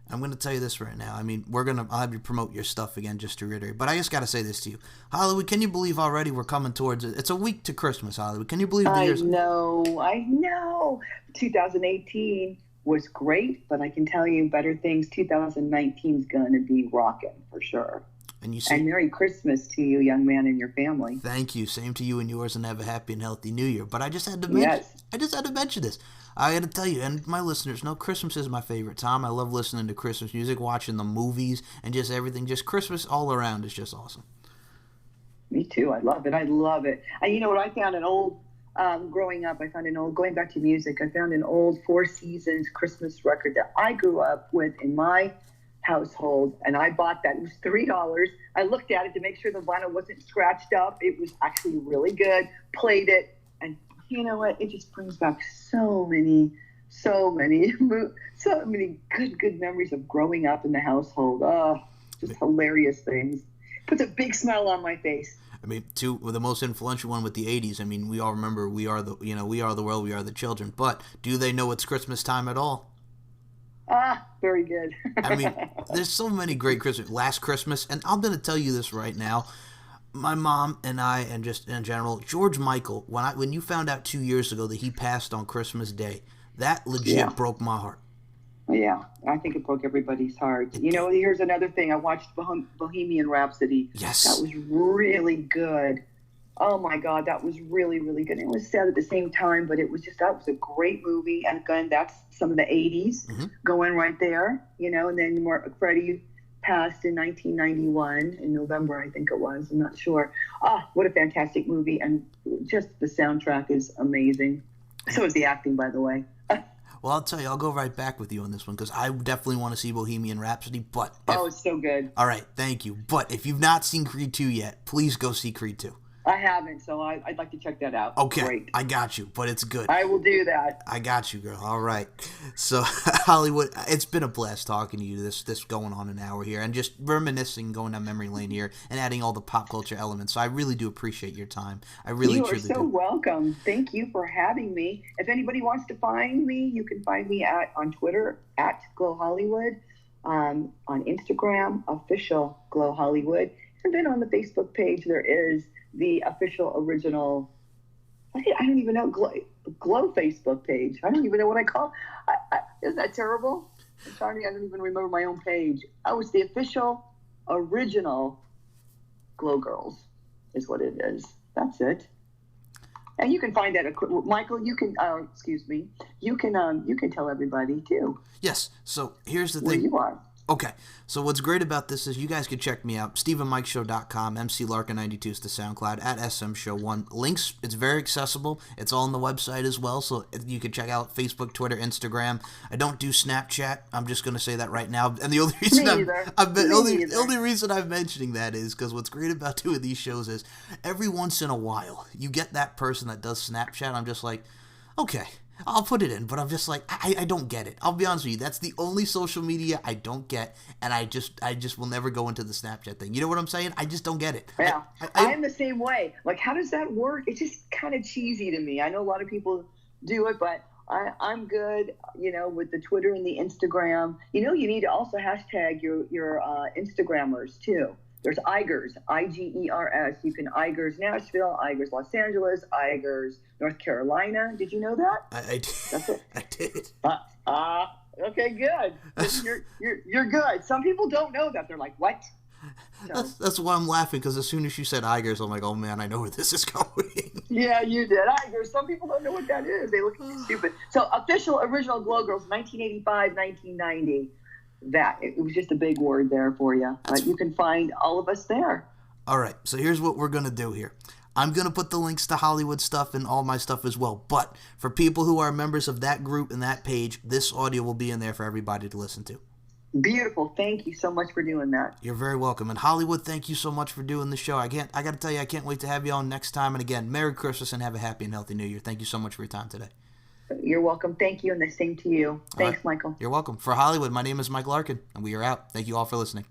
I'm going to tell you this right now. I'll have you promote your stuff again just to reiterate. But I just got to say this to you. Hollywood, can you believe already we're coming towards it? It's a week to Christmas, Hollywood. Can you believe the year's... I know. 2018 was great, but I can tell you better things. 2019 is going to be rocking for sure. And Merry Christmas to you, young man, and your family. Thank you. Same to you and yours, and have a happy and healthy New Year. But I just had to mention this. I got to tell you, and my listeners know, Christmas is my favorite time. I love listening to Christmas music, watching the movies, and just everything. Just Christmas all around is just awesome. Me too. I love it. And you know what? I found an old, growing up, going back to music, I found an old Four Seasons Christmas record that I grew up with in my household, and I bought that. It was $3. I looked at it to make sure the vinyl wasn't scratched up. It was actually really good. Played it, and you know what? It just brings back so many good memories of growing up in the household. Just hilarious things. Puts a big smile on my face. The most influential one with the 80s. We all remember we are the world, we are the children. But do they know it's Christmas time at all? Very good. There's so many great Christmas. Last Christmas, and I'm going to tell you this right now. My mom and I, and just in general, George Michael, when you found out 2 years ago that he passed on Christmas Day, that legit broke my heart. Yeah, I think it broke everybody's heart. Here's another thing. I watched Bohemian Rhapsody. Yes. That was really good. Oh my God, that was really, really good. It was sad at the same time, but that was a great movie. And again, that's some of the 80s going right there, and then Freddie passed in 1991 in November, I think it was. I'm not sure. What a fantastic movie. And just the soundtrack is amazing. So is the acting, by the way. Well, I'll tell you, I'll go right back with you on this one because I definitely want to see Bohemian Rhapsody. But it's so good. All right, thank you. But if you've not seen Creed 2 yet, please go see Creed 2. I haven't, so I'd like to check that out. Okay, great. I got you, but it's good. I will do that. I got you, girl. All right. So, Hollywood, it's been a blast talking to you. This going on an hour here, and just reminiscing, going down memory lane here, and adding all the pop culture elements. So I really do appreciate your time. I really truly do. You are so welcome. Thank you for having me. If anybody wants to find me, you can find me on Twitter at Glow Hollywood, on Instagram, official Glow Hollywood, and then on the Facebook page there is the official original, I don't even know, Glow Facebook page. I don't even know what I call it. Isn't that terrible? I'm sorry, I don't even remember my own page. It's the official original Glow Girls is what it is. That's it. And you can find that, Michael, you can tell everybody too. Yes, so here's the thing. Where you are. Okay, so what's great about this is you guys can check me out, StephenMikeShow.com, MCLarkin92 is the SoundCloud, at SMShow1. Links, it's very accessible. It's all on the website as well, so you can check out Facebook, Twitter, Instagram. I don't do Snapchat. I'm just going to say that right now. And the only reason only reason I'm mentioning that is because what's great about doing these shows is every once in a while, you get that person that does Snapchat. I'm just like, okay, I'll put it in, but I'm just like, I don't get it. I'll be honest with you. That's the only social media I don't get, and I just will never go into the Snapchat thing. You know what I'm saying? I just don't get it. Yeah, I'm the same way. Like, how does that work? It's just kind of cheesy to me. I know a lot of people do it, but I'm good, with the Twitter and the Instagram. You need to also hashtag your Instagrammers, too. There's Igers, I-G-E-R-S. You can Igers Nashville, Igers Los Angeles, Igers North Carolina. Did you know that? I did. That's it. I did. Okay, good. You're good. Some people don't know that. They're like, what? So That's why I'm laughing, because as soon as you said Igers, I'm like, oh man, I know where this is going. yeah, you did. Some people don't know what that is. They look stupid. So official original Glow Girls, 1985, 1990. That it was just a big word there for you. But you can find all of us there. All right, so here's what we're going to do here. I'm going to put the links to Hollywood stuff and all my stuff as well. But for people who are members of that group and that page, this audio will be in there for everybody to listen to. Beautiful. Thank you so much for doing that. You're very welcome. And Hollywood, thank you so much for doing the show. I got to tell you, I can't wait to have you on next time. And again, Merry Christmas and have a happy and healthy New Year. Thank you so much for your time today. You're welcome. Thank you, and the same to you. Thanks, Michael. You're welcome. For Hollywood, my name is Mike Larkin, and we are out. Thank you all for listening.